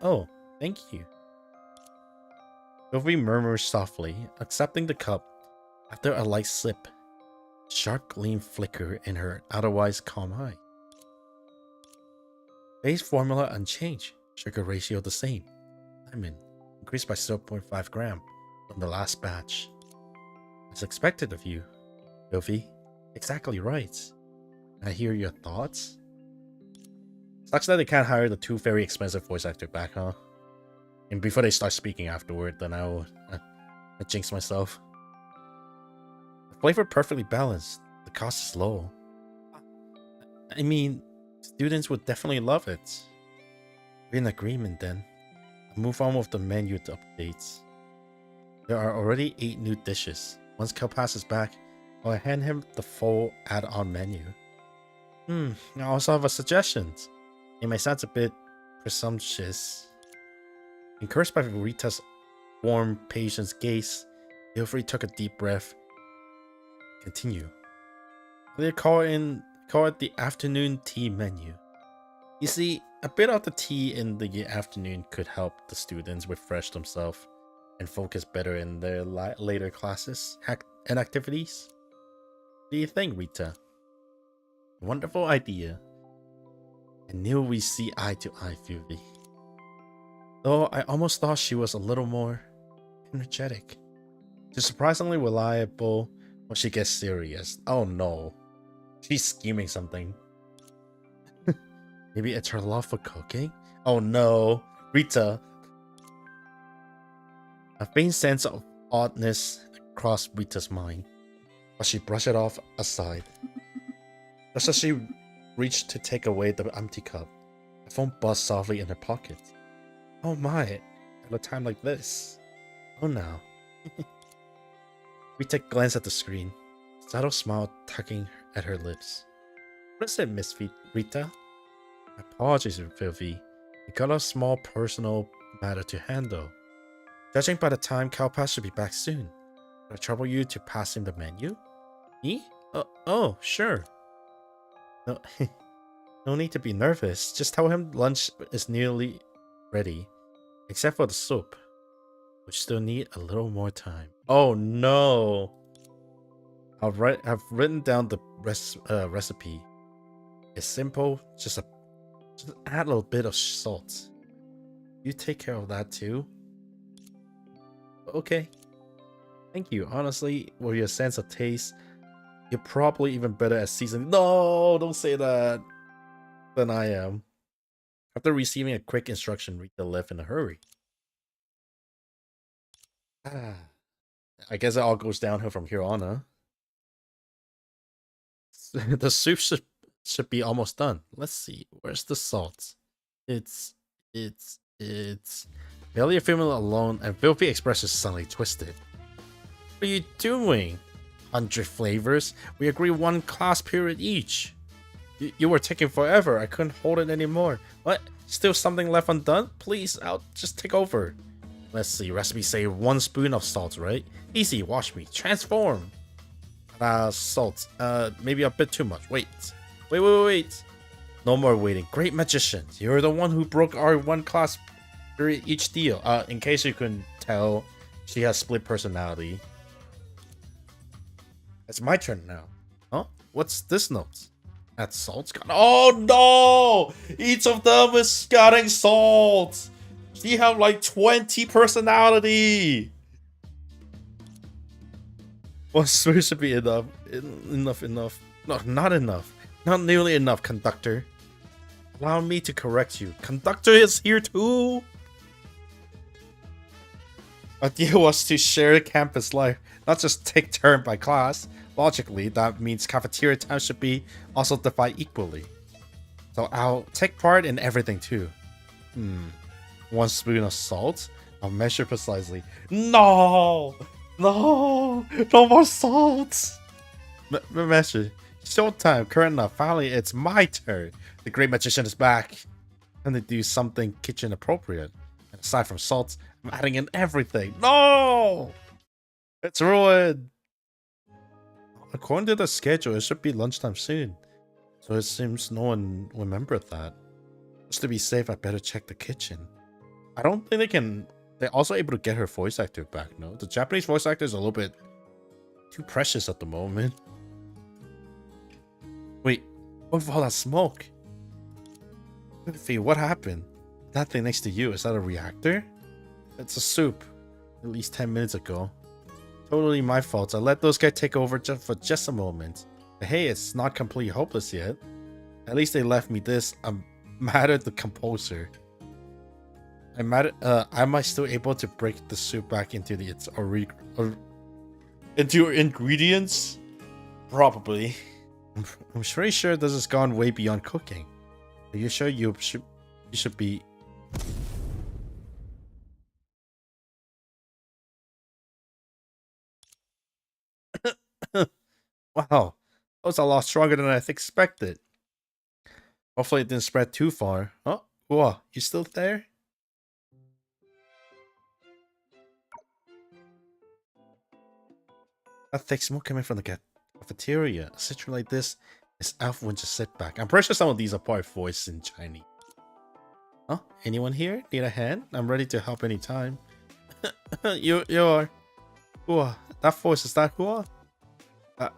A: Oh, thank you. Filthy murmurs softly, accepting the cup after a light sip. Sharp gleam flicker in her otherwise calm eye. Base formula unchanged, sugar ratio the same. Lemon increased by 0.5 gram from the last batch. As expected of you, Filthy. Exactly right. Can I hear your thoughts? Sucks that they can't hire the 2 very expensive voice actors back, huh? And before they start speaking afterward, then I jinx myself. The flavor perfectly balanced. The cost is low. I mean, students would definitely love it. We're in agreement then. I'll move on with the menu updates. There are already 8 new dishes. Once Kel passes back, I'll hand him the full add-on menu. I also have a suggestion. It may sound a bit presumptuous. Encouraged by Rita's warm, patient gaze, Wilfrey took a deep breath. Continue. They call it the afternoon tea menu. You see, a bit of the tea in the afternoon could help the students refresh themselves and focus better in their later classes and activities. What do you think, Rita? Wonderful idea. I knew we'd see eye to eye, Fury. Though I almost thought she was a little more energetic. She's surprisingly reliable when she gets serious. Oh no. She's scheming something. Maybe it's her love for cooking? Oh no. Rita. A faint sense of oddness crossed Rita's mind, but she brushed it off aside. Just as she reached to take away the empty cup, the phone buzzed softly in her pocket. Oh my, at a time like this. Oh no. Rita glanced at the screen, subtle smile tugging at her lips. What is it, Miss Rita? My apologies, Filthy. We got a small personal matter to handle. Judging by the time, Calpass should be back soon. Would I trouble you to pass him the menu? Me? Oh, sure. No, no need to be nervous. Just tell him lunch is nearly ready, except for the soup. We still need a little more time. Oh no! I've written down the recipe. It's simple. Just add a little bit of salt. You take care of that too. Okay. Thank you. Honestly, with your sense of taste, you're probably even better at seasoning. No, don't say that. Than I am. After receiving a quick instruction, read the left in a hurry. I guess it all goes downhill from here on, huh? The soup should be almost done. Let's see. Where's the salt? It's barely a female alone, and filthy expressions suddenly twisted. What are you doing? 100 flavors? We agree 1 class period each. You were taking forever. I couldn't hold it anymore. What? Still something left undone? Please, I'll just take over. Let's see. Recipe say 1 spoon of salt, right? Easy. Watch me. Transform. Salt. Maybe a bit too much. Wait. No more waiting. Great magician. You're the one who broke our 1 class period each deal. In case you couldn't tell, she has split personality. It's my turn now. Huh? What's this note? Add salt. Oh no! Each of them is getting salt. She have like 20 personality. 1 spoon should be enough. Enough. No, not enough. Not nearly enough, conductor. Allow me to correct you. Conductor is here too. Our deal was to share campus life, not just take turn by class. Logically, that means cafeteria time should be also divided equally. So I'll take part in everything too. 1 spoon of salt? I'll measure precisely. No more salt. Measure. Showtime, current enough. Finally, it's my turn. The great magician is back. Time to do something kitchen appropriate. And aside from salt, I'm adding in everything. No! It's ruined. According to the schedule, it should be lunchtime soon. So it seems no one remembered that. Just to be safe, I better check the kitchen. I don't think they can... They're also able to get her voice actor back, no? The Japanese voice actor is a little bit too precious at the moment. Wait, what with all that smoke? What happened? That thing next to you, is that a reactor? It's a soup. At least 10 minutes ago. Totally my fault. I let those guys take over for just a moment. But hey, it's not completely hopeless yet. At least they left me this. I'm mad at the composer. Am I still able to break the soup back into into ingredients? Probably. I'm pretty sure this has gone way beyond cooking. Are you sure you should be? Wow, that was a lot stronger than I expected. Hopefully it didn't spread too far. Oh, whoa, you still there? That thick smoke coming from the cafeteria. A situation like this is out when just sit back. I'm pretty sure some of these are probably voiced in Chinese. Oh, anyone here? Need a hand? I'm ready to help anytime. you are. Hua. That voice, is that Hua?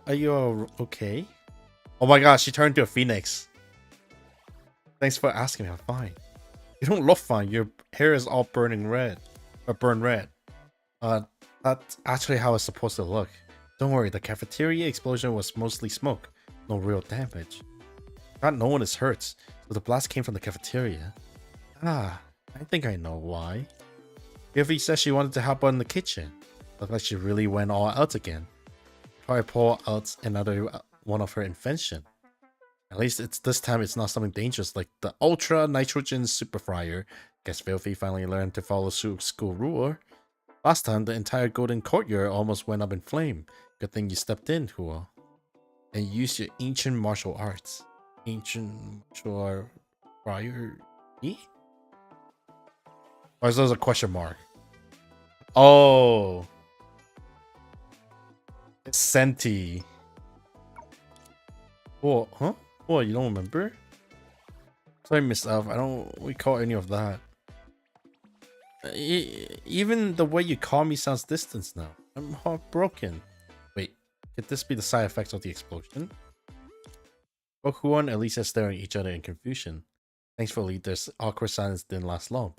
A: Are you okay? Oh my gosh, she turned into a phoenix. Thanks for asking me, I'm fine. You don't look fine. Your hair is all burning red. Or burned red. That's actually how it's supposed to look. Don't worry, the cafeteria explosion was mostly smoke. No real damage. Not no one is hurt, so the blast came from the cafeteria. Ah, I think I know why. Yuffie said she wanted to help out in the kitchen. Looked like she really went all out again. Probably pour out another one of her invention. At least this time it's not something dangerous like the ultra nitrogen super fryer. Guess Filthy finally learned to follow school rule. Last time the entire golden courtyard almost went up in flame. Good thing you stepped in, Hua. And used your ancient martial arts. Ancient martial art fryer? Or is those a question mark? Oh. It's Senti. Oh, huh? Oh, you don't remember? Sorry, Miss Elf. I don't recall any of that. Even the way you call me sounds distant now. I'm heartbroken. Wait, could this be the side effects of the explosion? Both Hua and Elysia staring at each other in confusion. Thankfully, this awkward silence didn't last long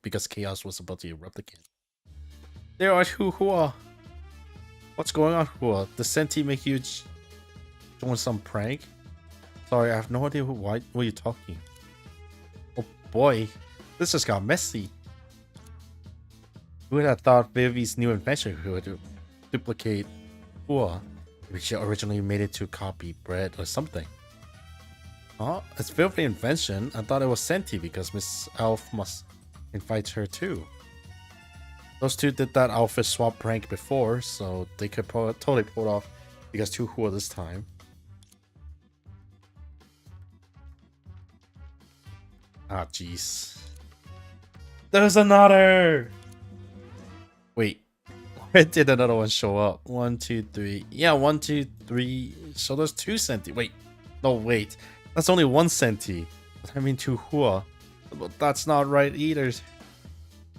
A: because chaos was about to erupt again. There are Hua. What's going on, Hua? Does Senti make you doing some prank? Sorry, I have no idea why you're talking. Oh boy, this just got messy. Who would have thought Vivi's new invention could duplicate Hua? Maybe she originally made it to copy bread or something. Huh? It's Vivi's invention. I thought it was Senti because Miss Elf must invite her too. Those two did that outfit swap prank before, so they could totally pull it off because two Hua this time. Ah, jeez. There's another! Wait, where did another one show up? 1, 2, 3. Yeah, 1, 2, 3. So there's 2 Senti. Wait, no, wait. That's only 1 Senti. I mean 2 Hua. But that's not right either.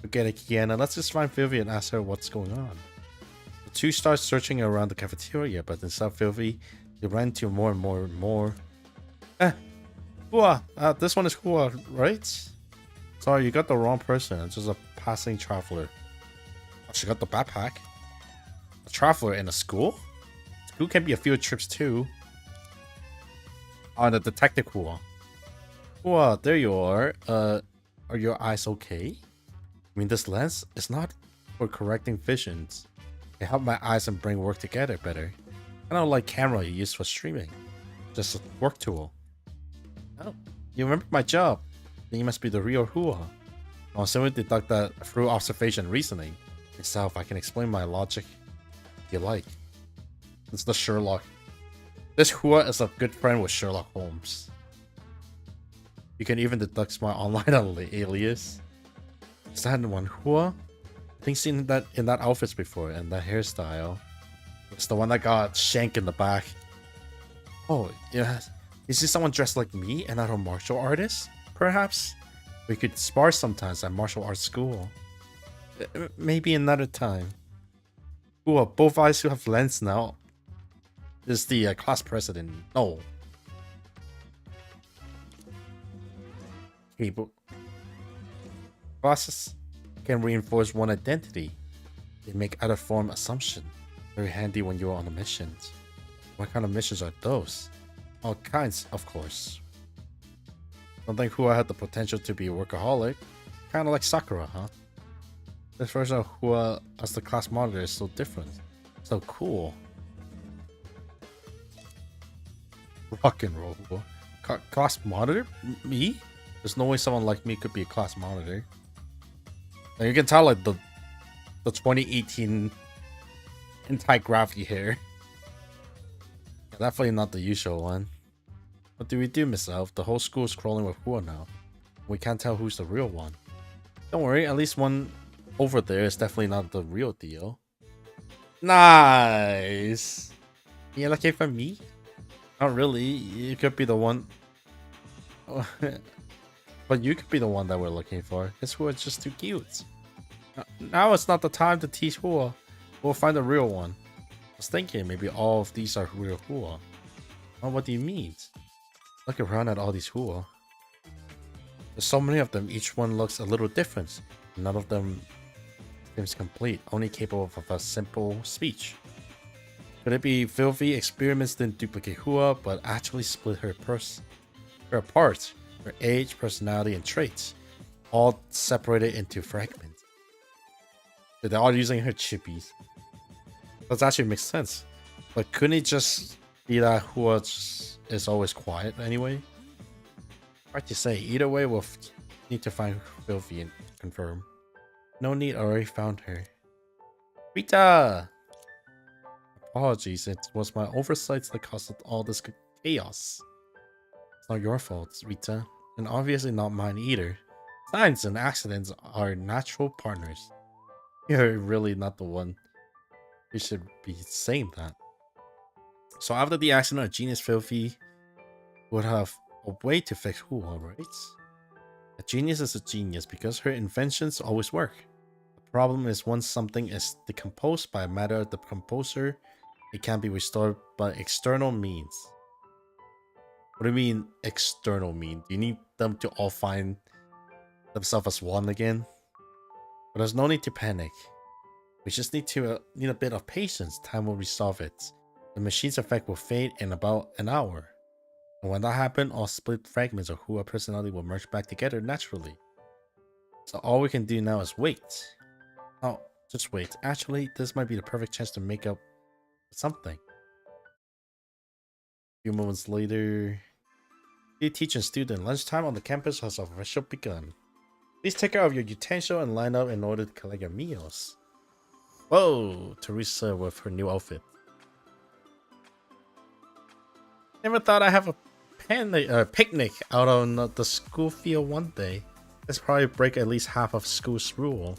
A: Forget it, Kiana. Let's just find Vivi and ask her what's going on. The two start searching around the cafeteria, but instead of Vivi, they ran into more and more and more. Hua! This one is Hua, right? Sorry, you got the wrong person. It's just a passing traveler. Oh, she got the backpack. A traveler in a school? School can be a few trips too. Oh, the detective Hua. Hua, there you are. Are your eyes okay? I mean, this lens is not for correcting visions. It helps my eyes and brain work together better. Kind of like camera you use for streaming. Just a work tool. Oh, you remember my job? Then you must be the real Hua. I'll simply deduct that through observation and reasoning. Itself, I can explain my logic if you like. It's the Sherlock. This Hua is a good friend with Sherlock Holmes. You can even deduct my online alias. Is that one Hua? I think seen that in that outfits before and that hairstyle. It's the one that got Shank in the back. Oh, yeah. Is this someone dressed like me, another martial artist? Perhaps? We could spar sometimes at martial arts school. Maybe another time. Hua, both eyes who have lens now. Is the class president. No. Okay, but classes can reinforce one identity. They make other form assumption. Very handy when you're on a mission. What kind of missions are those? All kinds, of course. Don't think Hua had the potential to be a workaholic. Kind of like Sakura, huh? This version of Hua as the class monitor is so different. So cool. Rock and roll Hua. Class monitor? Me? There's no way someone like me could be a class monitor. Now you can tell like the 2018 anti-gravity hair. Definitely not the usual one. What do we do, Miss Elf? The whole school is crawling with Hua now. We can't tell who's the real one. Don't worry, at least one over there is definitely not the real deal. Nice! You looking for me? Not really. You could be the one. But you could be the one that we're looking for. This Hua is just too cute. Now it's not the time to teach Hua. We'll find the real one. I was thinking maybe all of these are real Hua. Oh, what do you mean? Look around at all these Hua. There's so many of them, each one looks a little different. None of them seems complete, only capable of a simple speech. Could it be Filthy experiments didn't duplicate Hua, but actually split her apart? Her age, personality, and traits, all separated into fragments. So they're all using her chippies. That actually makes sense. But couldn't it just be that Hua is always quiet anyway? Hard to say. Either way, we'll need to find Filthy and confirm. No need, I already found her. Rita! Apologies, it was my oversights that caused all this chaos. It's not your fault, Rita, and obviously not mine either. Science and accidents are natural partners. You're really not the one who should be saying that. So after the accident, a genius Filthy would have a way to fix Hua, right? A genius is a genius because her inventions always work. The problem is once something is decomposed by a matter of the composer, it can be restored by external means. What do you mean external mean? Do you need them to all find themselves as one again? But there's no need to panic. We just need a bit of patience. Time will resolve it. The machine's effect will fade in about an hour. And when that happens, all split fragments of who our personality will merge back together naturally. So all we can do now is wait. Oh, just wait. Actually, this might be the perfect chance to make up something. A few moments later, dear teacher and student, lunchtime on the campus has officially begun. Please take care of your utensil and line up in order to collect your meals. Whoa, Teresa with her new outfit. Never thought I'd have a picnic out on the school field one day. Let's probably break at least half of school's rule.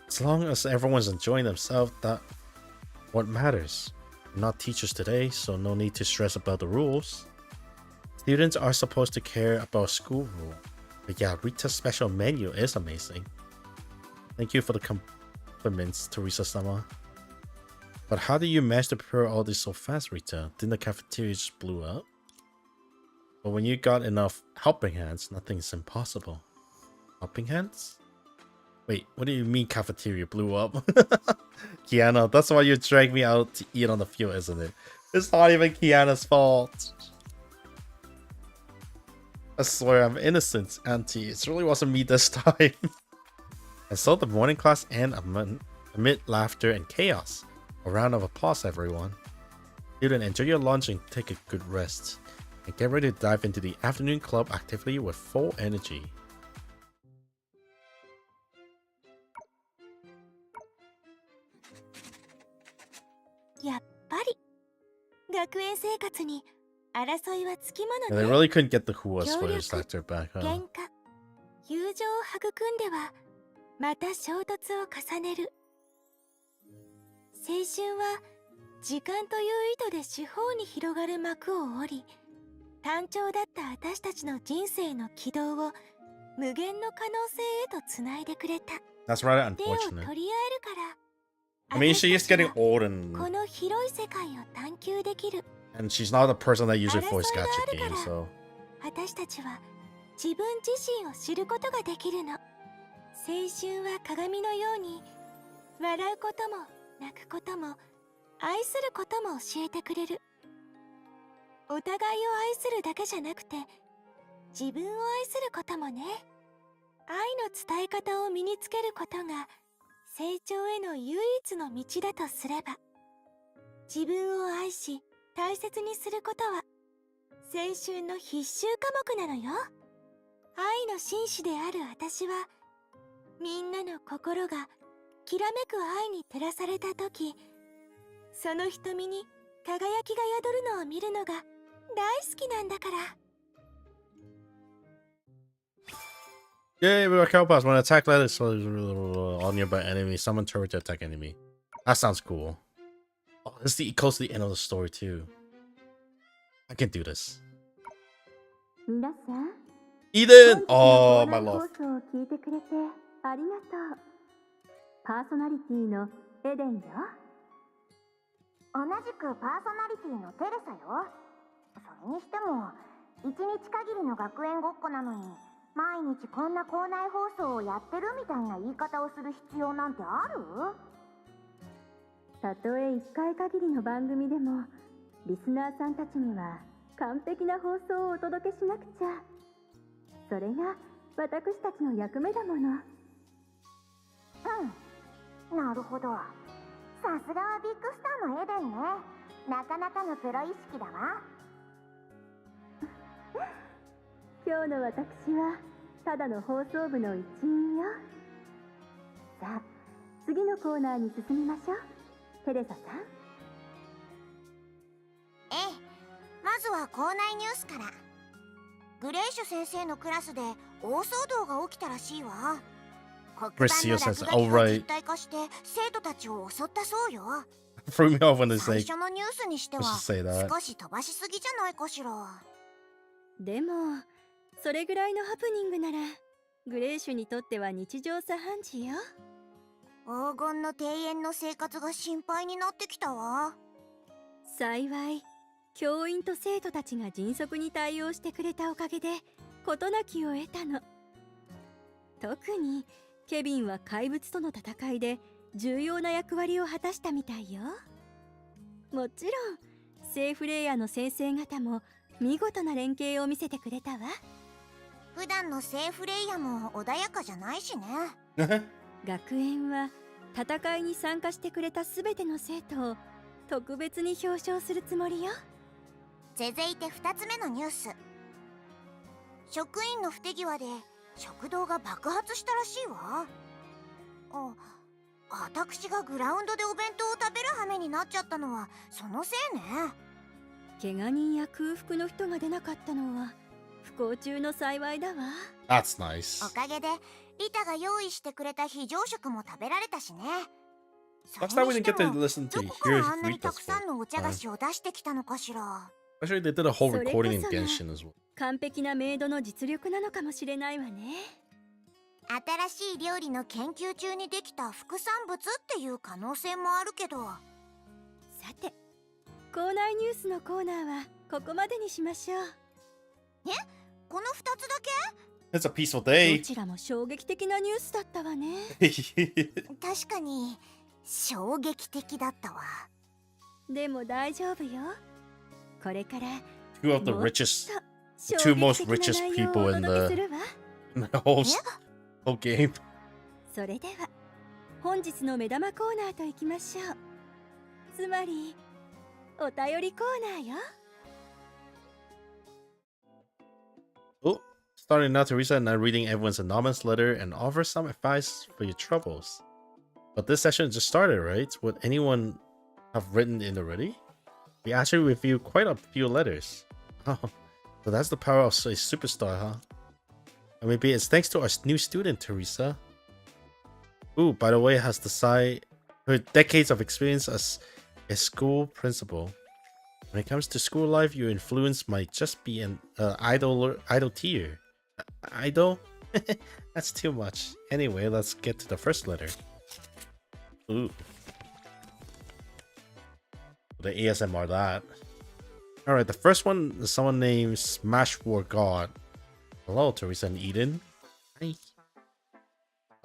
A: As long as everyone's enjoying themselves, that's what matters. We're not teachers today, so no need to stress about the rules. Students are supposed to care about school rule. But yeah, Rita's special menu is amazing. Thank you for the compliments, Teresa-sama. But how did you manage to prepare all this so fast, Rita? Didn't the cafeteria just blew up? But when you got enough helping hands, nothing's impossible. Helping hands? Wait, what do you mean cafeteria blew up? Kiana, that's why you dragged me out to eat on the field, isn't it? It's not even Kiana's fault. I swear I'm innocent, Auntie. It really wasn't me this time. And so the morning class ended amid laughter and chaos. A round of applause, everyone. Student, enjoy your lunch and take a good rest. And get ready to dive into the afternoon club activity with full energy. And they really couldn't get the coolest voice actor back, huh?
H: 友情を育んではまた衝突を重ねる。青春は時間という糸で四方に広がる幕を折り、単調だった私たちの人生の軌道を無限の可能性へとつないでくれた。
A: That's rather
H: 手を
A: unfortunate.
H: 取り合えるから。
A: I mean, she's getting old
H: この広い世界を探求できる。
A: and she's not a person that usually voice gacha games, so.
H: 私たちは自分自身を知ることができるの。青春は鏡のように笑うことも泣くことも愛することも教えてくれる。お互いを愛するだけじゃなくて自分を愛することもね。愛の伝え方を身につけることが成長への唯一の道だとすれば、自分を愛し大切にすることは青春の必修科目なのよ。愛の紳士である私はみんなの心がきらめく愛に照らされた時、その瞳に輝きが宿るのを見るのが大好きなんだから。
A: Yay, we are Cowpass. When attack that is all nearby enemy, summon turret to attack enemy. That sounds cool. Oh, this is close to the end of the story too. I can do this.
H: 皆さん、
A: Eden! Oh, my love.
H: 放送を聞いてくれてありがとう。パーソナリティのエデンよ。
B: 同じくパーソナリティのテレサよ。それにしても一日限りの学園ごっこなのに毎日こんな校内放送をやってるみたいな言い方をする必要なんてある？
H: たとえ1回限りの番組でもリスナーさんたちには完璧な放送をお届けしなくちゃ。それが私たちの役目だもの。
B: うん、なるほど。さすがはビッグスターのエデンね。なかなかのプロ意識だわ。
H: 今日の私はただの放送部の一員よ。さあ、次のコーナーに進みましょう。テレサさん。
B: ええ、まずは校内ニュースから。グレイシュ先生のクラスで大騒動が起きたらしいわ。黒板の落書きが実体化して生徒たちを襲ったそうよ。
A: Threw me off when they
B: 最
A: say,
B: 初のニュースにしては
A: let's just say that.
B: 少し飛ばしすぎじゃないかしら。
H: でもそれぐらいのハプニングならグレーシュにとっては日常茶飯事よ。
B: 黄金の庭園の生活が心配になってきたわ。
H: 幸い教員と生徒たちが迅速に対応してくれたおかげで事なきを得たの。特にケビンは怪物との戦いで重要な役割を果たしたみたいよ。もちろんセーフレイヤーの先生方も見事な連携を見せてくれたわ。
B: 普段のセーフレイヤも穏やかじゃないしね。
H: 学園は戦いに参加してくれた全ての生徒を特別に表彰するつもりよ。
B: 続いて2つ目のニュース。職員の不手際で食堂が爆発したらしいわ。私がグラウンドでお弁当を食べる羽目になっちゃったのはそのせいね。
H: 怪我人や空腹の人が出なかったのは不幸中の幸いだわ。
A: That's nice.
B: おかげでリタが用意してくれた非常食も食べられたしね。それ
A: Last time we
B: に
A: didn't
B: して
A: get to
B: も
A: listen
B: ど
A: to
B: こから
A: hear
B: あんなにたく
A: Rita's
B: さんのお茶
A: voice.
B: 菓子を出してきたのかしら。
A: Actually, they did a whole
H: それこ
A: recording in
H: そが
A: Genshin as well.
H: 完璧なメイドの実力なのかもしれないわね。
B: 新しい料理の研究中にできた副産物っていう可能性もあるけど。
H: さて校内ニュースのコーナーはここまでにしましょう。
B: この2つだけ？
A: It's a peaceful
H: ど
A: day.
H: ちらも衝撃的なニュースだったわね。
B: 確かに衝撃的だったわ。
H: でも大丈夫よ。これから
A: Two of the
H: もっと
A: richest,
H: 衝
A: two
H: 撃
A: most
H: 的
A: richest
H: な内容を
A: people
H: お
A: in
H: 届けす
A: the,
H: るわ。
A: in the whole game.
H: それでは本日の目玉コーナーといきましょう。つまりお便りコーナーよ。
A: Oh, starting now, Teresa and I reading everyone's anonymous letter and offer some advice for your troubles. But this session just started, right? Would anyone have written in already? We actually reviewed quite a few letters. Oh, so that's the power of a superstar, huh? Or maybe it's thanks to our new student, Teresa. Ooh, by the way, has decided her decades of experience as a school principal. When it comes to school life, your influence might just be an idol tier. Idol? That's too much. Anyway, let's get to the first letter. Ooh. The ASMR that. Alright, the first one is someone named Smash War God. Hello, Teresa and Eden. Hi.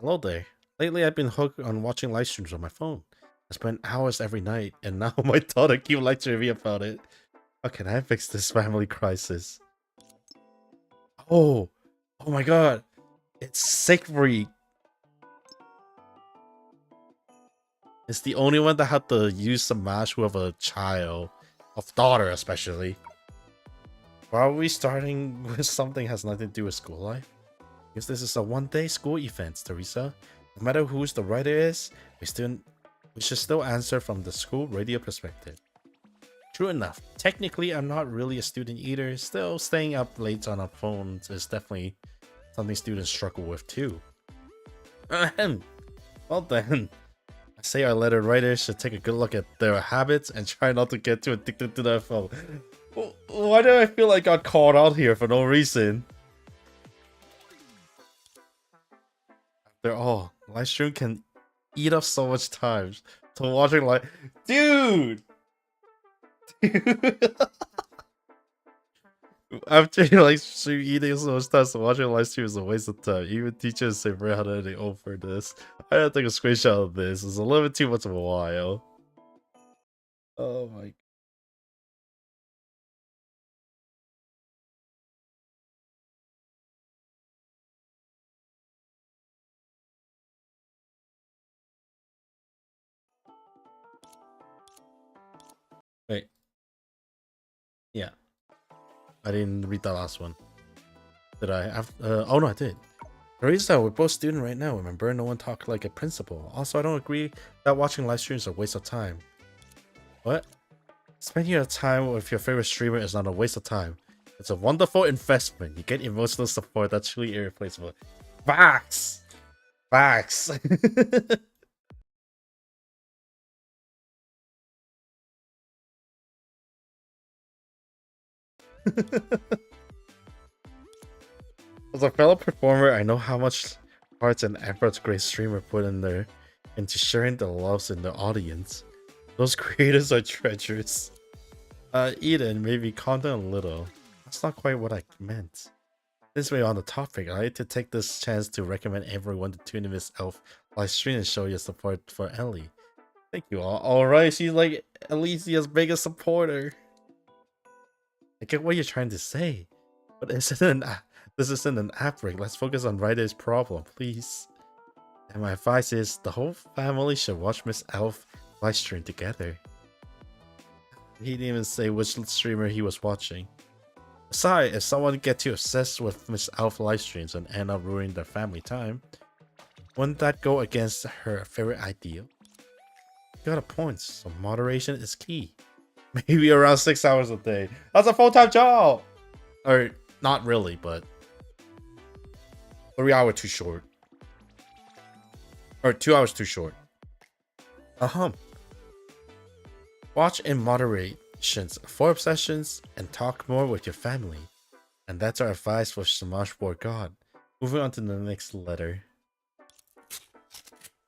A: Hello there. Lately, I've been hooked on watching live streams on my phone. I spend hours every night, and now my daughter keeps lecturing me about it. How can I fix this family crisis? Oh my god. It's Siegfried. It's the only one that had to use Smash with a child. Of daughter, especially. Why are we starting with something that has nothing to do with school life? Because this is a one-day school event, Teresa. No matter who the writer is, we should still answer from the school radio perspective. True enough. Technically, I'm not really a student either. Still, staying up late on our phones is definitely something students struggle with too. Well then, I say our letter writers should take a good look at their habits and try not to get too addicted to their phone. Why do I feel like I got called out here for no reason? After all, live stream can eat up so much time to watching like, dude. After like stream eating so much time, so watching live stream is a waste of time. Even teachers say very hard editing over this. I had to take a screenshot of this. It's a little bit too much of a while. Oh my. Wait. Yeah. I didn't read that last one. Did I? Oh no, I did. Teresa, we're both student right now. Remember, no one talk like a principal. Also, I don't agree that watching live streams is a waste of time. What? Spending your time with your favorite streamer is not a waste of time. It's a wonderful investment. You get emotional support that's truly irreplaceable. Facts! Facts! As a fellow performer, I know how much heart and effort great streamer put in there into sharing the loves in the audience. Those creators are treasures. Eden, maybe calm down a little. That's not quite what I meant. Since we're on the topic, I'd like to take this chance to recommend everyone to tune in Miss Elf live stream and show your support for Ellie. Thank you all. Alright, she's like Elysia's biggest supporter. I get what you're trying to say, but this isn't an outbreak. Let's focus on Ryder's problem, please. And my advice is the whole family should watch Miss Elf live stream together. He didn't even say which streamer he was watching. Besides, if someone get too obsessed with Miss Elf live streams and end up ruining their family time, wouldn't that go against her favorite ideal? You got a point, so moderation is key. Maybe around 6 hours a day. That's a full-time job! Or, not really, but 3 hours too short. Or 2 hours too short. Watch in moderations for obsessions and talk more with your family. And that's our advice for Smash Board God. Moving on to the next letter.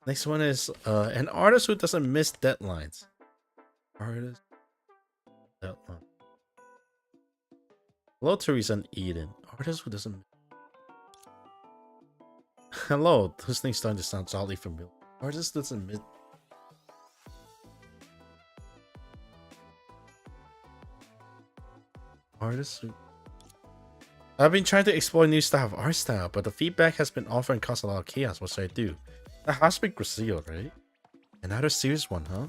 A: Next one is an artist who doesn't miss deadlines. Artist deadline. Hello, Teresa and Eden. Artist who doesn't. Hello, this thing's starting to sound jolly familiar. Artist doesn't miss. Artists who... I've been trying to explore new style of art style, but the feedback has been often caused a lot of chaos. What should I do? That has to be Gracio, right? Another serious one, huh?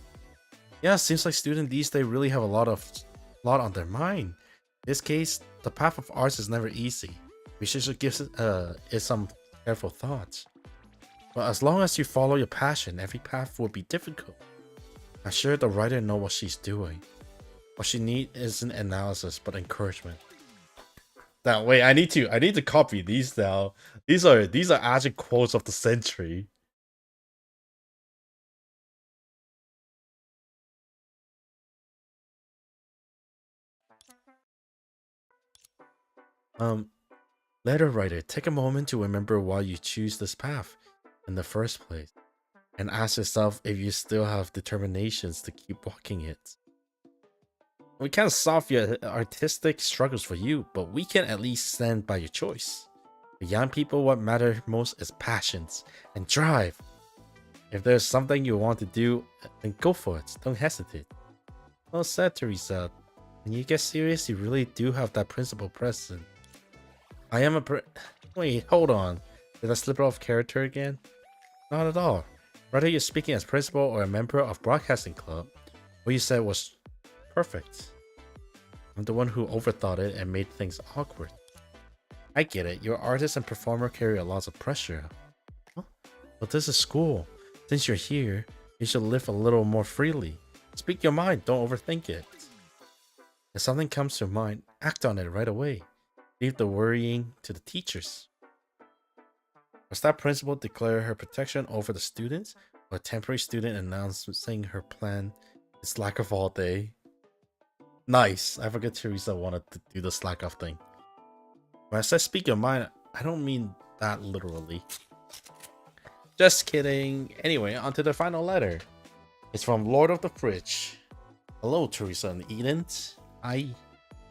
A: Yeah, seems like students these days really have a lot on their mind. In this case, the path of arts is never easy. We should give it some careful thoughts. But as long as you follow your passion, every path will be difficult. I'm sure the writer knows what she's doing. What she needs isn't analysis, but encouragement. Now, wait, I need to copy these now. These are actually quotes of the century. Letter writer, take a moment to remember why you choose this path in the first place, and ask yourself if you still have determinations to keep walking it. We can't solve your artistic struggles for you, but we can at least stand by your choice. For young people, what matters most is passions and drive. If there's something you want to do, then go for it. Don't hesitate. Well said, Teresa. When you get serious, you really do have that principle present. I am Wait, hold on. Did I slip off character again? Not at all. Whether you're speaking as principal or a member of Broadcasting Club, what you said was perfect. I'm the one who overthought it and made things awkward. I get it. Your artist and performer carry a lot of pressure. Huh? But this is school. Since you're here, you should live a little more freely. Speak your mind. Don't overthink it. If something comes to mind, act on it right away. Leave the worrying to the teachers. Was that principal declare her protection over the students, or a temporary student announcing her plan is slack off all day? Nice. I forget Teresa wanted to do the slack off thing. When I say speak your mind, I don't mean that literally. Just kidding. Anyway, on to the final letter. It's from Lord of the Fridge. Hello, Teresa and Eden.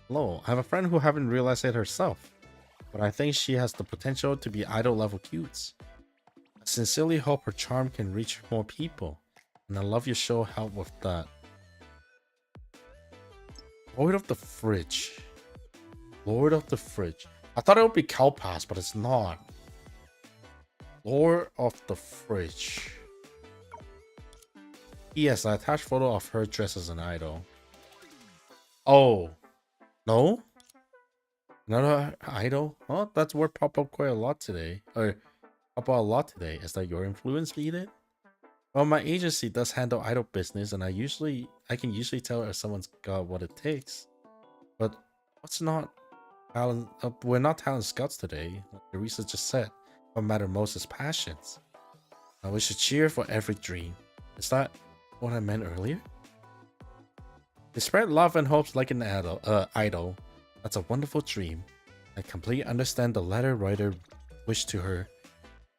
A: Hello. I have a friend who haven't realized it herself, but I think she has the potential to be idol level cute. I sincerely hope her charm can reach more people, and I love your show help with that. Lord of the Fridge. Lord of the Fridge. I thought it would be Calpass, but it's not. Lord of the Fridge. Yes, I attached photo of her dressed as an idol. Oh. No? Another idol? Oh, that's word pop up quite a lot today. Or pop up a lot today. Is that your influence, Edith? Well, my agency does handle idol business, and I can usually tell if someone's got what it takes. But what's not talent? We're not talent scouts today. Like Teresa just said, what matters most is passions. Now we should cheer for every dream. Is that what I meant earlier? To spread love and hopes like an idol. That's a wonderful dream. I completely understand the letter writer wish to her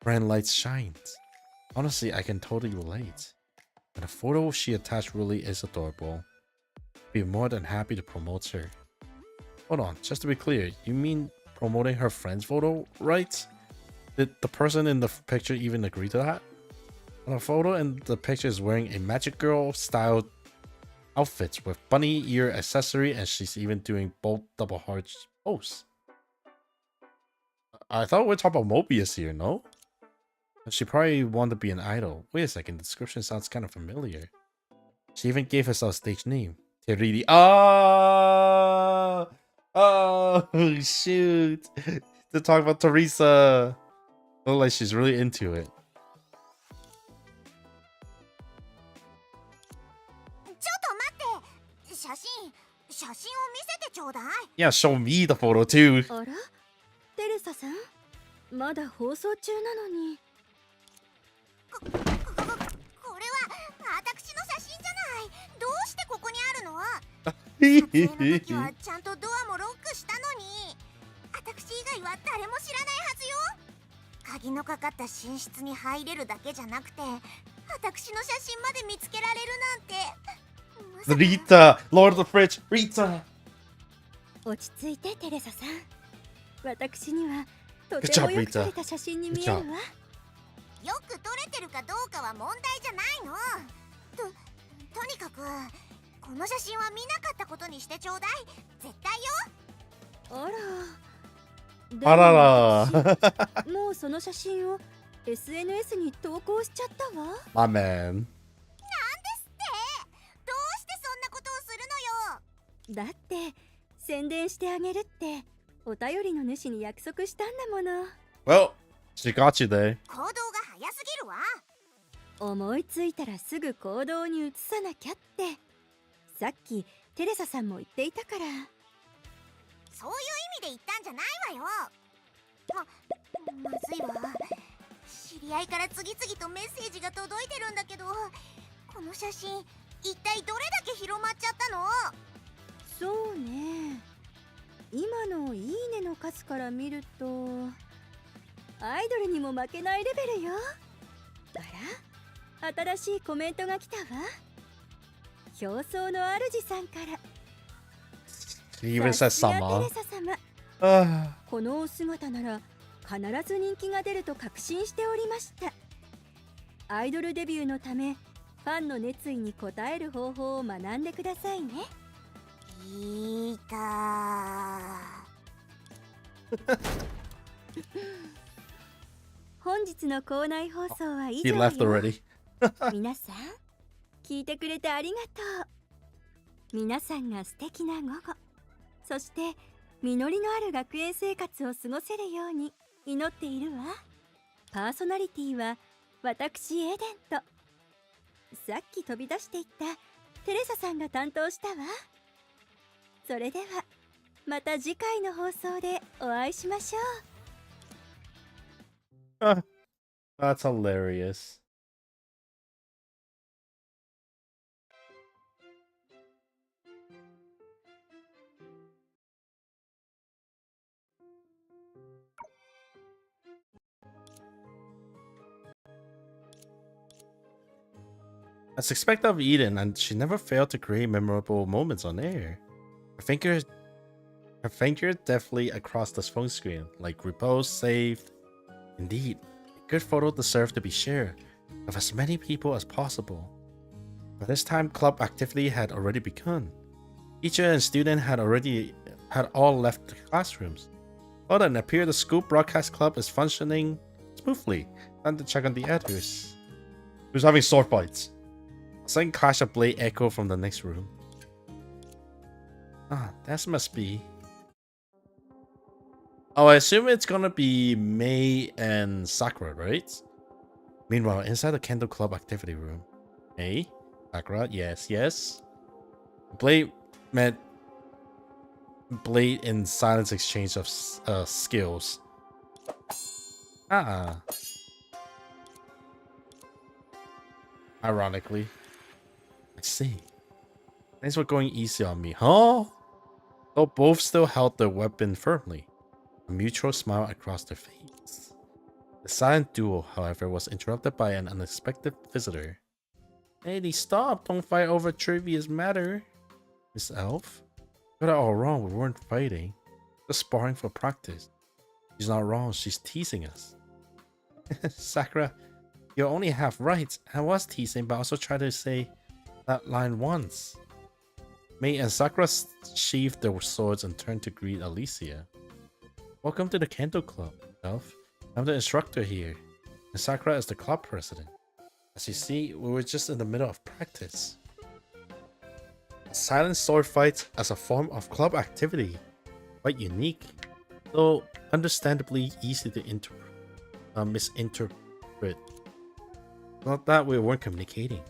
A: brand lights shines. Honestly, I can totally relate. And the photo she attached really is adorable. I'd be more than happy to promote her. Hold on, just to be clear, you mean promoting her friend's photo, right? Did the person in the picture even agree to that? On the photo and the picture is wearing a Magic Girl styled outfits with bunny ear accessory, and she's even doing both double hearts pose. I thought we were talking about Mobius here, no? She probably wanted to be an idol. Wait a second, the description sounds kind of familiar. She even gave herself a stage name. Teridi. Oh! Oh, shoot. To talk about Teresa. Look like she's really into it. Yeah, show me the photo too.
H: あらテレサさんまだ放送中なのにこれは私の写真じゃないどうしてここにあるの撮影の時はちゃんとドアもロックしたのに私以外は誰も知らないはずよ鍵のかかった寝室に入れるだけじゃなくて私の写真まで見つけられるなんて
A: Rita! Lord of the Fridge! Rita!
H: 落ち着いてテレサさん私にはとてもよく撮れた写真に見えるわよく撮れてるかどうかは問題じゃないのとにかくこの写真は見なかったことにしてちょうだい絶対よあらもうその写真を SNS に投稿しちゃったわ
A: My man.
H: なんですってどうしてそんなことをするのよだって宣伝してあげるってお便りの主に約束したんだもの
A: Well, she got you there.
H: 行動が早すぎるわ思いついたらすぐ行動に移さなきゃってさっきテレサさんも言っていたからそういう意味で言ったんじゃないわよまずいわ知り合いから次々とメッセージが届いてるんだけどこの写真一体どれだけ広まっちゃったのそうね今のいいねの数から見るとアイドルにも負けないレベルよあら新しいコメントが来たわ表層の主さんから
A: She even says
H: さすが
A: summer.
H: テレサ様
A: Ah.
H: このお姿なら必ず人気が出ると確信しておりましたアイドルデビューのためファンの熱意に応える方法を学んでくださいねいいか本日の校内放送は以
A: He
H: 上
A: left
H: よ
A: already.
H: 皆さん聞いてくれてありがとう皆さんが素敵な午後そして実りのある学園生活を過ごせるように祈っているわパーソナリティは私エデンとさっき飛び出していったテレサさんが担当したわそれではまた次回の放送でお会いしましょう
A: That's hilarious. As expected of Eden, and she never failed to create memorable moments on air. Her finger deftly across the phone screen, like repose, saved. Indeed, a good photo deserves to be shared with as many people as possible. By this time, club activity had already begun. Teacher and student had all left the classrooms. Well then, it appeared the school broadcast club is functioning smoothly. Time to check on the others. Who's having sword fights? A sudden clash of blade echo from the next room. Ah, that must be. Oh, I assume it's gonna be Mei and Sakura, right? Meanwhile, inside the Candle Club activity room. Mei? Sakura? Yes, yes. Blade met Blade in silence exchange of skills. Ah. Ironically. I see. Thanks for going easy on me, huh? Though both still held their weapon firmly. A mutual smile across their faces. The silent duel, however, was interrupted by an unexpected visitor. Lady, stop! Don't fight over trivia's matter. Miss Elf? Got it all wrong, we weren't fighting. Just sparring for practice. She's not wrong, she's teasing us. Sakura, you're only half right. I was teasing, but I also tried to say that line once. Mei and Sakura sheathed their swords and turned to greet Elysia. Welcome to the Kendo Club, Elf. I'm the instructor here, and Sakura is the club president. As you see, we were just in the middle of practice. Silent sword fights as a form of club activity. Quite unique, though understandably easy to misinterpret. Not that we weren't communicating.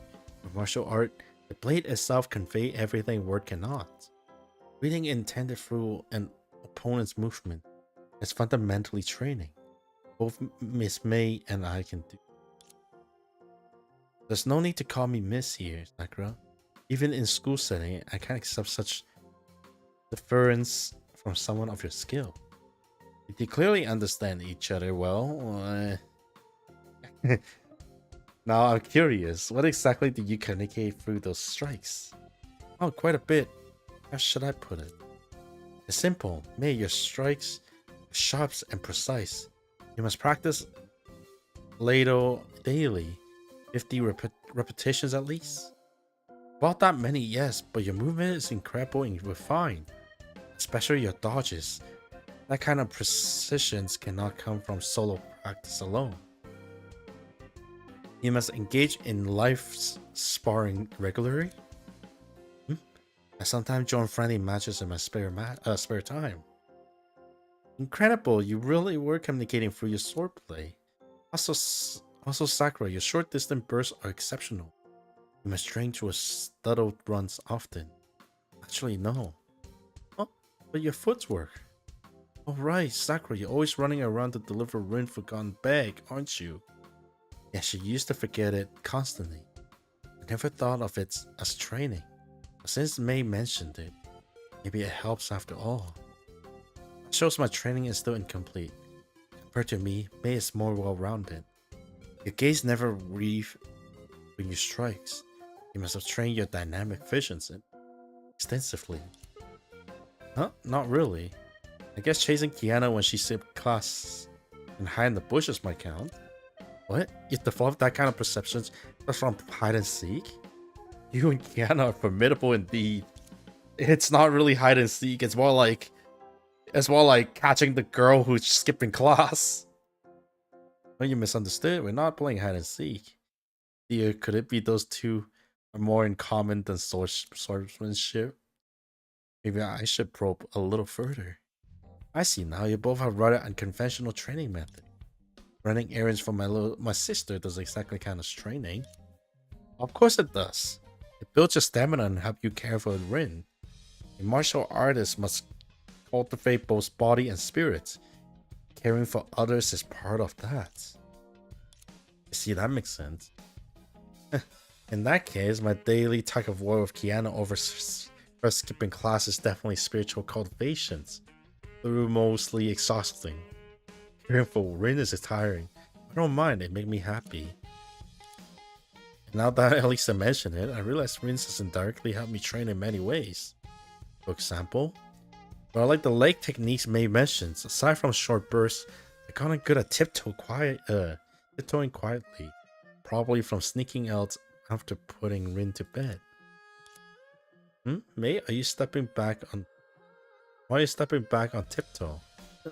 A: In martial art, the blade itself conveys everything word cannot. Reading intended through an opponent's movement is fundamentally training. Both Miss Mei and I can do. There's no need to call me Miss here, Sakura. Even in school setting, I can't accept such deference from someone of your skill. You clearly understand each other well. Now I'm curious, what exactly do you communicate through those strikes? Oh, quite a bit. How should I put it? It's simple. May your strikes are sharp and precise. You must practice Ladle daily. 50 repetitions at least. About that many, yes, but your movement is incredible and refined. Especially your dodges. That kind of precision cannot come from solo practice alone. You must engage in life sparring regularly. I sometimes join friendly matches in my spare time. Incredible, you really were communicating through your swordplay. Also, Sakura, your short distance bursts are exceptional. You must train to a stuttered runs often. Actually, no. Oh, but your footwork. Oh right, Sakura, you're always running around to deliver Rin forgotten bag, aren't you? Yeah, she used to forget it constantly. I never thought of it as training. But since Mei mentioned it, maybe it helps after all. It shows my training is still incomplete. Compared to me, Mei is more well-rounded. Your gaze never reads when you strikes. You must have trained your dynamic visions extensively. Huh? Not really. I guess chasing Kiana when she skipped class and hide in the bushes might count. What? You developed that kind of perceptions just from hide and seek? You and Kiana are formidable indeed. It's not really hide and seek, it's more like catching the girl who's skipping class. Well, you misunderstood. We're not playing hide and seek. Dear, could it be those two are more in common than swordsmanship? Maybe I should probe a little further. I see now, you both have rather unconventional training method. Running errands for my sister does exactly kind of training. Of course it does. It builds your stamina and helps you care for Rin. A martial artist must cultivate both body and spirit. Caring for others is part of that. See, that makes sense. In that case, my daily tug of war with Kiana over her skipping class is definitely spiritual cultivations. Through mostly exhausting. Caring for Rin is tiring. I don't mind, it makes me happy. And now that Elysia mentioned it, I realize Rin has indirectly helped me train in many ways. For example, but I like the leg techniques Mei mentions. Aside from short bursts, I gotten good at tiptoeing quietly. Probably from sneaking out after putting Rin to bed. Mei, are you stepping back on... Why are you stepping back on tiptoe?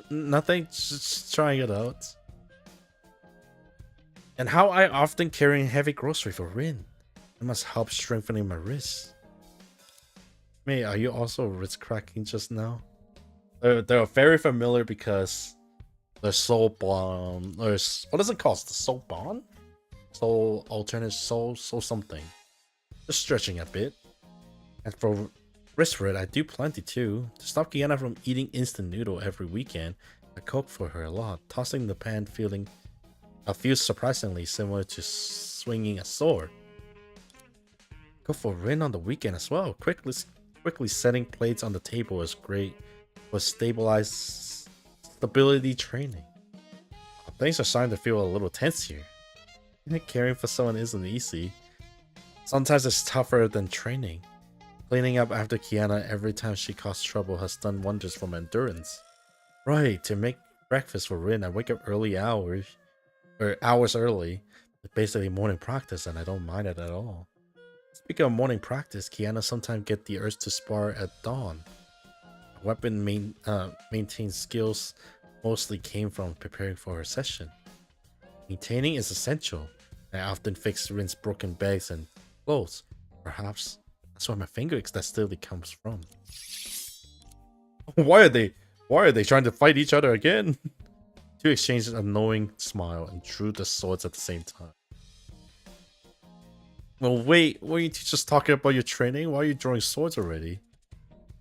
A: Nothing, just trying it out. And how I often carry heavy grocery for Rin. It must help strengthening my wrists. Mei, are you also wrist cracking just now? They're very familiar because the soul bond, or what is it called? The soul bond? Soul alternate soul something. Just stretching a bit. And for wrist for it, I do plenty too. To stop Kiana from eating instant noodle every weekend, I cook for her a lot. Tossing the pan feels surprisingly similar to swinging a sword. Cook for Rin on the weekend as well. Quickly setting plates on the table is great for stabilizing Stability training. Things are starting to feel a little tense here. Caring for someone isn't easy. Sometimes it's tougher than training. Cleaning up after Kiana every time she caused trouble has done wonders for my endurance. Right, to make breakfast for Rin, I wake up hours early. It's basically morning practice, and I don't mind it at all. Speaking of morning practice, Kiana sometimes get the urge to spar at dawn. Weapon maintain skills mostly came from preparing for her session. Maintaining is essential. I often fix Rin's broken bags and clothes. Perhaps that's where my finger extensively comes from. Why are they trying to fight each other again? Two exchanged a knowing smile and drew the swords at the same time. Well, wait, weren't you just talking about your training? Why are you drawing swords already?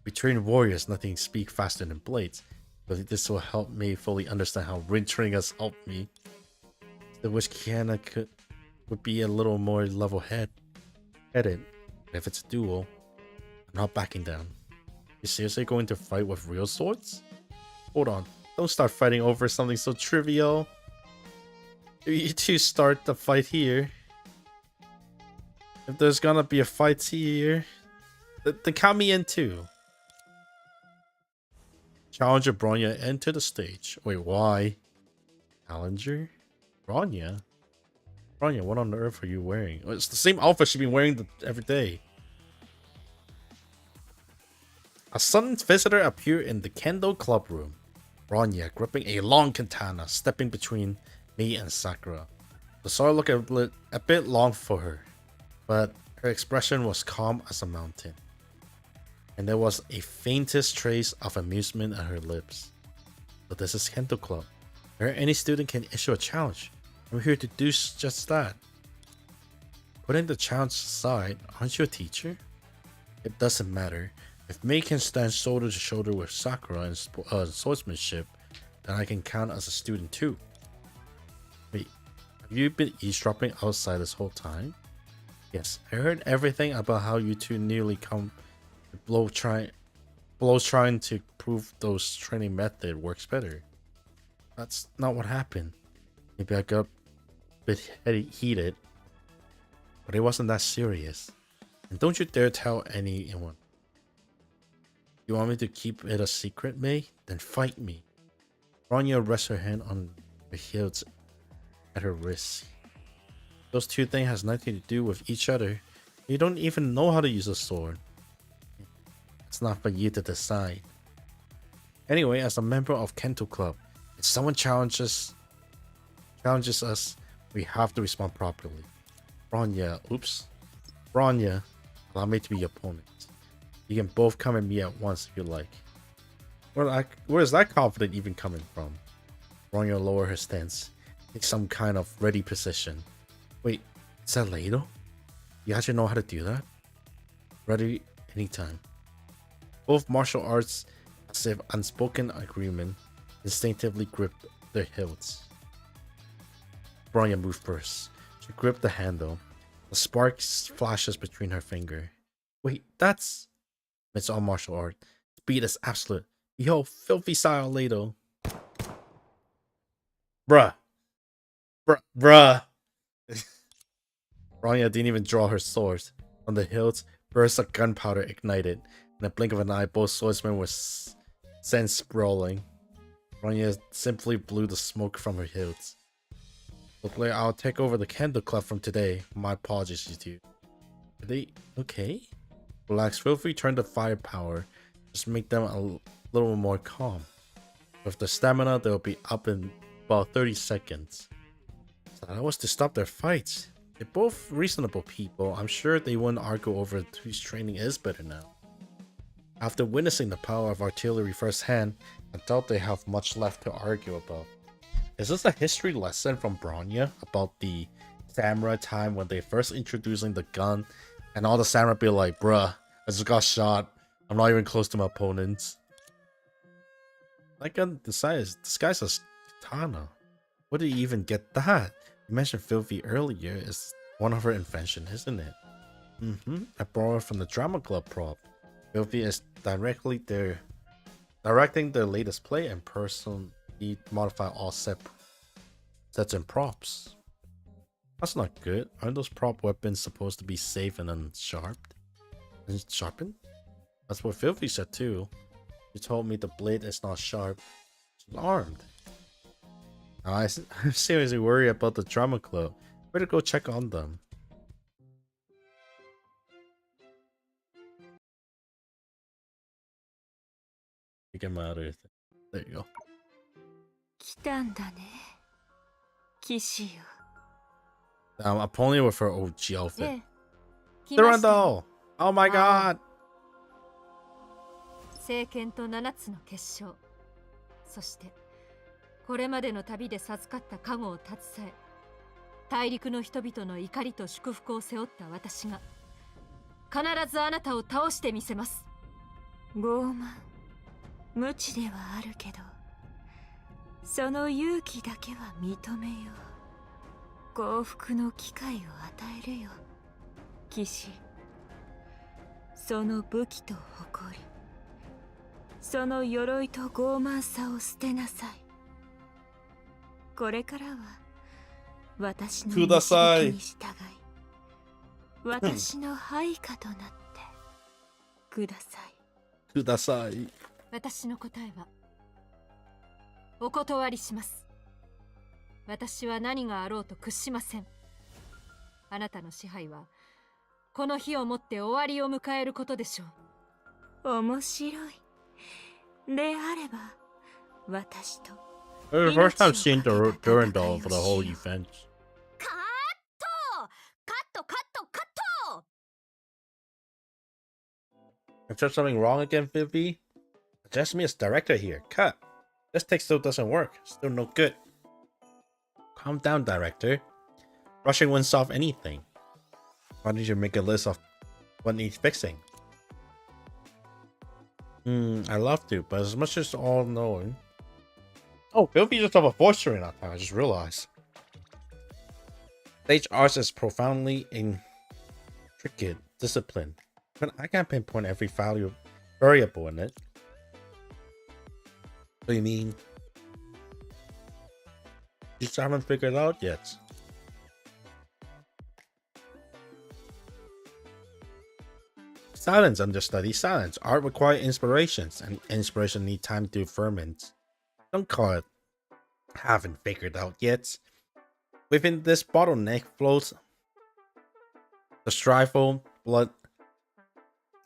A: We train warriors, nothing speak faster than blades. But this will help me fully understand how Rin training has helped me. I wish Kiana would be a little more level-headed. If it's a duel, I'm not backing down. You seriously going to fight with real swords? Hold on, don't start fighting over something so trivial. You two start the fight here. If there's gonna be a fight here, then count me in too. Challenger Bronya enter the stage. Wait, why? Challenger? Bronya? Bronya, what on earth are you wearing? Oh, it's the same outfit she's been wearing every day. A sudden visitor appeared in the Kendo club room. Bronya, gripping a long katana, stepping between me and Sakura. The sword looked a bit long for her, but her expression was calm as a mountain. And there was a faintest trace of amusement at her lips. But this is Kendo Club, where any student can issue a challenge. I'm here to do just that. Putting the challenge aside, aren't you a teacher? It doesn't matter. If Mei can stand shoulder to shoulder with Sakura in swordsmanship, then I can count as a student too. Wait, have you been eavesdropping outside this whole time? Yes, I heard everything about how you two nearly come to blows trying to prove those training method works better. That's not what happened. Maybe I got a bit heated, but it wasn't that serious. And don't you dare tell anyone. You want me to keep it a secret, Mei? Then fight me. Bronya rests her hand on the hilts at her wrists. Those two things has nothing to do with each other. You don't even know how to use a sword. It's not for you to decide. Anyway, as a member of Kendo Club, if someone challenges us, we have to respond properly. Bronya, allow me to be your opponent. You can both come at me at once if you like. Where is that confidence even coming from? Bronya lower her stance, take some kind of ready position. Wait, is that ladle? You actually know how to do that? Ready anytime. Both martial arts, as if unspoken agreement, instinctively gripped their hilts. Bronya moved first. She gripped the handle. A spark flashes between her finger. Wait, that's... It's all martial art. Speed is absolute. Yo, filthy style ladle. Bruh. Bronya didn't even draw her swords. On the hilts, bursts of gunpowder ignited. In a blink of an eye, both swordsmen were sent sprawling. Bronya simply blew the smoke from her hilts. Look like I'll take over the Kendo Club from today. My apologies to you. Are they okay? Relax, feel free to turn the firepower. Just make them a little more calm. With the stamina, they'll be up in about 30 seconds. So that was to stop their fights. They're both reasonable people. I'm sure they wouldn't argue over whose training is better now. After witnessing the power of artillery firsthand, I doubt they have much left to argue about. Is this a history lesson from Bronya about the samurai time when they first introducing the gun and all the samurai be like, bruh, I just got shot. I'm not even close to my opponents. That gun, this guy's a katana. Where did he even get that? You mentioned Filthy earlier. It's one of her invention, isn't it? I borrowed it from the drama club prop. Filthy is directing their latest play and You modify all sets and props. That's not good. Aren't those prop weapons supposed to be safe and unsharpened? Sharpened? That's what Filthy said too. He told me the blade is not sharp. She's armed. I'm seriously worried about the drama club. Better go check on them. Get him out of here. There you go.
H: 来たんだね、騎士よ。
A: Apollonia with her OG outfit.
H: ええ、来ましたよ。
A: Durandal! Oh my god!
H: 聖剣と7つの結晶、そしてこれまでの旅で授かった加護を携え、大陸の人々の怒りと祝福を背負った私が必ずあなたを倒してみせます。傲慢、無知ではあるけど、その勇気だけは認めよう。幸福の機会を与えるよ、騎士。その武器と誇り、その鎧と傲慢さを捨てなさい。これからは私の導きに従い、私の配下となってください。
A: ください。
H: 私の答えはお断りします。私は何があろうと屈しません。あなたの支配はこの日をもって終わりを迎えることでしょう。面白い。であれば私と
A: It was the first time seeing Durandal for the whole event.
B: カット
A: Is there something wrong again, Vivi? Address me as director here. Cut. This take still doesn't work. Still no good. Calm down, director. Rushing wouldn't solve anything. Why don't you make a list of what needs fixing? I love to, but as much as all knowing. Oh, Vivi just have a voice during that time, I just realized. Stage arts is profoundly intricate discipline. But I can't pinpoint every variable in it. What do you mean? You just haven't figured it out yet. Silence understudy. Silence. Art requires inspirations, and inspiration need time to ferment. Don't call it haven't figured out yet. Within this bottleneck floats the strival blood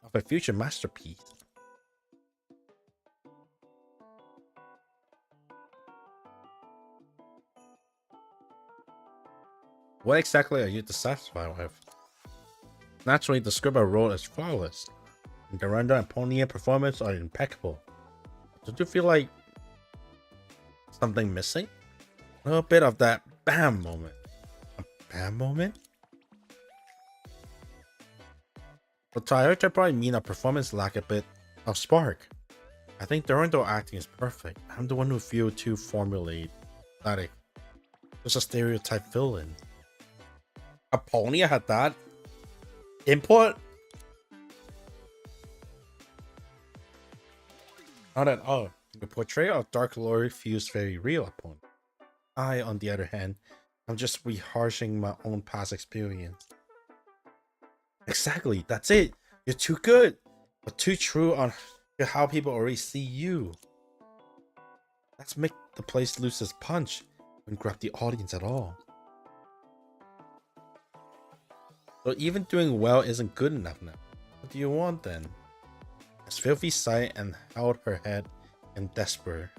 A: of a future masterpiece. What exactly are you dissatisfied with? Naturally, the script I wrote is flawless, and the render and Ponia performance are impeccable. Don't you feel like something missing? A little bit of that BAM moment. A BAM moment? But Toyota probably mean our performance lack a bit of spark. I think Durandal acting is perfect. I'm the one who feel too formulaic, static. Just a stereotype villain. Apollonia had that input? Not at all. The portrayal of Dark Lord feels very real upon. I, on the other hand, I'm just reharsing my own past experience. Exactly, that's it. You're too good, but too true on how people already see you. Let's make the place lose its punch and grab the audience at all. So even doing well isn't good enough now. What do you want then? As Filthy sighed and held her head in despair,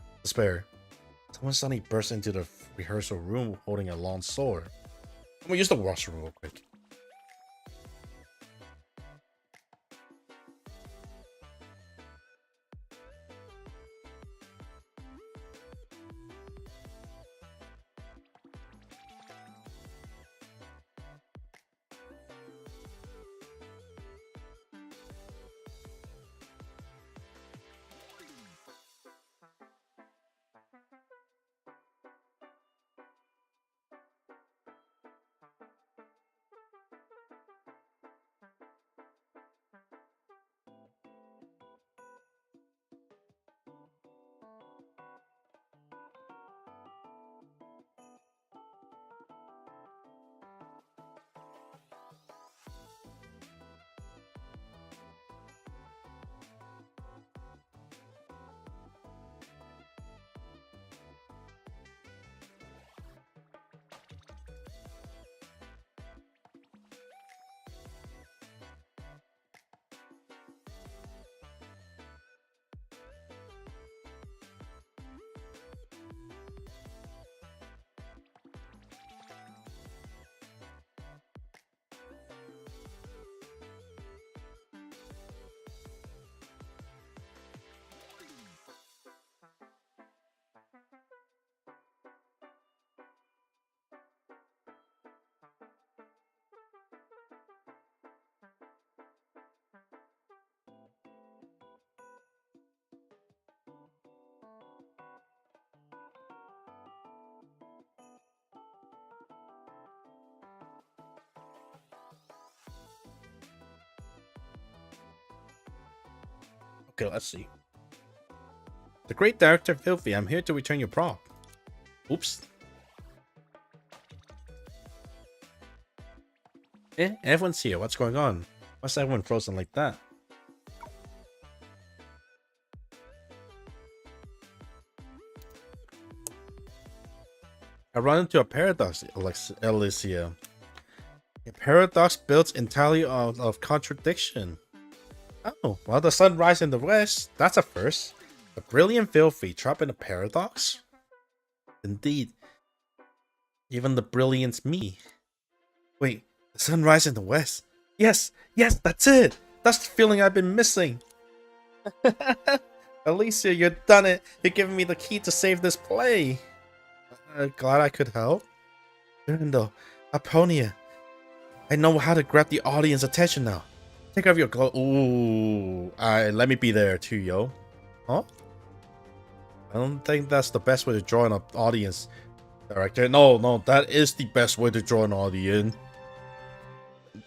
A: someone suddenly burst into the rehearsal room holding a long sword. I'm gonna use the washroom real quick. Okay, let's see. The great director Filthy, I'm here to return your prop. Oops. Everyone's here. What's going on? Why's everyone frozen like that? I run into a paradox, Elysia. A paradox built entirely out of contradiction. Oh, well, the sun rises in the west. That's a first. A brilliant Filthy trapped in a paradox? Indeed. Even the brilliant me. Wait, the sun rises in the west. Yes, that's it. That's the feeling I've been missing. Elysia, you've done it. You're giving me the key to save this play. Glad I could help. Durando, Aponia. I know how to grab the audience attention now. Take off your clothes. Ooh, let me be there too, yo. Huh? I don't think that's the best way to draw an audience, director. No, that is the best way to draw an audience.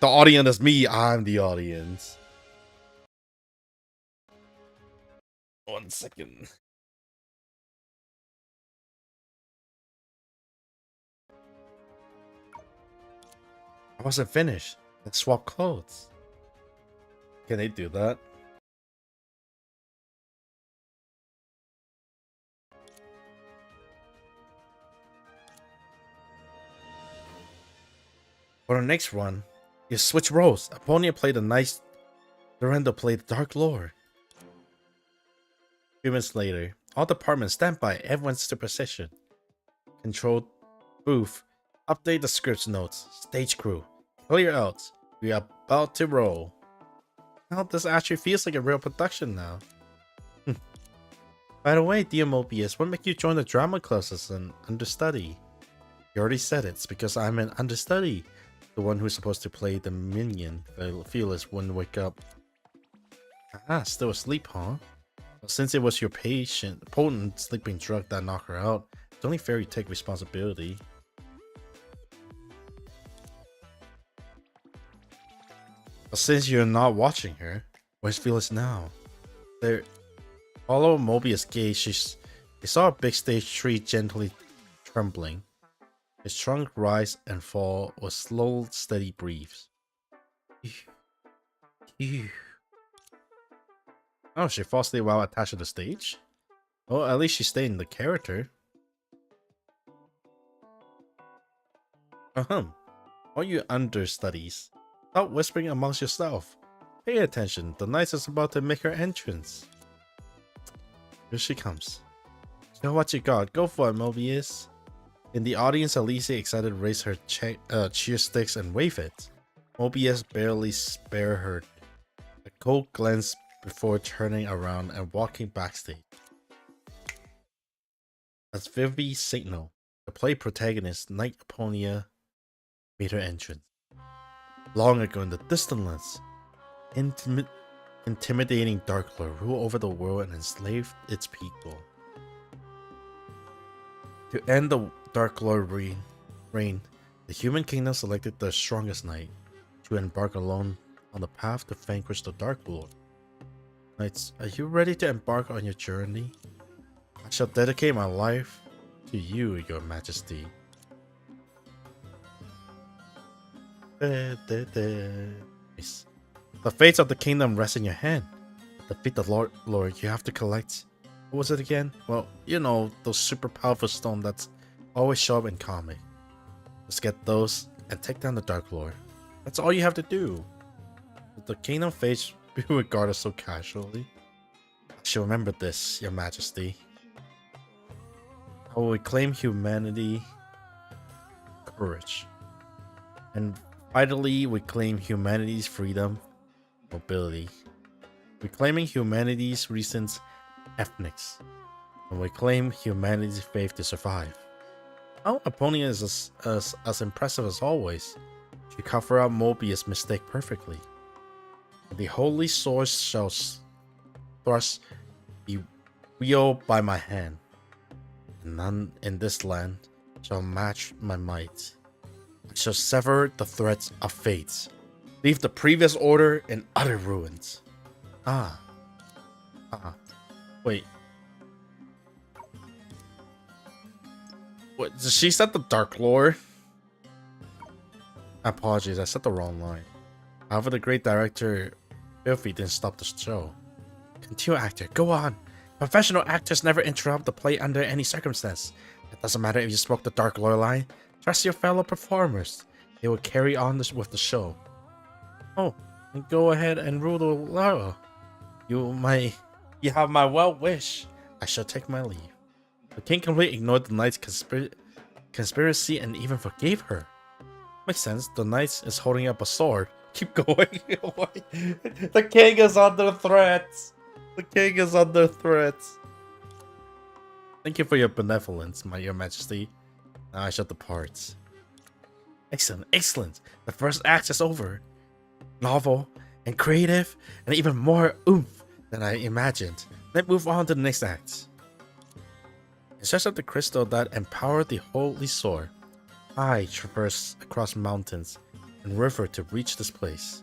A: The audience is me. I'm the audience. 1 second. I wasn't finished. Let's swap clothes. Can they do that? For the next run, you switch roles. Aponia played the nice. Durando played the Dark Lord. A few minutes later, all departments stand by. Everyone's to position. Control booth. Update the scripts notes. Stage crew. Clear out. We are about to roll. Now this actually feels like a real production now. By the way, dear Mobius, what made you join the drama class as an understudy? You already said it's because I'm an understudy. The one who's supposed to play the minion. Fearless wouldn't wake up. Ah, still asleep, huh? Well, since it was your potent sleeping drug that knocked her out, it's only fair you take responsibility. But since you're not watching her, where's Fearless now? There. Follow Mobius' gaze. He saw a big stage tree gently trembling. His trunk rise and fall with slow, steady breaths. Oh, she falls asleep while attached to the stage? Well, at least she stayed in the character. All you understudies, stop whispering amongst yourself. Pay attention, the knight is about to make her entrance. Here she comes. Show what you got, go for it, Mobius. In the audience, Elysia excited raised her cheer sticks and wave it. Mobius barely spared her a cold glance before turning around and walking backstage. As Vivi's signal, the play protagonist, Knight Aponia, made her entrance. Long ago in the distant lands, intimidating Dark Lord ruled over the world and enslaved its people. To end the Dark Lord reign, the human kingdom selected the strongest knight to embark alone on the path to vanquish the Dark Lord. Knights, are you ready to embark on your journey? I shall dedicate my life to you, your majesty. Nice. The fates of the kingdom rest in your hand. To defeat the Lord, you have to collect. What was it again? Well, you know, those super powerful stones that's always show up in comic. Let's get those and take down the Dark Lord. That's all you have to do. But the kingdom fates be regarded so casually. I shall remember this, your majesty. I will reclaim humanity, courage, and vitally reclaim humanity's freedom, mobility. Reclaiming humanity's reasons, ethnics, and reclaim humanity's faith to survive. Our opponent is as impressive as always. She covered up Mobius' mistake perfectly. The holy sword shall thus be wielded by my hand, and none in this land shall match my might. I shall sever the threads of fate, leave the previous order in utter ruins. Ah, Wait. What? She said the Dark Lord? Apologies, I said the wrong line. However, the great director Filthy didn't stop the show. Continue, actor. Go on. Professional actors never interrupt the play under any circumstance. It doesn't matter if you spoke the Dark Lord line. Trust your fellow performers. They will carry on with the show. Oh, then go ahead and rule the law. You have my well wish. I shall take my leave. The king completely ignored the knight's conspiracy and even forgave her. Makes sense. The knight is holding up a sword. Keep going. The king is under threat. The king is under threat. Thank you for your benevolence, your majesty. Now I shall depart. Excellent, excellent. The first act is over. Novel and creative and even more oomph than I imagined. Let's move on to the next act. In search of the crystal that empowered the holy sword, I traversed across mountains and river to reach this place.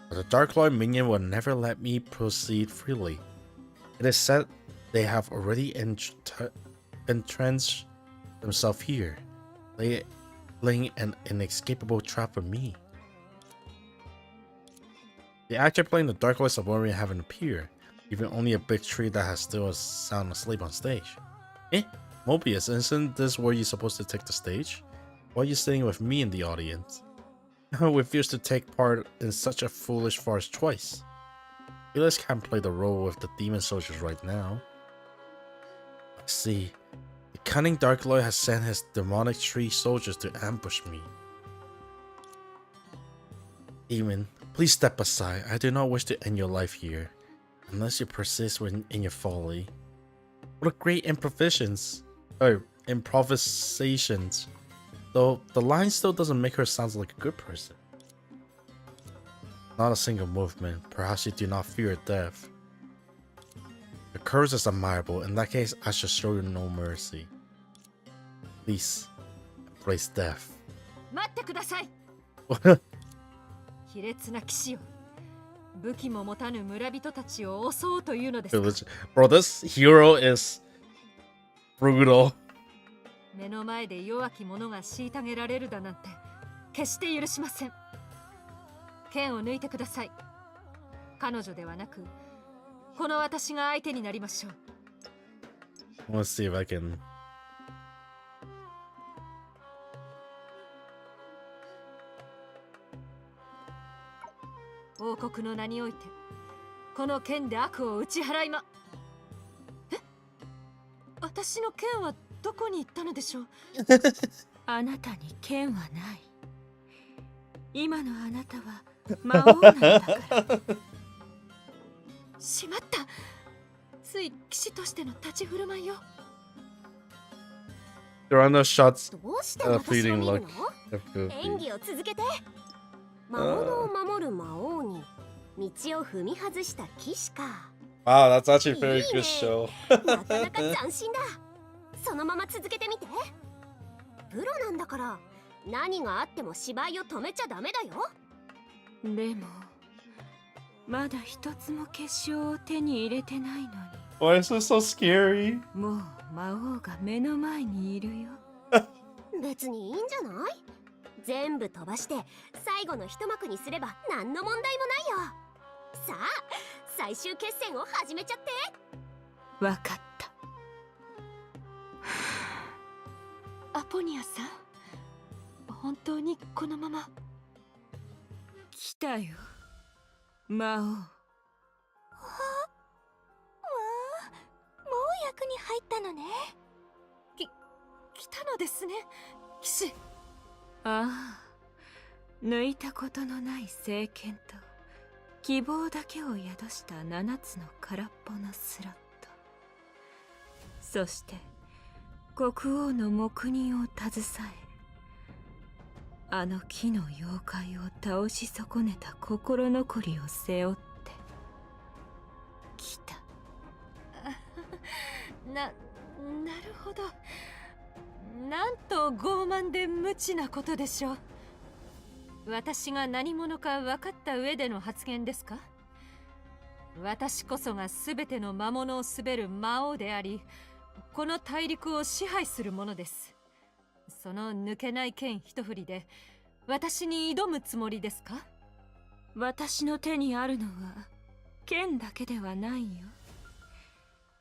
A: But the Dark Lord minion will never let me proceed freely. It is said they have already entrenched themselves here, laying an inescapable trap for me. The actor playing the Dark Lord subordinate haven't appeared, even only a big tree that has still sound asleep on stage. Mobius, isn't this where you're supposed to take the stage? Why are you sitting with me in the audience? I refuse to take part in such a foolish farce twice. Elysia can't play the role with the demon soldiers right now. I see. The cunning Dark Lord has sent his demonic tree soldiers to ambush me. Demon, please step aside. I do not wish to end your life here, unless you persist in your folly. What a great improvisations. Though the line still doesn't make her sound like a good person. Not a single movement. Perhaps you do not fear death. Your courage is admirable. In that case, I shall show you no mercy. Please, embrace death.
I: 待ってください。卑劣な騎士よ。武器も持たぬ村人たちを襲おうというのですか。
A: Bro, this hero is brutal.
I: 目の前で弱き者が虐げられるだなんて決して許しません。剣を抜いてください。彼女ではなく、この私が相手になりましょう。
A: Let's see if I can.
I: 王国の名において、この剣で悪を打ち払いま。え？私の剣はどこに行ったのでしょう？あなたに剣はない。今のあなたは魔王なんだから。しまった。つい騎士としての立ち振る舞いを。
A: There are no shots
H: どうして私を
A: fleeting
H: 見る
A: look.
H: の？演技を続けて。魔物を守る魔王に道を踏み外した騎士か。
A: Wow, that's actually a very good show.
H: なかなか斬新だ。そのまま続けてみて。プロなんだから何があっても芝居を止めちゃダメだよ。
I: でもまだ一つも結晶を手に入れてないのに。
A: Why is this so scary?
I: もう魔王が目の前にいるよ。
H: 別にいいんじゃない？全部飛ばして最後の一幕にすれば何の問題もないよ。さあ最終決戦を始めちゃって。
I: わかった。アポニアさん、本当にこのまま。来たよ、魔王。
H: もう役に入ったのね。
I: 来たのですね、騎士。ああ、抜いたことのない聖剣と希望だけを宿した7つの空っぽのスロット、そして国王の黙認を携え、あの木の妖怪を倒し損ねた心残りを背負って来た。なるほど。なんと傲慢で無知なことでしょう。私が何者か分かった上での発言ですか？私こそが全ての魔物を滑る魔王であり、この大陸を支配するものです。その抜けない剣一振りで私に挑むつもりですか？私の手にあるのは剣だけではないよ。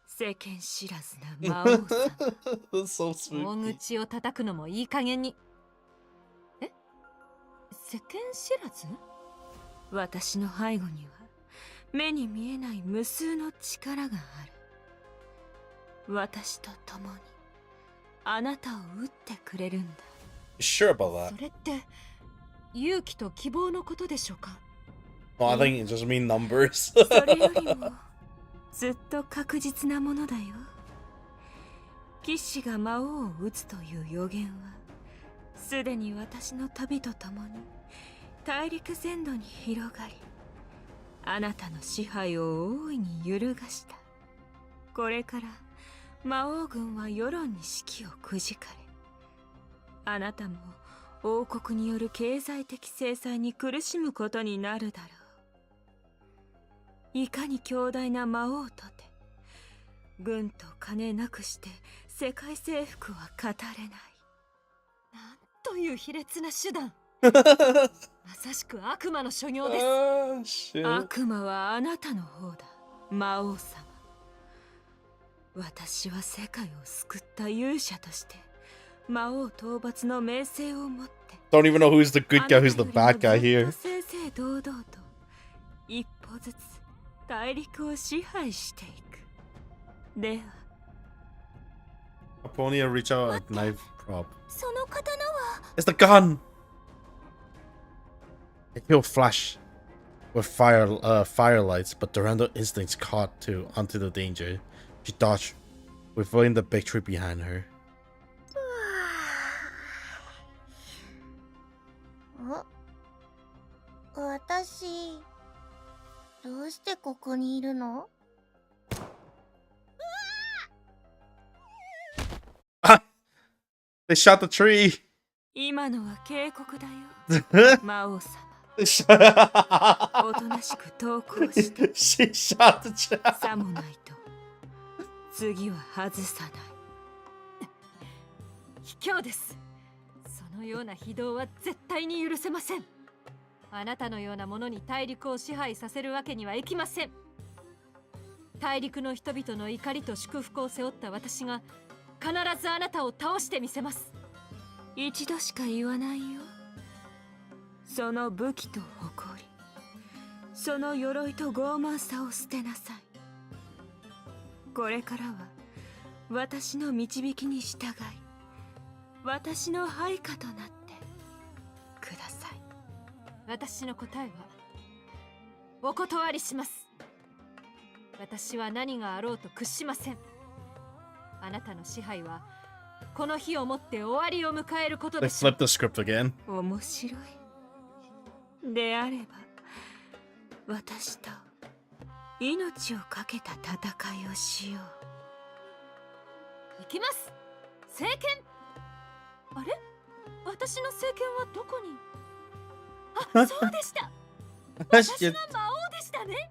I: 世間知らずな魔王さん。大口を叩くのもいい加減に。え？世間知らず？私の背後には目に見えない無数の力がある。私と共にあなたを撃ってくれるんだ。
A: Sure about that?
I: それって勇気と希望のことでしょうか？
A: Oh, I think it just mean numbers.
I: それよりもずっと確実なものだよ。騎士が魔王を撃つという予言はすでに私の旅とともに大陸全土に広がり、あなたの支配を大いに揺るがした。これから魔王軍は世論に士気をくじかれ、あなたも王国による経済的制裁に苦しむことになるだろう。いかに強大な魔王とて軍と金なくして世界征服は語れない。なんという卑劣な手段。まさしく悪魔の所業です。悪魔はあなたの方だ、魔王様。私は世界を救った勇者として魔王討伐の名声を持って
A: Don't even know who's the good guy, who's the bad guy here.
I: 正々堂々と一歩ずつ大陸を支配していく。では
A: Aponia reach out a knife prop.
H: その刀は
A: It's the gun! It killed Flash with firelights, but Durando instincts caught onto the danger. She dodged, revealing the big tree behind her.
B: 私どうしてここにいるの？
A: They shot the tree!
I: 今のは警告だよ、魔王様。おとなしく投降して
A: She shot the tree!
I: さもないと次は外さない。卑怯です。そのような非道は絶対に許せません。あなたのような者に大陸を支配させるわけにはいきません。大陸の人々の怒りと祝福を背負った私が必ずあなたを倒してみせます。一度しか言わないよ。その武器と誇り、その鎧と傲慢さを捨てなさい。これからは私の導きに従い、私の配下となってください。私の答えはお断りします。私は何があろうと屈しません。あなたの支配はこの日をもって終わりを迎えることで
A: They
I: しょう。
A: flipped the script again.
I: 面白い。であれば私と命を懸けた戦いをしよう。行きます。聖剣。あれ、私の聖剣はどこに？あ、そうでした。私が魔王でしたね。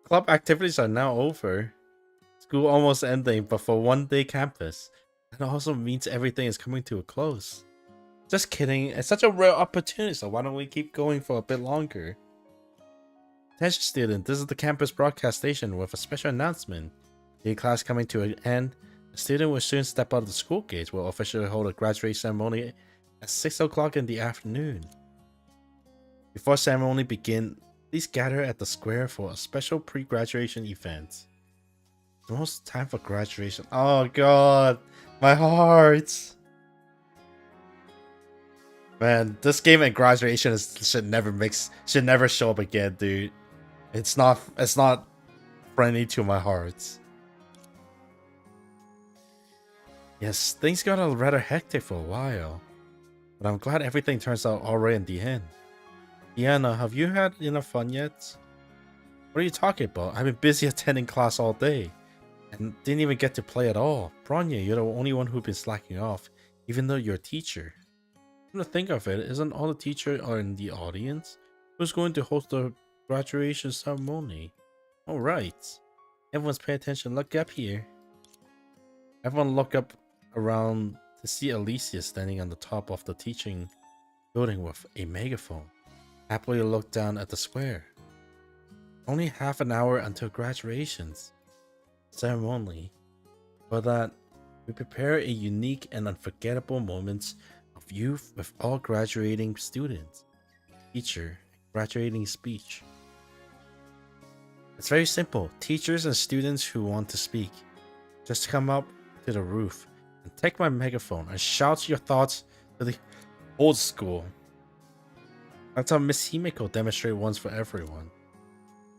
A: Club activities are now over. School almost ending, but for one-day campus. That also means everything is coming to a close. Just kidding. It's such a rare opportunity, so why don't we keep going for a bit longer? Attention student, this is the campus broadcast station with a special announcement. The class coming to an end. The student will soon step out of the school gates. Will officially hold a graduation ceremony at 6 o'clock in the afternoon. Before ceremony begins, please gather at the square for a special pre-graduation event. It's almost time for graduation. Oh god, my heart. Man, this game and graduation should never show up again, dude. It's not friendly to my heart. Yes, things got rather hectic for a while, but I'm glad everything turns out alright in the end. Diana, have you had enough fun yet? What are you talking about? I've been busy attending class all day. and didn't even get to play at all. Bronya, you're the only one who's been slacking off, even though you're a teacher. Come to think of it, isn't all the teachers are in the audience? Who's going to host the graduation ceremony? Alright. Everyone's pay attention. Look up here. Everyone look up around to see Elysia standing on the top of the teaching building with a megaphone. Happily look down at the square. Only half an hour until graduations ceremony. For that, we prepare a unique and unforgettable moments of youth with all graduating students. Teacher, graduating speech. It's very simple. Teachers and students who want to speak, just come up to the roof and take my megaphone and shout your thoughts to the old school. That's how Miss Himiko demonstrated once for everyone.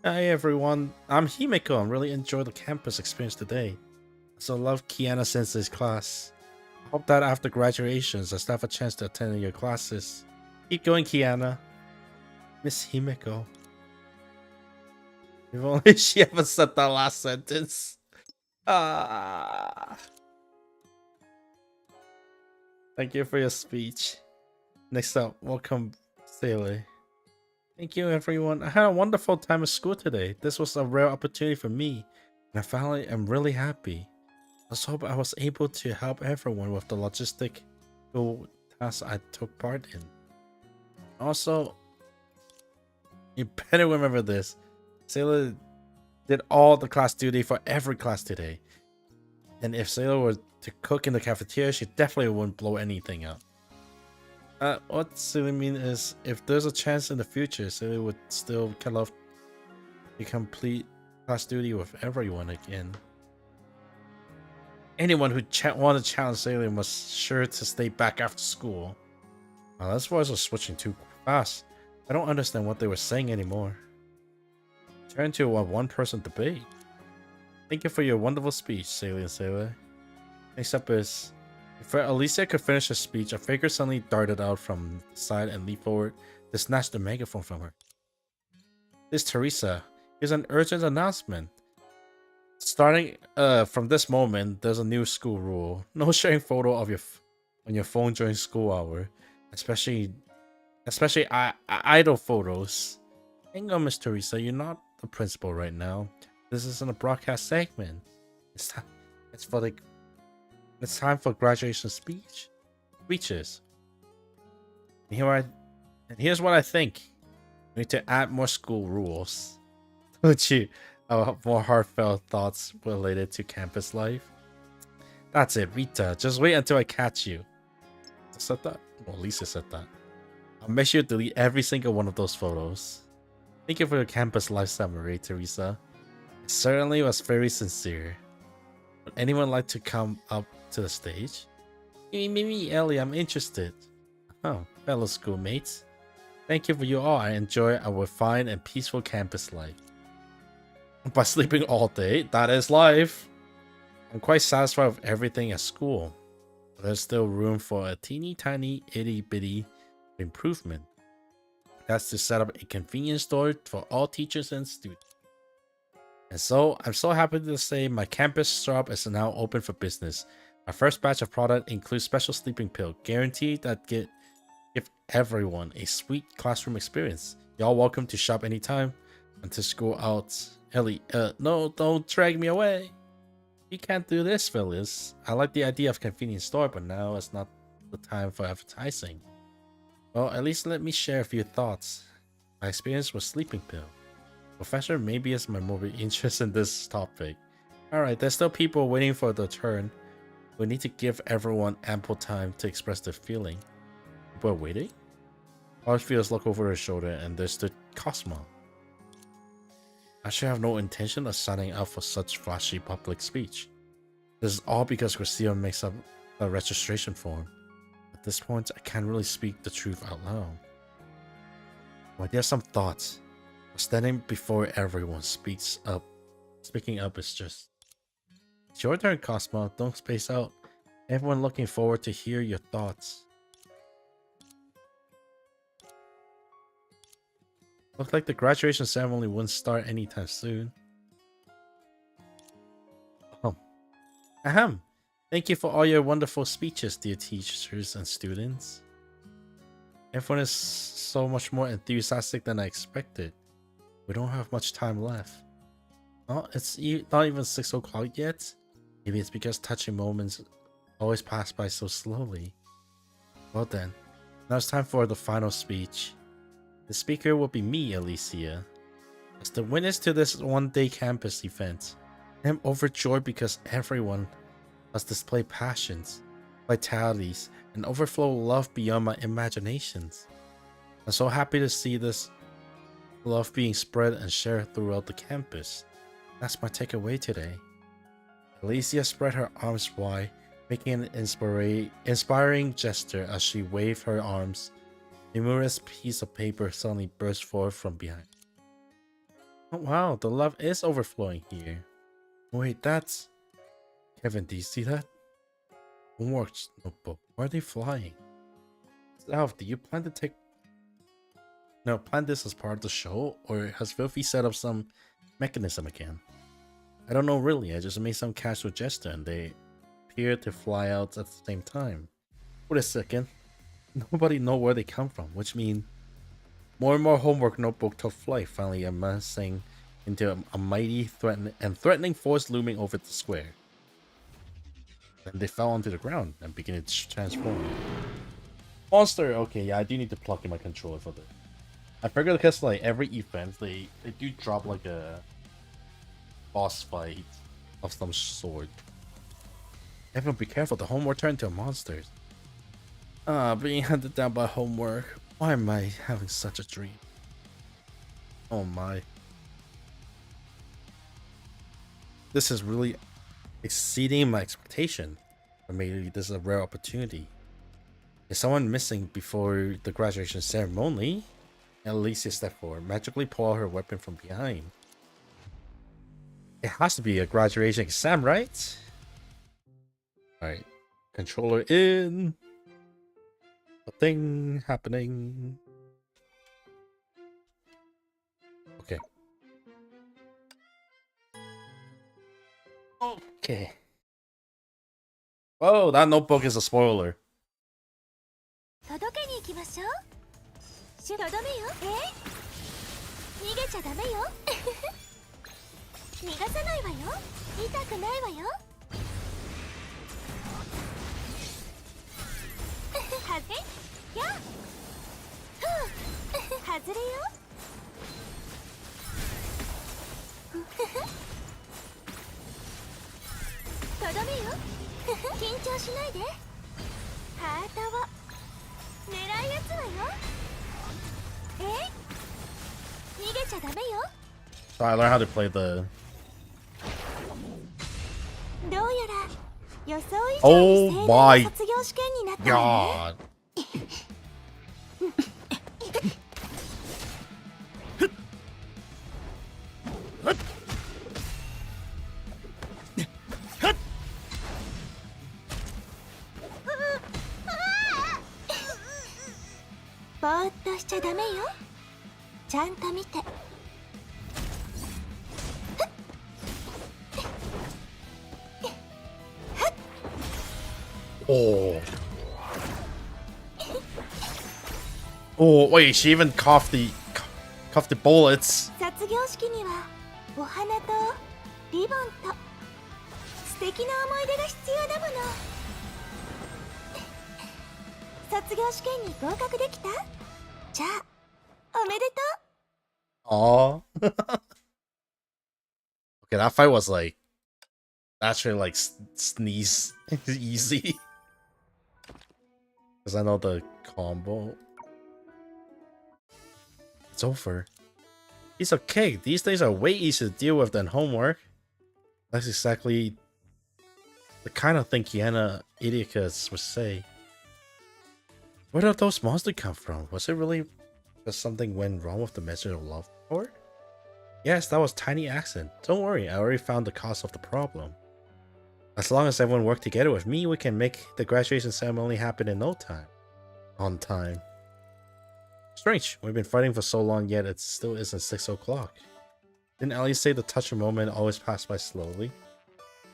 A: Hey everyone, I'm Himiko. I really enjoyed the campus experience today. I so love Kiana Sensei's class. I hope that after graduations I still have a chance to attend your classes. Keep going, Kiana. Miss Himiko. If only she ever said that last sentence. Thank you for your speech. Next up, welcome, Sailor. Thank you, everyone. I had a wonderful time at school today. This was a rare opportunity for me, and I finally am really happy. Let's hope I was able to help everyone with the logistical tasks I took part in. Also, you better remember this. Sailor did all the class duty for every class today. And if Sailor were to cook in the cafeteria, she definitely wouldn't blow anything up. What Sailor means is, if there's a chance in the future, Sailor would still kind of complete class duty with everyone again. Anyone who want to challenge Sailor must sure to stay back after school. Those voices are switching too fast. I don't understand what they were saying anymore. Turn to a one-person debate. Thank you for your wonderful speech, Sailor and Sailor. Next up is, before Elysia could finish her speech, a figure suddenly darted out from the side and leaped forward to snatch the megaphone from her. This Teresa. Here's an urgent announcement. Starting from this moment, there's a new school rule. No sharing photo of on your phone during school hour, especially idle photos. Hang on, Miss Teresa, you're not the principal right now. This isn't a broadcast segment. It's time for graduation speeches. And here's what I think. We need to add more school rules. Don't you? More heartfelt thoughts related to campus life. That's it, Rita. Just wait until I catch you. I said that? Well, Lisa said that. I'll make sure to delete every single one of those photos. Thank you for your campus life summary, Teresa. It certainly was very sincere. Would anyone like to come up to the stage? Me, Ellie, I'm interested. Oh, fellow schoolmates. Thank you for you all. I enjoy our fine and peaceful campus life. By sleeping all day, that is life. I'm quite satisfied with everything at school. But there's still room for a teeny tiny itty bitty improvement. That's to set up a convenience store for all teachers and students. And so, I'm so happy to say my campus shop is now open for business. Our first batch of product includes special sleeping pill, guaranteed that give everyone a sweet classroom experience. Y'all welcome to shop anytime until school out. Ellie, no, don't drag me away. You can't do this, Phyllis. I like the idea of convenience store, but now it's not the time for advertising. Well, at least let me share a few thoughts. My experience with sleeping pill. Professor Mabius might more be interested in this topic. Alright, there's still people waiting for their turn. We need to give everyone ample time to express their feeling. People are waiting? Orpheus looked over her shoulder and there stood Cosmo. I should have no intention of signing up for such flashy public speech. This is all because Gracia makes up a registration form. At this point, I can't really speak the truth out loud. Well, there's some thoughts. Standing before everyone speaking up is just... It's your turn, Cosmo. Don't space out. Everyone looking forward to hear your thoughts. Looks like the graduation ceremony wouldn't start anytime soon. Oh Ahem. Thank you for all your wonderful speeches, dear teachers and students. Everyone is so much more enthusiastic than I expected. We don't have much time left. Oh, it's not even 6 o'clock yet? Maybe it's because touching moments always pass by so slowly. Well then, now it's time for the final speech. The speaker will be me, Elysia. As the witness to this one-day campus event, I am overjoyed because everyone has displayed passions, vitalities, and overflow love beyond my imaginations. I'm so happy to see this love being spread and shared throughout the campus. That's my takeaway today. Elysia spread her arms wide, making an inspiring gesture as she waved her arms. A numerous piece of paper suddenly burst forth from behind. Oh wow, the love is overflowing here. Wait, that's... Kevin, do you see that? Homework notebook. Why are they flying? Alf, do you plan to plan this as part of the show? Or has Filthy set up some mechanism again? I don't know really, I just made some casual gesture and they appear to fly out at the same time. Wait a second. Nobody know where they come from, which means more and more homework notebook took flight, finally amassing into a mighty threatening force looming over the square. Then they fell onto the ground and began to transform. Monster! Okay, yeah, I do need to plug in my controller for this. I figured because like every event they do drop like a boss fight of some sort. Everyone be careful, the homework turned into monsters. Being hunted down by homework. Why am I having such a dream? Oh my. This is really exceeding my expectation. Or maybe this is a rare opportunity. Is someone missing before the graduation ceremony? Elysia stepped forward, magically pull out her weapon from behind. It has to be a graduation exam, right? Alright. Controller in. Nothing happening. Okay. Okay. Oh, that notebook is a spoiler.
H: 届けに行きましょう。とどめよ。逃げちゃダメよ。逃がさないわよ。痛くないわよ。風や。外れよ。とどめよ。緊張しないで。ハートを狙いやつわよ。逃げちゃダメよ。
A: So I learned how to play the...
H: どうやら予想以上に盛大な卒業試験になったわね。
A: God.
H: ぼーっとしちゃダメよ。ちゃんと見て。
A: Oh. Oh, wait, she even coughed the bullets.
H: 卒業式にはお花とリボンと素敵な思い出が必要だもの。卒業試験に合格できた？じゃあ、おめでとう。
A: Aww. Okay, that fight was like actually like sneeze easy. Because I know the combo. It's over. Piece of cake. These things are way easier to deal with than homework. That's exactly the kind of thing Kiana Idiots would say. Where did those monsters come from? Was it really because something went wrong with the message of love or? Yes, that was tiny accident. Don't worry, I already found the cause of the problem. As long as everyone worked together with me, we can make the graduation ceremony happen in no time. On time. Strange, we've been fighting for so long yet it still isn't 6 o'clock. Didn't Ellie say the touch of moment always passed by slowly?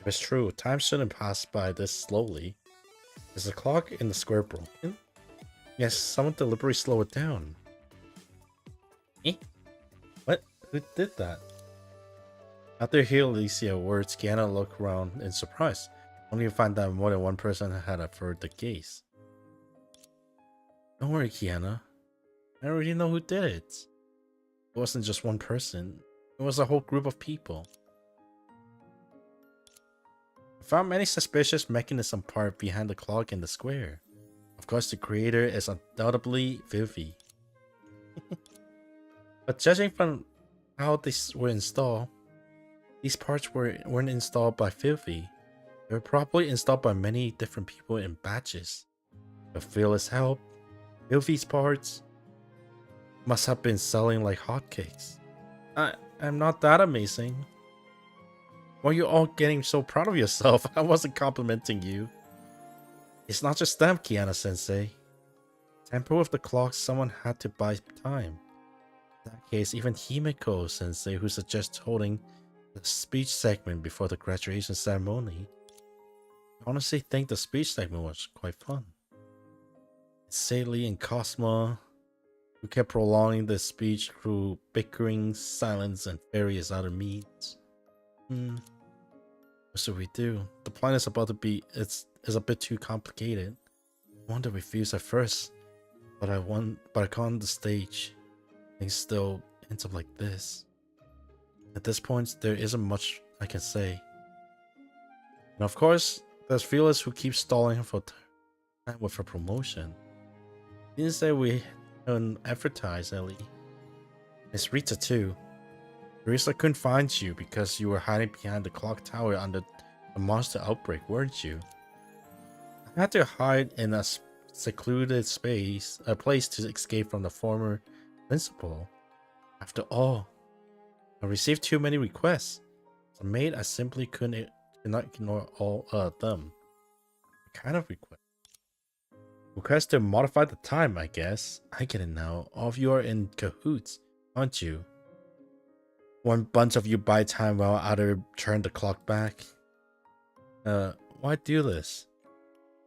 A: It's true, time shouldn't pass by this slowly. Is the clock in the square broken? Yes, someone deliberately slow it down. Eh? What? Who did that? After hearing Elysia's words, Kiana looked around in surprise, only to find that more than one person had averted the gaze. Don't worry, Kiana. I already know who did it. It wasn't just one person. It was a whole group of people. I found many suspicious mechanism part behind the clock in the square. Of course, the creator is undoubtedly Vivi. But judging from how these were installed, these parts weren't installed by Vivi. They were probably installed by many different people in batches. With Phyllis' help, Vivi's parts must have been selling like hotcakes. I'm not that amazing. Why are you all getting so proud of yourself? I wasn't complimenting you. It's not just them, Kiana-sensei. Tamper with the clock, someone had to buy time. In that case, even Himeko-sensei, who suggests holding the speech segment before the graduation ceremony. I honestly think the speech segment was quite fun. Sadly and Cosmo, who kept prolonging the speech through bickering, silence, and various other means. What should we do? The plan is about to be is a bit too complicated. I wanted to refuse at first, but I got on the stage. Things still ends up like this. At this point, there isn't much I can say. And of course, there's Phyllis who keeps stalling for time with her promotion. Didn't say we hadn't advertised, Ellie. It's Rita too. Teresa couldn't find you because you were hiding behind the clock tower under the monster outbreak, weren't you? I had to hide in a secluded a place to escape from the former principal. After all, I received too many requests. As a maid, I simply could not ignore all of them. What kind of request? Request to modify the time, I guess. I get it now. All of you are in cahoots, aren't you? One bunch of you buy time while others turn the clock back. Why do this?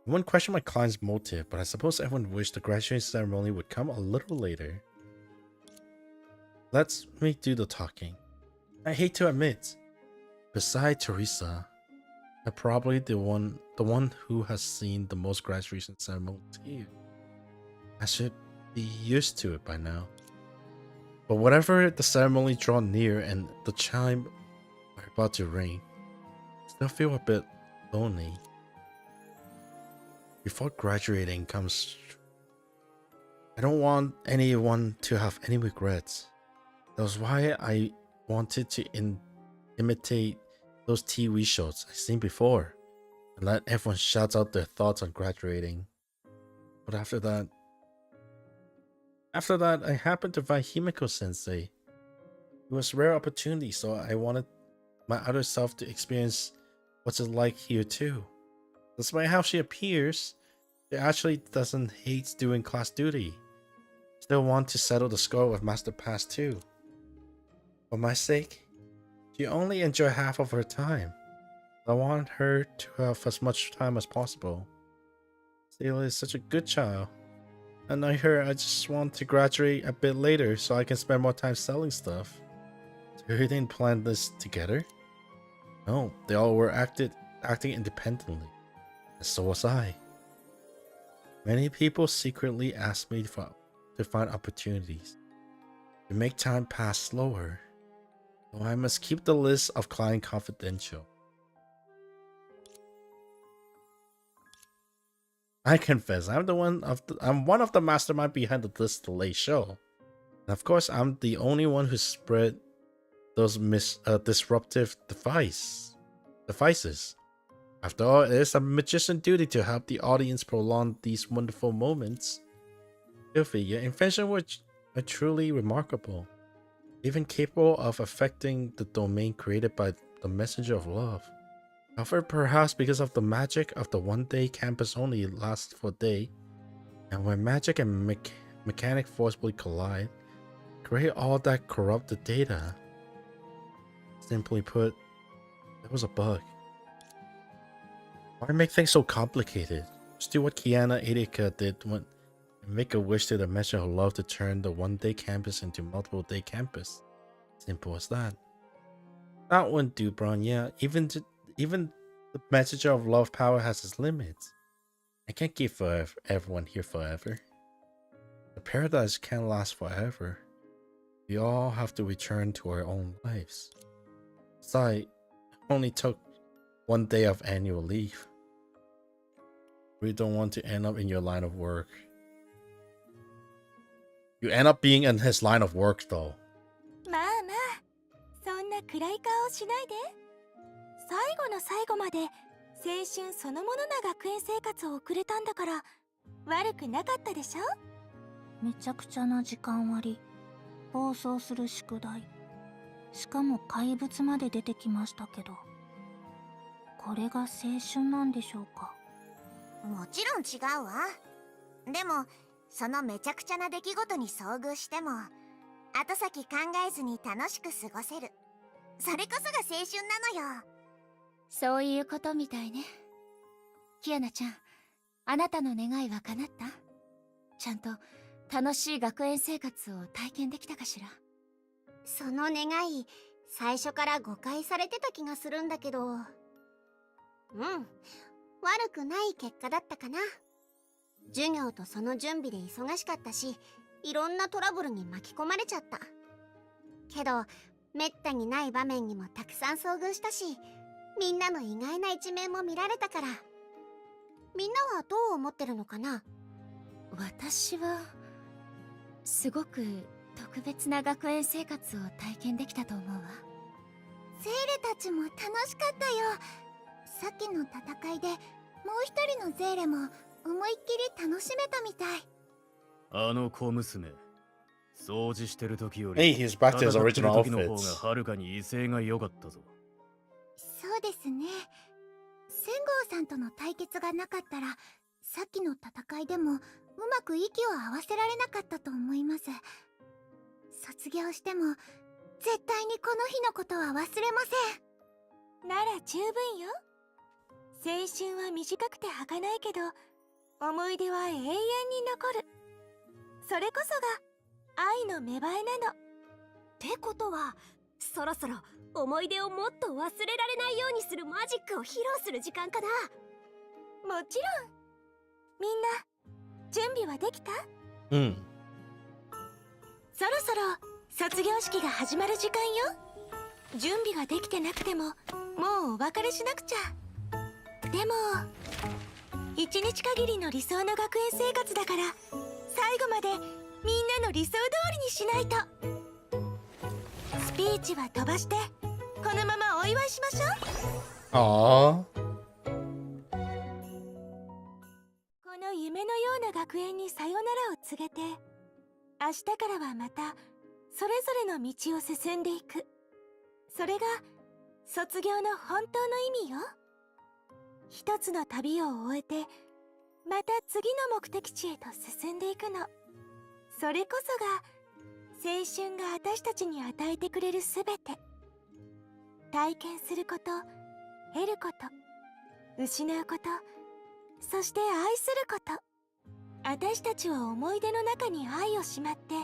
A: I wouldn't question my client's motive, but I suppose everyone wished the graduation ceremony would come a little later. Let me do the talking. I hate to admit, besides Teresa, I'm probably the one who has seen the most graduation ceremonies here. I should be used to it by now. But whatever the ceremony draw near and the chime are about to ring, I still feel a bit lonely. Before graduating comes, I don't want anyone to have any regrets. That was why I wanted to imitate those TV shows I've seen before and let everyone shout out their thoughts on graduating. But after that, I happened to find Himeko-sensei. It was a rare opportunity, so I wanted my other self to experience what's it like here too. Despite how she appears, she actually doesn't hate doing class duty. Still want to settle the score with Master Pass too. For my sake, she only enjoys half of her time. I want her to have as much time as possible. Seela is such a good child. And I just want to graduate a bit later so I can spend more time selling stuff. So we didn't plan this together? No, they all were acting independently. And so was I. Many people secretly asked me to find opportunities to make time pass slower. So I must keep the list of clients confidential. I confess, I'm one of the mastermind behind this delayed show. And of course, I'm the only one who spread those disruptive devices. After all, it is a magician's duty to help the audience prolong these wonderful moments. Youthful, your invention was truly remarkable, even capable of affecting the domain created by the messenger of love. However, perhaps because of the magic of the one-day campus only lasts for a day, and when magic and mechanic forcibly collide, create all that corrupt the data. Simply put, there was a bug. Why make things so complicated? Just do what Kiana Erika did when make a wish to the measure of love to turn the one-day campus into multiple-day campus. Simple as that. That wouldn't do, Bron. Yeah, even the messenger of love power has its limits. I can't keep everyone here forever. The paradise can't last forever. We all have to return to our own lives. Besides, I only took 1 day of annual leave. We don't want to end up in your line of work. You end up being in his line of work, though.
H: まあまあ、そんな暗い顔しないで。最後の最後まで青春そのものな学園生活を送れたんだから悪くなかったでしょ。
B: めちゃくちゃな時間割、暴走する宿題、しかも怪物まで出てきましたけど、これが青春なんでしょうか。
J: もちろん違うわ。でもそのめちゃくちゃな出来事に遭遇しても後先考えずに楽しく過ごせる。それこそが青春なのよ。
B: そういうことみたいね。キアナちゃん、あなたの願いは叶った？ちゃんと楽しい学園生活を体験できたかしら？
J: その願い最初から誤解されてた気がするんだけど、悪くない結果だったかな。授業とその準備で忙しかったし、いろんなトラブルに巻き込まれちゃった。けどめったにない場面にもたくさん遭遇したし、みんなの意外な一面も見られたから。みんなはどう思ってるのかな？
B: 私はすごく特別な学園生活を体験できたと思うわ。
J: セーレたちも楽しかったよ。さっきの戦いでもう一人のゼーレも思いっきり楽しめたみたい。
G: あの小娘、掃除してる時よ
A: Hey,
G: り
A: he's back to his
G: 戦ってる
A: original
G: 時の方が
A: outfits.
G: はるかに威勢が良かったぞ。
J: そうですね。千郷さんとの対決がなかったらさっきの戦いでもうまく息を合わせられなかったと思います。卒業しても絶対にこの日のことは忘れません。
H: なら十分よ。青春は短くて儚いけど思い出は永遠に残る。それこそが愛の芽生えなの。
J: ってことはそろそろ思い出をもっと忘れられないようにするマジックを披露する時間かな。
H: もちろん。みんな準備はできた？そろそろ卒業式が始まる時間よ。準備ができてなくてももうお別れしなくちゃ。でも一日限りの理想の学園生活だから最後までみんなの理想通りにしないと。スピーチは飛ばしてこのままお祝いしましょう。この夢のような学園にさよならを告げて、明日からはまたそれぞれの道を進んでいく。それが卒業の本当の意味よ。一つの旅を終えてまた次の目的地へと進んでいくの。それこそが青春が私たちに与えてくれるすべて。体験すること、得ること、失うこと、そして愛すること。私たちは思い出の中に愛をしまって、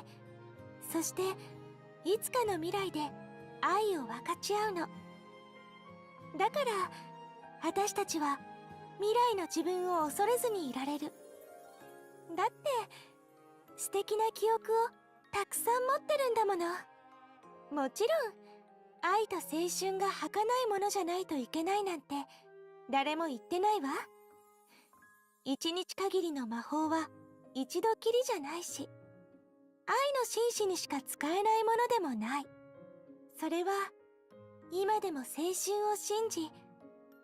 H: そしていつかの未来で愛を分かち合うの。だから私たちは未来の自分を恐れずにいられる。だって素敵な記憶をたくさん持ってるんだもの。もちろん愛と青春が儚いものじゃないといけないなんて誰も言ってないわ。一日限りの魔法は一度きりじゃないし、愛の紳士にしか使えないものでもない。それは今でも青春を信じ、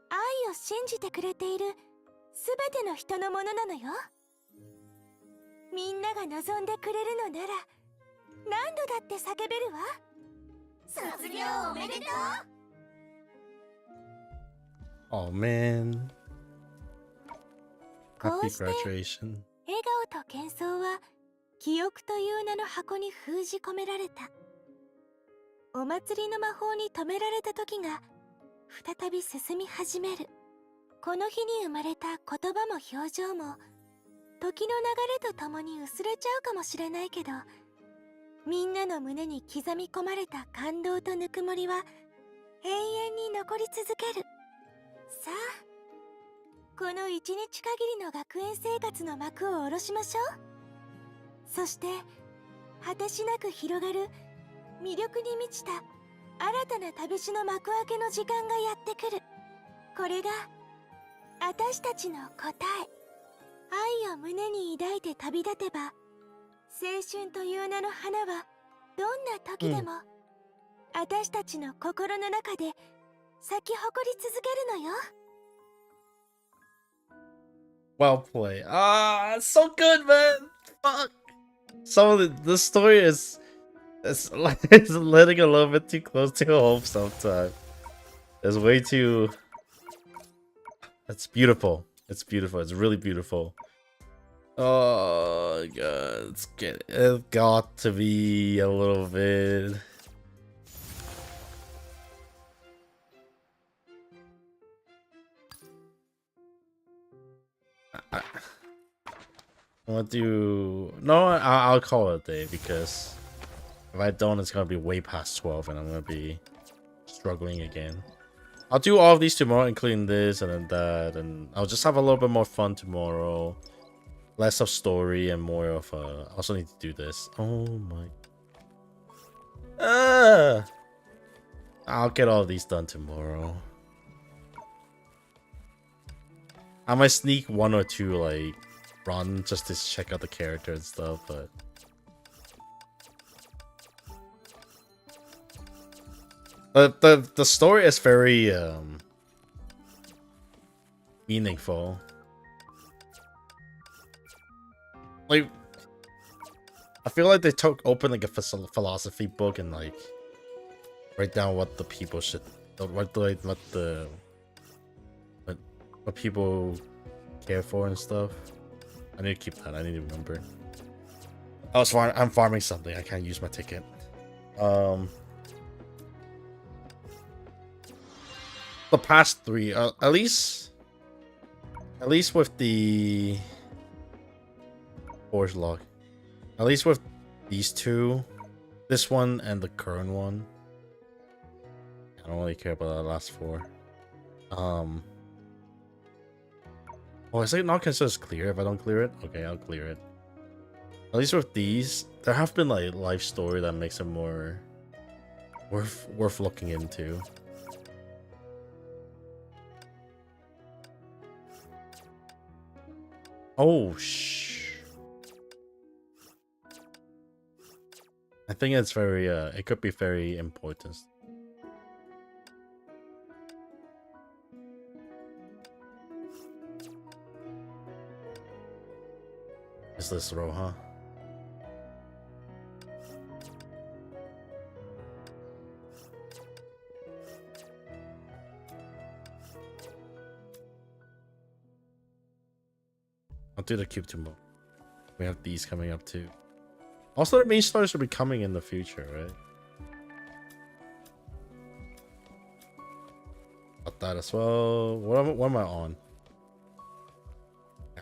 H: 愛を信じてくれているすべての人のものなのよ。みんなが望んでくれるのなら何度だって叫べるわ。
J: 卒業おめでとう。
A: Oh man.
H: こ
A: Happy
H: うして
A: graduation.
H: 笑顔と喧騒は記憶という名の箱に封じ込められた。お祭りの魔法に止められた時が再び進み始める。この日に生まれた言葉も表情も時の流れとともに薄れちゃうかもしれないけど、みんなの胸に刻み込まれた感動とぬくもりは永遠に残り続ける。さあ、この一日限りの学園生活の幕を下ろしましょう。そして果てしなく広がる魅力に満ちた新たな旅路の幕開けの時間がやってくる。これが私たちの答え。愛を胸に抱いて旅立てば、青春という名の花はどんな時でも、私たちの心の中で咲き誇り続けるのよ。
A: Well played. Ah, it's so good, man. Fuck. Some of the story is it's letting a little bit too close to home sometimes. It's way too. It's beautiful. It's beautiful. It's really beautiful. Oh god, it's got to be a little bit. I want to no. I'll call it a day because if I don't, it's gonna be way past 12, and I'm gonna be struggling again. I'll do all of these tomorrow, including this and then that, and I'll just have a little bit more fun tomorrow. Less of story and more of I also need to do this. Oh my. I'll get all of these done tomorrow. I might sneak one or two like run just to check out the character and stuff, but the story is very meaningful. Like, I feel like they open like a philosophy book and like write down what the people should, what people care for and stuff. I need to keep that. I need to remember. Oh, I'm farming something. I can't use my ticket. The past three, at least with the forge log, at least with these two, this one and the current one. I don't really care about the last four. Oh, is it not considered clear if I don't clear it? Okay, I'll clear it. At least with these, there have been like life story that makes it more worth looking into. Oh I think it's very it could be very important. Is this row, huh? I'll do the cube tomorrow. We have these coming up too. Also, the main story should be coming in the future, right? Got that as well. What am I on?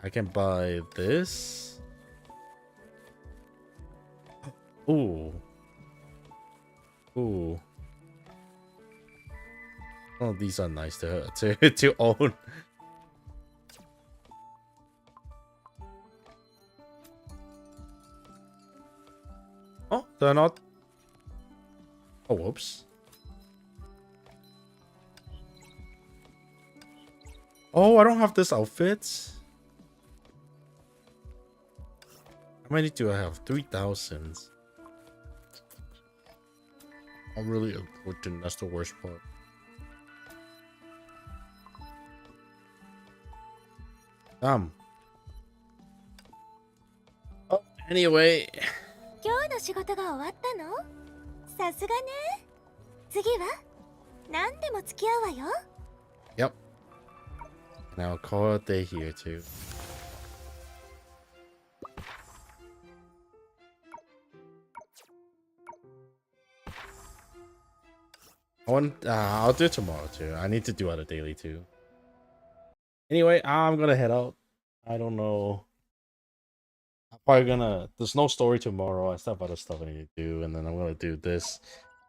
A: I can buy this. Ooh. Ooh. Oh, these are nice to own. Oh, they're not. Oh, whoops. Oh, I don't have this outfit. How many do I have? 3,000. I'm really important. That's the worst part. Damn. Oh, anyway.
H: 今日の仕事が終わったの？さすがね。次は何でも付き合うわよ。
A: Yep. Now call it a day here too. I'll do it tomorrow too. I need to do other daily too. Anyway, I'm gonna head out. I don't know. I'm probably gonna. There's no story tomorrow. I still have other stuff I need to do, and then I'm gonna do this.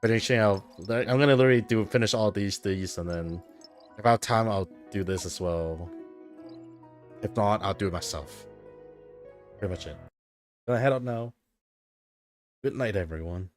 A: Finishing out. I'm gonna literally finish all these, and then if I have time, I'll do this as well. If not, I'll do it myself. Pretty much it. Gonna head out now. Good night, everyone.